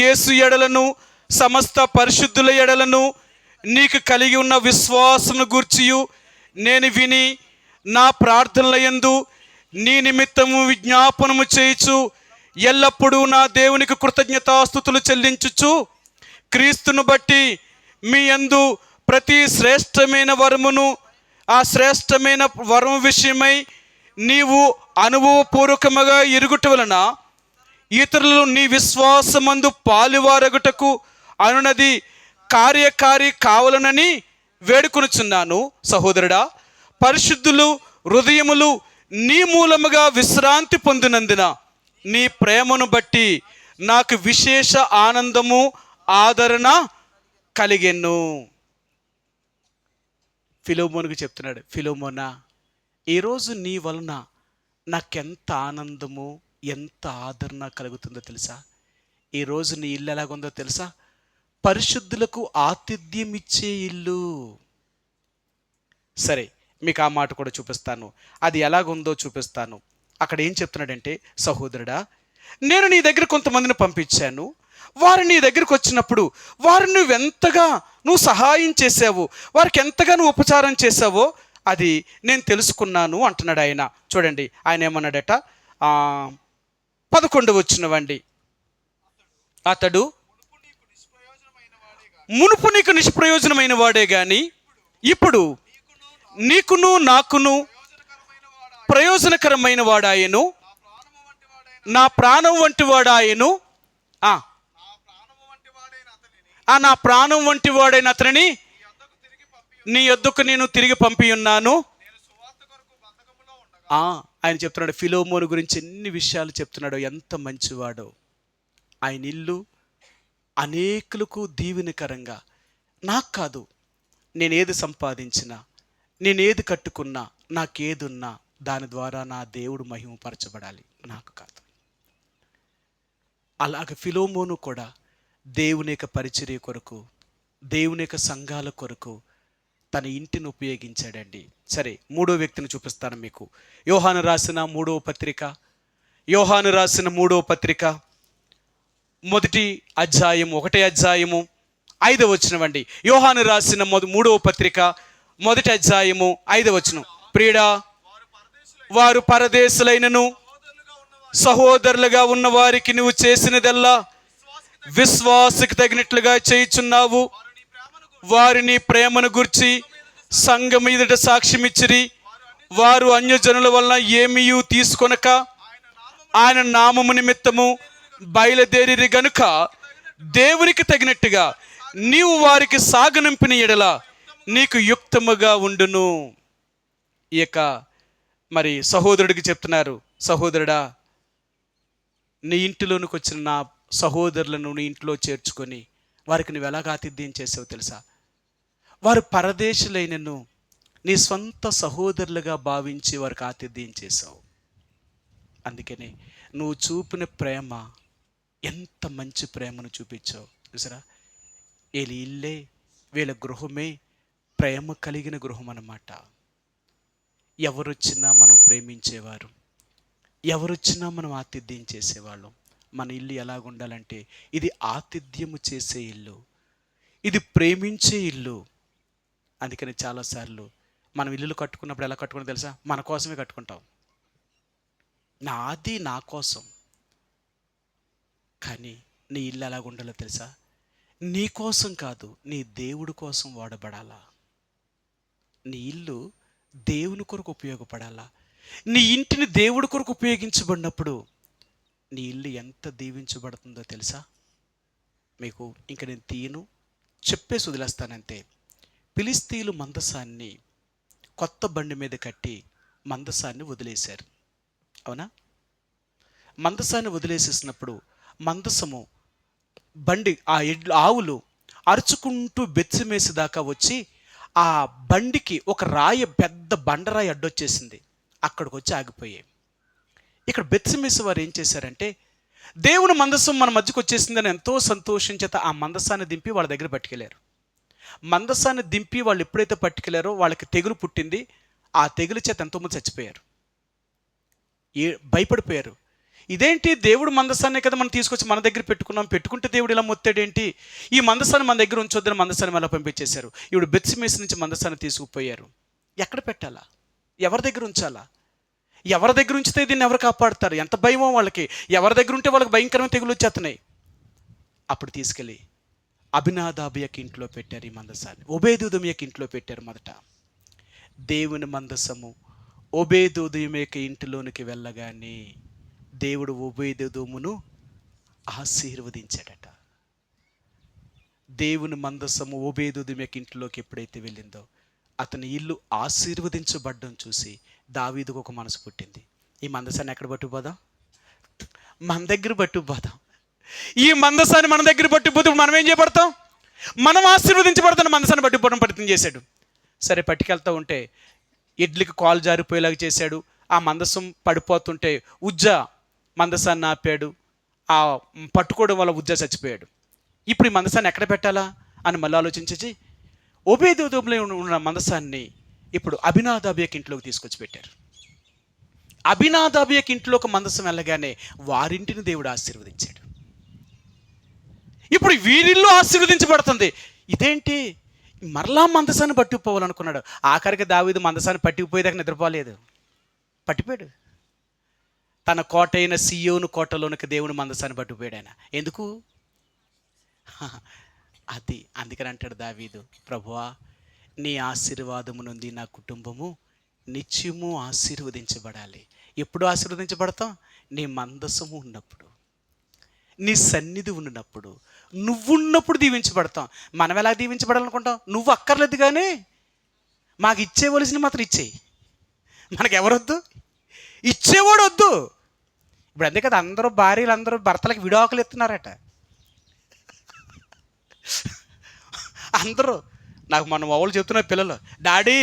యేసు ఎడలను సమస్త పరిశుద్ధుల ఎడలను నీకు కలిగి ఉన్న విశ్వాసమును గూర్చియు నేను విని నా ప్రార్థనల యందు నీ నిమిత్తము విజ్ఞాపనము చేయుచు ఎల్లప్పుడూ నా దేవునికి కృతజ్ఞతాస్తుతులు చెల్లించుచు క్రీస్తును బట్టి మీ యందు ప్రతి శ్రేష్టమైన వరమును, ఆ శ్రేష్టమైన వరము విషయమై నీవు అనుభవపూర్వకముగా ఎరుగుట వలన ఇతరులు నీ విశ్వాసమందు పాలువారగుటకు అనునది కార్యకారి కావాలనని వేడుకొనుచున్నాను. సహోదరుడా, పరిశుద్ధులు హృదయములు నీ మూలముగా విశ్రాంతి పొందినందున నీ ప్రేమను బట్టి నాకు విశేష ఆనందము ఆదరణ కలిగెను. ఫిలోమోనుకు చెప్తున్నాడు, ఫిలోమోనా, ఈరోజు నీ వలన నాకెంత ఆనందము, ఎంత ఆదరణ కలుగుతుందో తెలుసా? ఈరోజు నీ ఇల్లు ఎలాగుందో తెలుసా? పరిశుద్ధులకు ఆతిథ్యం ఇచ్చే ఇల్లు. సరే, మీకు ఆ మాట కూడా చూపిస్తాను. అది ఎలాగుందో చూపిస్తాను. అక్కడ ఏం చెప్తున్నాడంటే, సహోదరుడా, నేను నీ దగ్గర కొంతమందిని పంపించాను. వారు నీ దగ్గరికి వచ్చినప్పుడు వారు నువ్వు సహాయం చేసావు, వారికి ఎంతగా నువ్వు ఉపచారం చేసావో అది నేను తెలుసుకున్నాను అంటున్నాడు ఆయన. చూడండి, ఆయన ఏమన్నాడట? 11వ వచనం. అతడు మునుపు నీకు నిష్ప్రయోజనమైన వాడే గాని ఇప్పుడు నీకును నాకును ప్రయోజనకరమైన వాడాయను, నా ప్రాణం వంటి వాడాయను. నా ప్రాణం వంటి వాడైన అతనిని నీ యొద్దకు నేను తిరిగి పంపి ఉన్నాను. ఆయన చెప్తున్నాడు, ఫిలోమోను గురించి ఎన్ని విషయాలు చెప్తున్నాడో, ఎంత మంచివాడో. ఆయన ఇల్లు అనేకులకు దీవెనకరంగా, నాకు కాదు, నేనేది సంపాదించినా, నేనేది కట్టుకున్నా, నాకేదున్నా దాని ద్వారా నా దేవుడు మహిమపరచబడాలి, నాకు కాదు. అలాగే ఫిలోమోను కూడా దేవుని యొక్క పరిచర్య కొరకు, దేవుని యొక్క సంఘాల కొరకు తన ఇంటిని ఉపయోగించాడండి. సరే, 3వ వ్యక్తిని చూపిస్తాను మీకు. యోహాను రాసిన 3వ పత్రిక, 1వ అధ్యాయం 1వ అధ్యాయము 5వ వచనం. యోహాను రాసిన 3వ పత్రిక 1వ అధ్యాయము 5వ వచనం. ప్రియుడా, వారు పరదేశులైనను సహోదరులుగా ఉన్న వారికి నువ్వు చేసినదల్లా విశ్వాసకు తగినట్లుగా చేయుచున్నావు. వారిని ప్రేమను గుర్చి సంఘం ఎదుట సాక్ష్యమిచ్చిరి. వారు అన్యజనుల వలన ఏమీయూ తీసుకొనక ఆయన నామము నిమిత్తము బయలుదేరి గనుక దేవునికి తగినట్టుగా నీవు వారికి సాగనంపిన ఎడల నీకు యుక్తముగా ఉండును. ఇక మరి సహోదరుడికి చెప్తున్నారు, సహోదరుడా, నీ ఇంటిలోనికి వచ్చిన నా సహోదరులను నీ ఇంట్లో చేర్చుకొని వారికి నువ్వు ఎలాగ ఆతిథ్యం చేసావు తెలుసా? వారు పరదేశులైనను నీ స్వంత సహోదరులుగా భావించి వారికి ఆతిథ్యం చేసావు. అందుకని నువ్వు చూపిన ప్రేమ ఎంత మంచి ప్రేమను చూపించావు చూసారా. వీళ్ళ ఇల్లే, వీళ్ళ గృహమే ప్రేమ కలిగిన గృహం అన్నమాట. ఎవరొచ్చినా మనం ప్రేమించేవారు, ఎవరొచ్చినా మనం ఆతిథ్యం చేసేవాళ్ళం. మన ఇల్లు ఎలాగుండాలంటే ఇది ఆతిథ్యము చేసే ఇల్లు, ఇది ప్రేమించే ఇల్లు. అందుకని చాలాసార్లు మనం ఇల్లులు కట్టుకున్నప్పుడు ఎలా కట్టుకున్నా తెలుసా? మన కోసమే కట్టుకుంటాం, నాది నా కోసం. కానీ నీ ఇల్లు ఎలాగుండాలో తెలుసా? నీ కోసం కాదు, నీ దేవుడి కోసం వాడబడాలా. నీ ఇల్లు దేవుని కొరకు ఉపయోగపడాలా. నీ ఇంటిని దేవుడి కొరకు ఉపయోగించబడినప్పుడు నీ ఇల్లు ఎంత దీవించబడుతుందో తెలుసా? మీకు ఇంక నేను తీయను, చెప్పేసి వదిలేస్తానంతే. ఫిలిష్తీయులు మందసాన్ని కొత్త బండి మీద కట్టి మందసాన్ని వదిలేశారు, అవునా? మందసాన్ని వదిలేసేసినప్పుడు మందసము బండి ఆవులు అరుచుకుంటూ బెత్సిమేసి దాకా వచ్చి ఆ బండికి ఒక రాయి, పెద్ద బండరాయి అడ్డొచ్చేసింది. అక్కడికి వచ్చి ఆగిపోయాయి. ఇక్కడ బెత్సిమేసి వారు ఏం చేశారంటే, దేవుని మందసం మన మధ్యకు వచ్చేసిందని ఎంతో సంతోషించేత ఆ మందసాన్ని దింపి వాళ్ళ దగ్గర పట్టుకెళ్ళారు. మందసాన్ని దింపి వాళ్ళు ఎప్పుడైతే పట్టుకెళ్ళారో వాళ్ళకి తెగులు పుట్టింది. ఆ తెగులు చేత ఎంతోమంది చచ్చిపోయారు, భయపడిపోయారు. ఇదేంటి, దేవుడు మందసాన్ని కదా మనం తీసుకొచ్చి మన దగ్గర పెట్టుకున్నాం, పెట్టుకుంటే దేవుడు ఇలా మొత్తాడేంటి, ఈ మందసాన్ని మన దగ్గర ఉంచొద్దని మందసాన్ని మళ్ళీ పంపించేశారు. ఇప్పుడు బెత్సిమేసి నుంచి మందసాన్ని తీసుకుపోయారు. ఎక్కడ పెట్టాలా, ఎవరి దగ్గర ఉంచాలా? ఎవరి దగ్గర ఉంచితే దీన్ని ఎవరు కాపాడుతారు? ఎంత భయమో వాళ్ళకి. ఎవరి దగ్గర ఉంటే వాళ్ళకి భయంకరమైన తెగులు వచ్చేస్తున్నాయి. అప్పుడు తీసుకెళ్ళి అబినాదాబు యొక్క ఇంట్లో పెట్టారు ఈ మందసాన్ని. ఒబేదెదోము యొక్క ఇంట్లో పెట్టారు. మొదట దేవుని మందసము ఒబేదెదోము యొక్క ఇంటిలోనికి వెళ్ళగానే దేవుడు ఒబేదెదోమును ఆశీర్వదించాడట. దేవుని మందసము ఒబేదెదోము యొక్క ఇంట్లోకి ఎప్పుడైతే వెళ్ళిందో అతని ఇల్లు ఆశీర్వదించబడ్డం చూసి దావీదుకు ఒక మనసు పుట్టింది. ఈ మందసాన్ని ఎక్కడ పట్టుకుపోదాం? మన దగ్గర పట్టుకుపోదాం. ఈ మందసాన్ని మన దగ్గర పట్టుకుపోతే మనం ఏం చేయబడతాం? మనం ఆశీర్వదించబడతాం. మందసాన్ని పట్టుకుపోవడం ప్రయత్నం చేశాడు. సరే, పట్టుకెళ్తూ ఉంటే ఇడ్లీకి కాలు జారిపోయేలాగా చేశాడు. ఆ మందసం పడిపోతుంటే ఉజ్జా మందసాన్ని ఆపాడు. ఆ పట్టుకోవడం వల్ల ఉజ్జా చచ్చిపోయాడు. ఇప్పుడు ఈ మందసాన్ని ఎక్కడ పెట్టాలా అని మళ్ళీ ఆలోచించి ఒబేదెదోములో ఉన్న మందసాన్ని ఇప్పుడు అబినాదాబు యొక్క ఇంట్లోకి తీసుకొచ్చి పెట్టారు. అబినాదాబు యొక్క ఇంట్లో ఒక మందసం వెళ్ళగానే వారింటిని దేవుడు ఆశీర్వదించాడు. ఇప్పుడు వీరిల్లో ఆశీర్వదించబడుతుంది. ఇదేంటి, మరలా మందసాన్ని పట్టుకుపోవాలనుకున్నాడు. ఆఖరికి దావీదు మందసాన్ని పట్టుకుపోయేదాకా నిద్రపోలేదు, పట్టిపోయాడు. తన కోట అయిన సియోను కోటలోనికి దేవుని మందసాన్ని పట్టుకుపోయాడు ఆయన. ఎందుకు? అది అందుకని అంటాడు దావీదు, ప్రభువా, నీ ఆశీర్వాదము నుండి నా కుటుంబము నిత్యము ఆశీర్వదించబడాలి. ఎప్పుడు ఆశీర్వదించబడతాం? నీ మందసము ఉన్నప్పుడు, నీ సన్నిధి ఉన్నప్పుడు, నువ్వున్నప్పుడు దీవించబడతాం. మనం ఎలా దీవించబడాలనుకుంటాం? నువ్వు అక్కర్లేదు, కానీ మాకు ఇచ్చేవలసిన మాత్రం ఇచ్చేయి. మనకెవరొద్దు? ఇచ్చేవాడు వద్దు. ఇప్పుడు అంతే కదా, అందరూ భార్యలు అందరూ భర్తలకు విడాకులు ఎత్తున్నారట. అందరూ నాకు మన వాళ్ళు చెప్తున్నారు పిల్లలు, డాడీ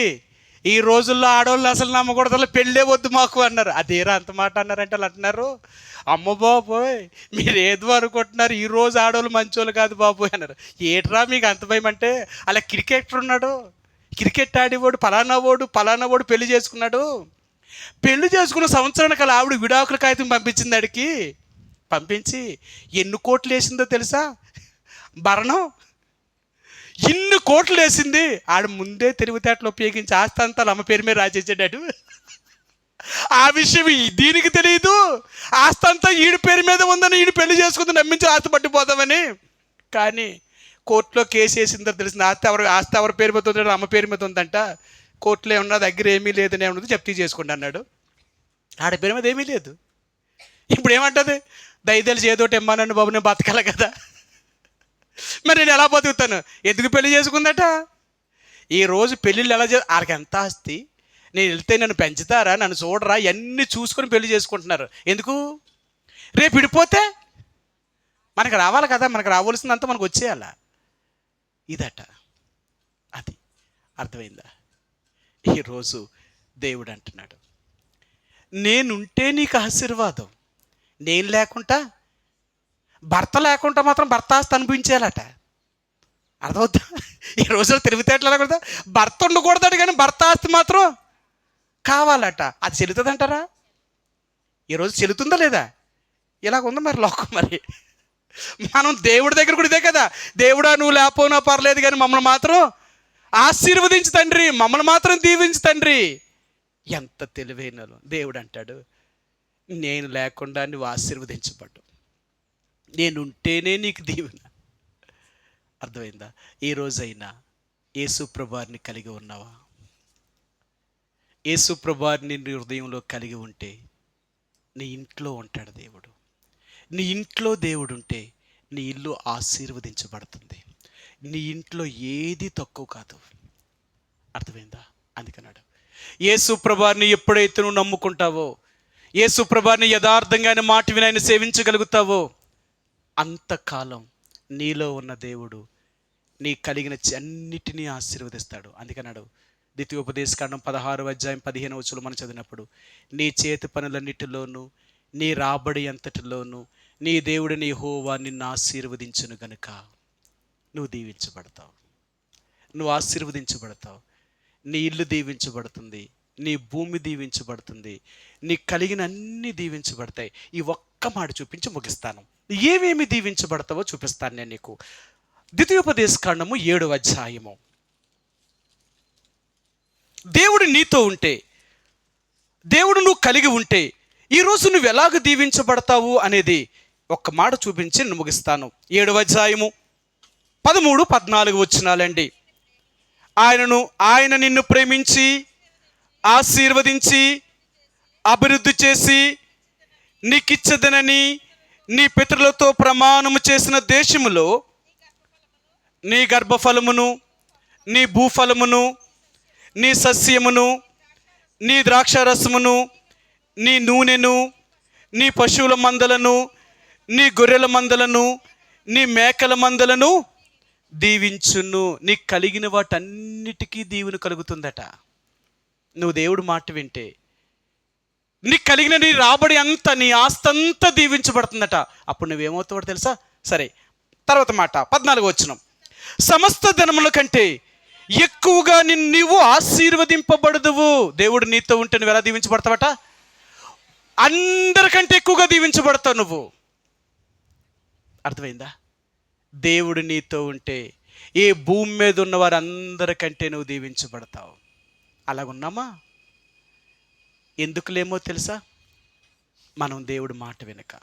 ఈ రోజుల్లో ఆడవాళ్ళు అసలు నమ్మకూడదు, పెళ్ళే వద్దు మాకు అన్నారు. అదేరా అంత మాట అన్నారంటే వాళ్ళు అంటున్నారు, అమ్మ బాబోయ్ మీరు ఏదో అనుకుంటున్నారు, ఈ రోజు ఆడవాళ్ళు మంచోళ్ళు కాదు బాబోయ్ అన్నారు. ఏట్రా మీకు అంత భయం అంటే, అలా క్రికెటర్ ఉన్నాడు, క్రికెట్ ఆడేవాడు పలానా వాడు పెళ్లి చేసుకున్నాడు. పెళ్లి చేసుకున్న సంవత్సరానికి అలా ఆవిడ విడాకుల కాగితం పంపించింది. ఆడికి పంపించి ఎన్ని కోట్లు వేసిందో తెలుసా భరణం? ఇన్ని కోట్లు వేసింది. ఆడ ముందే తెలివితేటలు ఉపయోగించి ఆస్తి అంతా అమ్మ పేరు మీద రాసేసాడు. ఆ విషయం దీనికి తెలియదు. ఆస్తి అంతా ఈడి పేరు మీద ఉందని ఈడు పెళ్లి చేసుకుంది నమ్మించి ఆస్తి పట్టిపోతామని. కానీ కోర్టులో కేసు వేసిన తర్వాత తెలిసింది ఆస్తి ఎవరి పేరు మీద ఉందంటే అమ్మ పేరు మీద ఉందంట. కోర్టులో ఏమన్నా దగ్గర ఏమీ లేదని ఏమన్నది జప్తీ చేసుకోండి అన్నాడు. ఆడ పేరు మీద ఏమీ లేదు. ఇప్పుడు ఏమంటుంది? దయదలిచి ఏదోటి ఇమ్మనండి బాబు, నేను బతకాలి కదా, మరి నేను ఎలా బతుకుతాను? ఎందుకు పెళ్లి చేసుకుందట? ఈరోజు పెళ్ళిళ్ళు ఎలా వాళ్ళకి ఎంత ఆస్తి, నేను వెళ్తే నన్ను పెంచుతారా, నన్ను చూడరా, ఇవన్నీ చూసుకొని పెళ్లి చేసుకుంటున్నారు. ఎందుకు? రేపు విడిపోతే మనకు రావాలి కదా, మనకు రావాల్సిందంతా మనకు వచ్చేయాల. ఇదట. అది అర్థమైందా? ఈరోజు దేవుడు అంటున్నాడు, నేనుంటే నీకు ఆశీర్వాదం, నేను లేకుండా, భర్త లేకుండా మాత్రం భర్త ఆస్తి అనిపించేయాలట. అర్థమవుతా? ఈ రోజులో తెలివితేటలు లేకుండా భర్త ఉండకూడదట, కానీ భర్త ఆస్తి మాత్రం కావాలట. అది చెల్లుతుంది అంటారా? ఈరోజు చెల్లుతుందా లేదా? ఇలాగ ఉంది మరి లోకం. మరి మనం దేవుడి దగ్గర కూడా ఇదే కదా, దేవుడా నువ్వు లేకపోయినా పర్లేదు కానీ మమ్మల్ని మాత్రం ఆశీర్వదించు తండ్రి, మమ్మల్ని మాత్రం దీవించు తండ్రి. ఎంత తెలివైన దేవుడు అంటాడు, నేను లేకుండా నువ్వు ఆశీర్వదించబడ్డు, నేనుంటేనే నీకు దీవెన. అర్థమైందా? ఈ రోజైనా యేసు ప్రభువారిని కలిగి ఉన్నావా? యేసు ప్రభువారిని నీ హృదయంలో కలిగి ఉంటే నీ ఇంట్లో ఉంటాడు దేవుడు. నీ ఇంట్లో దేవుడు ఉంటే నీ ఇల్లు ఆశీర్వదించబడుతుంది. నీ ఇంట్లో ఏది తక్కువ కాదు. అర్థమైందా? అందుకన్నాడు, యేసు ప్రభువారిని ఎప్పుడైతే నువ్వు నమ్ముకుంటావో, యేసు ప్రభువారిని యథార్థంగా ఆయన మాట విని ఆయన సేవించగలుగుతావో, అంతకాలం నీలో ఉన్న దేవుడు నీ కలిగిన అన్నిటినీ ఆశీర్వదిస్తాడు. అందుకన్నాడు ద్వితీయోపదేశకాండం 16:15 మనం చదివినప్పుడు, నీ చేతి పనులన్నిటిలోనూ నీ రాబడి అంతటిలోనూ నీ దేవుడిని యెహోవా నిన్ను ఆశీర్వదించును గనుక నువ్వు దీవించబడతావు, నువ్వు ఆశీర్వదించబడతావు. నీ ఇల్లు దీవించబడుతుంది, నీ భూమి దీవించబడుతుంది, నీ కలిగిన అన్నీ దీవించబడతాయి. ఈ ఒక్క మాట చూపించి ముగిస్తాను. ఏమేమి దీవించబడతావో చూపిస్తాను నేను నీకు. ద్వితీయోపదేశకాండము 7వ అధ్యాయము. దేవుడు నీతో ఉంటే, దేవుడు నువ్వు కలిగి ఉంటే ఈరోజు నువ్వు ఎలాగ దీవించబడతావు అనేది ఒక్క మాట చూపించి నేను ముగిస్తాను. 7వ అధ్యాయము 13-14 వచనాలండి. ఆయన నిన్ను ప్రేమించి ఆశీర్వదించి అభివృద్ధి చేసి నీకిచ్చదనని నీ పితరులతో ప్రమాణము చేసిన దేశములో నీ గర్భఫలమును, నీ భూఫలమును, నీ సస్యమును, నీ ద్రాక్షారసమును, నీ నూనెను, నీ పశువుల మందలను, నీ గొర్రెల మందలను, నీ మేకల మందలను దీవించును. నీకు కలిగిన వాటన్నిటికీ దీవెన కలుగుతుందట. నువ్వు దేవుడు మాట వింటే నీకు కలిగిన నీ రాబడి అంతా, నీ ఆస్తి అంతా దీవించబడుతుందట. అప్పుడు నువ్వేమవుతావో తెలుసా? సరే, తర్వాత మాట 14వ వచనం. సమస్త ధనముల కంటే ఎక్కువగా నీవు ఆశీర్వదింపబడదువు. దేవుడు నీతో ఉంటే నువ్వు ఎలా దీవించబడతావట? అందరికంటే ఎక్కువగా దీవించబడతావు నువ్వు. అర్థమైందా? దేవుడు నీతో ఉంటే ఈ భూమి మీద ఉన్న వారందరికంటే నువ్వు దీవించబడతావు. అలాగున్నామా? ఎందుకులేమో తెలుసా? మనం దేవుడి మాట వినక.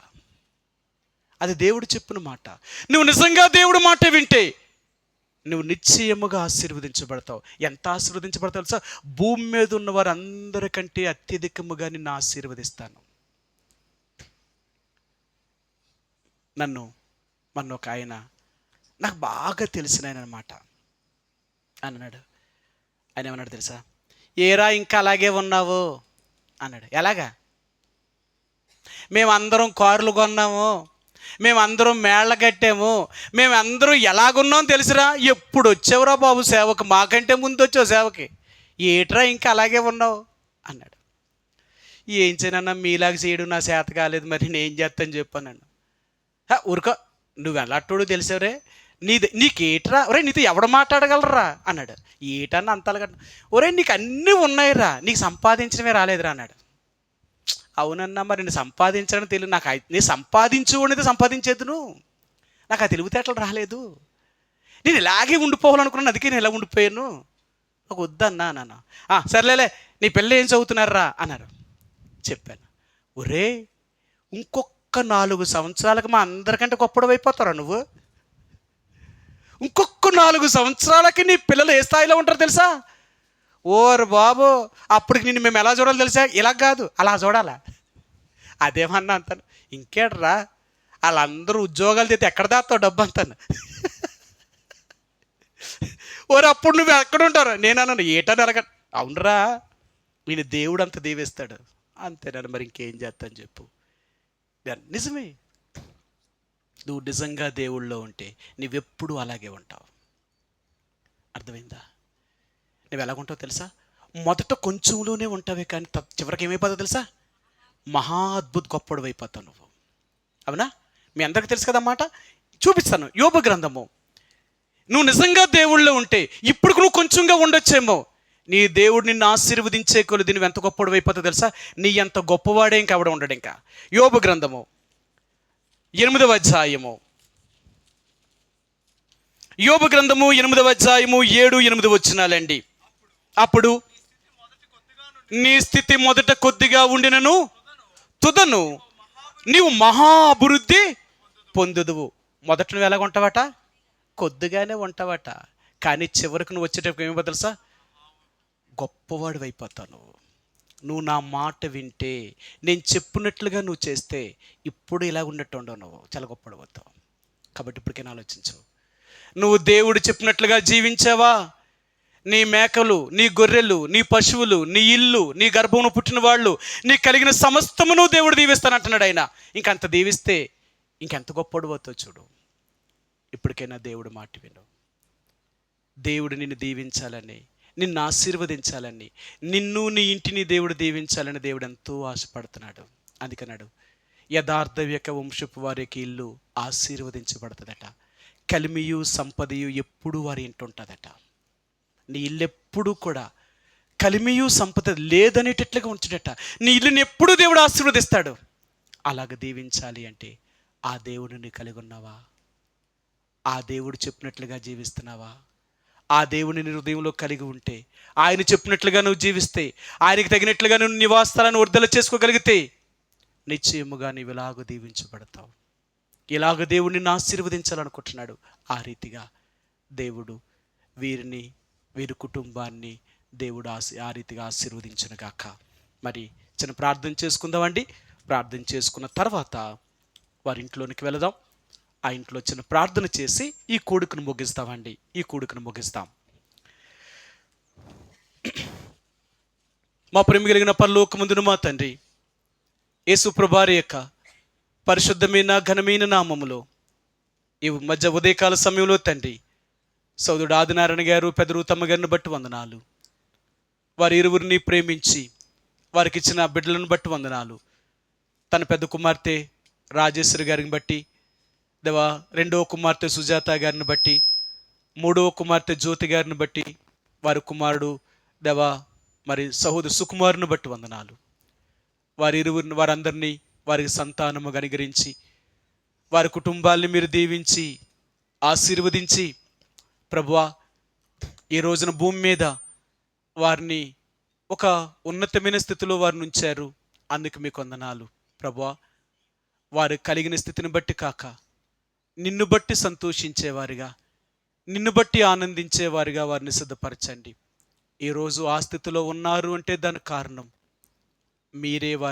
అది దేవుడు చెప్పిన మాట. నువ్వు నిజంగా దేవుడి మాట వింటే నువ్వు నిశ్చయముగా ఆశీర్వదించబడతావు. ఎంత ఆశీర్వదించబడతావు తెలుసా? భూమి మీద ఉన్న వారందరికంటే అత్యధికముగా నిన్ను ఆశీర్వదిస్తాను. మొన్న ఒక ఆయన నాకు బాగా తెలిసిన ఆయన అనమాట అన్నాడు. ఆయన ఏమన్నాడు తెలుసా? ఏరా ఇంకా అలాగే ఉన్నావు అన్నాడు. ఎలాగా? మేమందరం కార్లు కొన్నాము, మేమందరం మేళ్ళ కట్టాము, మేమందరం ఎలాగున్నాం తెలుసురా? ఎప్పుడు వచ్చావురా బాబు సేవకు? మాకంటే ముందు వచ్చావు సేవకి, ఏట్రా ఇంకా అలాగే ఉన్నావు అన్నాడు. ఏం చేయనన్నా మీలాగా చేయడం నా చేత కాలేదు, మరి నేనేం చేస్తాను చెప్పాను. ఊరుకో, నువ్వు ఎలాంటోడు తెలిసావురే, నీకేట్రా ఒరే, నీతో ఎవడు మాట్లాడగలరా అన్నాడు. ఏటన్నా అంతలాగా? ఒరే నీకు అన్నీ ఉన్నాయిరా, నీకు సంపాదించడమే రాలేదురా అన్నాడు. అవునన్నా, మరి నేను సంపాదించడం తెలియదు నాకు. నేను సంపాదించు అనేది సంపాదించేద్దును, నాకు ఆ తెలివితేటలు రాలేదు. నేను ఇలాగే ఉండిపోవాలనుకున్నాను, అందుకే నేను ఇలా ఉండిపోయాను. ఒక వద్దన్నా నాన్న. సర్లేలే, నీ పిల్లలు ఏం చదువుతున్నారా అన్నారు. చెప్పాను. ఒరే, ఇంకొక 4 సంవత్సరాలకు మా అందరికంటే గొప్పడు అయిపోతారా నువ్వు? ఇంకొక 4 సంవత్సరాలకి నీ పిల్లలు ఏ స్థాయిలో ఉంటారో తెలుసా? ఓరు బాబు, అప్పటికి నిన్ను మేము ఎలా చూడాలో తెలుసా? ఇలా కాదు, అలా చూడాలా. అదేమన్నా అంతాను, ఇంకేట్రా వాళ్ళందరూ ఉద్యోగాలు చేస్తే ఎక్కడ దాస్తావు డబ్బు అంతాను. ఓరు అప్పుడు నువ్వు ఎక్కడ ఉంటారు? నేను అన్నాను ఏటని అడగ. అవునరా, నేను దేవుడు అంత దీవిస్తాడు అంతేనా, మరి ఇంకేం చేస్తాను చెప్పు. నిజమే, నువ్వు నిజంగా దేవుళ్ళో ఉంటే నువ్వెప్పుడు అలాగే ఉంటావు. అర్థమైందా? నువ్వు ఎలాగుంటావు తెలుసా? మొదట కొంచెంలోనే ఉంటావే, కానీ చివరికి ఏమైపోతావు తెలుసా? మహా అద్భుత గొప్పడు అయిపోతావు నువ్వు. అవునా? మీ అందరికీ తెలుసు కదన్నమాట. చూపిస్తాను యోబు గ్రంథము. నువ్వు నిజంగా దేవుళ్ళో ఉంటే ఇప్పుడు నువ్వు కొంచెంగా ఉండొచ్చేమో, నీ దేవుడు నిన్ను ఆశీర్వదించే కొలది నువ్వు ఎంత గొప్పడు అయిపోతావు తెలుసా? నీ ఎంత గొప్పవాడే ఇంకా ఆవిడ ఉండడు. ఇంకా యోబు గ్రంథము 8వ అధ్యాయము, యోబు గ్రంథము 8వ అధ్యాయము 7-8 వచనాలండి. అప్పుడు నీ స్థితి మొదట కొద్దిగా ఉండినను తుదను నీవు మహా అభివృద్ధి పొందుదువు. మొదట నువ్వు ఎలాగ ఉంటావట? కొద్దిగానే ఉంటావట, కానీ చివరికి నువ్వు వచ్చేటప్పుడు ఏమో తెలుసా? గొప్పవాడు అయిపోతావు నువ్వు. నువ్వు నా మాట వింటే, నేను చెప్పినట్లుగా నువ్వు చేస్తే ఇప్పుడు ఇలా ఉన్నట్టు ఉండవు, నువ్వు చాలా గొప్పవాడు అవుతావు. కాబట్టి ఇప్పటికైనా ఆలోచించు, నువ్వు దేవుడు చెప్పినట్లుగా జీవించావా? నీ మేకలు, నీ గొర్రెలు, నీ పశువులు, నీ ఇల్లు, నీ గర్భమును పుట్టిన వాళ్ళు, నీ కలిగిన సమస్తమును దేవుడు దీవిస్తానంటున్నాడు ఆయన. ఇంకంత దీవిస్తే ఇంకెంత గొప్పడు అవుతావు చూడు. ఇప్పటికైనా దేవుడు మాట విను. దేవుడు నిన్ను దీవించాలని, నిన్ను ఆశీర్వదించాలని, నిన్ను నీ ఇంటిని దేవుడు దీవించాలని దేవుడు ఎంతో ఆశపడుతున్నాడు. అందుకన్నాడు, యథార్థ యొక్క వంశపు వారికి ఇల్లు ఆశీర్వదించబడుతుందట, కలిమియు సంపదయు ఎప్పుడు వారి ఇంటి ఉంటుందట. నీ ఇల్లు ఎప్పుడు కూడా కలిమియు సంపద లేదనేటట్లుగా ఉంచుడట. నీ ఇల్లుని ఎప్పుడు దేవుడు ఆశీర్వదిస్తాడు. అలాగ దీవించాలి అంటే ఆ దేవుడిని కలిగి ఉన్నావా? ఆ దేవుడు చెప్పినట్లుగా జీవిస్తున్నావా? ఆ దేవుని నీ హృదయంలో కలిగి ఉంటే, ఆయన చెప్పినట్లుగా నువ్వు జీవిస్తే, ఆయనకి తగినట్లుగా నువ్వు నివాసాలను వర్ధల చేసుకోగలిగితే నిశ్చయముగా నీవు ఇలాగ దీవించబడతావు. ఇలాగ దేవుడు నిన్ను ఆశీర్వదించాలనుకుంటున్నాడు. ఆ రీతిగా దేవుడు వీరిని, వీరి కుటుంబాన్ని దేవుడు ఆ రీతిగా ఆశీర్వదించును గాక. మరి చిన్న ప్రార్థన చేసుకుందామండి. ప్రార్థన చేసుకున్న తర్వాత వారి ఇంట్లోనికి వెళదాం. ఆ ఇంట్లో చిన్న ప్రార్థన చేసి ఈ కూడుకును ముగిస్తామండి. ఈ కూడుకును ముగిస్తాం. మా ప్రేమ కలిగిన పరలోకమందున మా తండ్రి, యేసు ప్రభువారి యొక్క పరిశుద్ధమైన ఘనమైన నామములో ఈ మధ్య ఉదయకాల సమయంలో తండ్రి, సోదరుడు ఆదినారాయణ గారు, పెదరు తమ్మ గారిని బట్టి వందనాలు. వారి ఇరువురిని ప్రేమించి వారికి ఇచ్చిన బిడ్డలను బట్టి వందనాలు. తన పెద్ద కుమార్తె రాజేశ్వరి గారిని బట్టి దేవా, రెండవ కుమార్తె సుజాత గారిని బట్టి, మూడవ కుమార్తె జ్యోతి గారిని బట్టి, వారి కుమారుడు దేవా మరి సహోదరు సుకుమారుని బట్టి వందనాలు. వారి ఇరువురిని, వారందరినీ వారికి సంతానము కనికరించి వారి కుటుంబాల్ని మీరు దీవించి ఆశీర్వదించి ప్రభువా, ఈ రోజున భూమి మీద వారిని ఒక ఉన్నతమైన స్థితిలో వారిని ఉంచారు. అందుకు మీకు వందనాలు ప్రభువా. వారు కలిగిన స్థితిని బట్టి కాక, నిన్ను బట్టి సంతోషించేవారిగా, నిన్ను బట్టి ఆనందించేవారిగా వారిని సిద్ధపరచండి. ఈరోజు ఆ స్థితిలో ఉన్నారు అంటే దానికి కారణం మీరే. వారి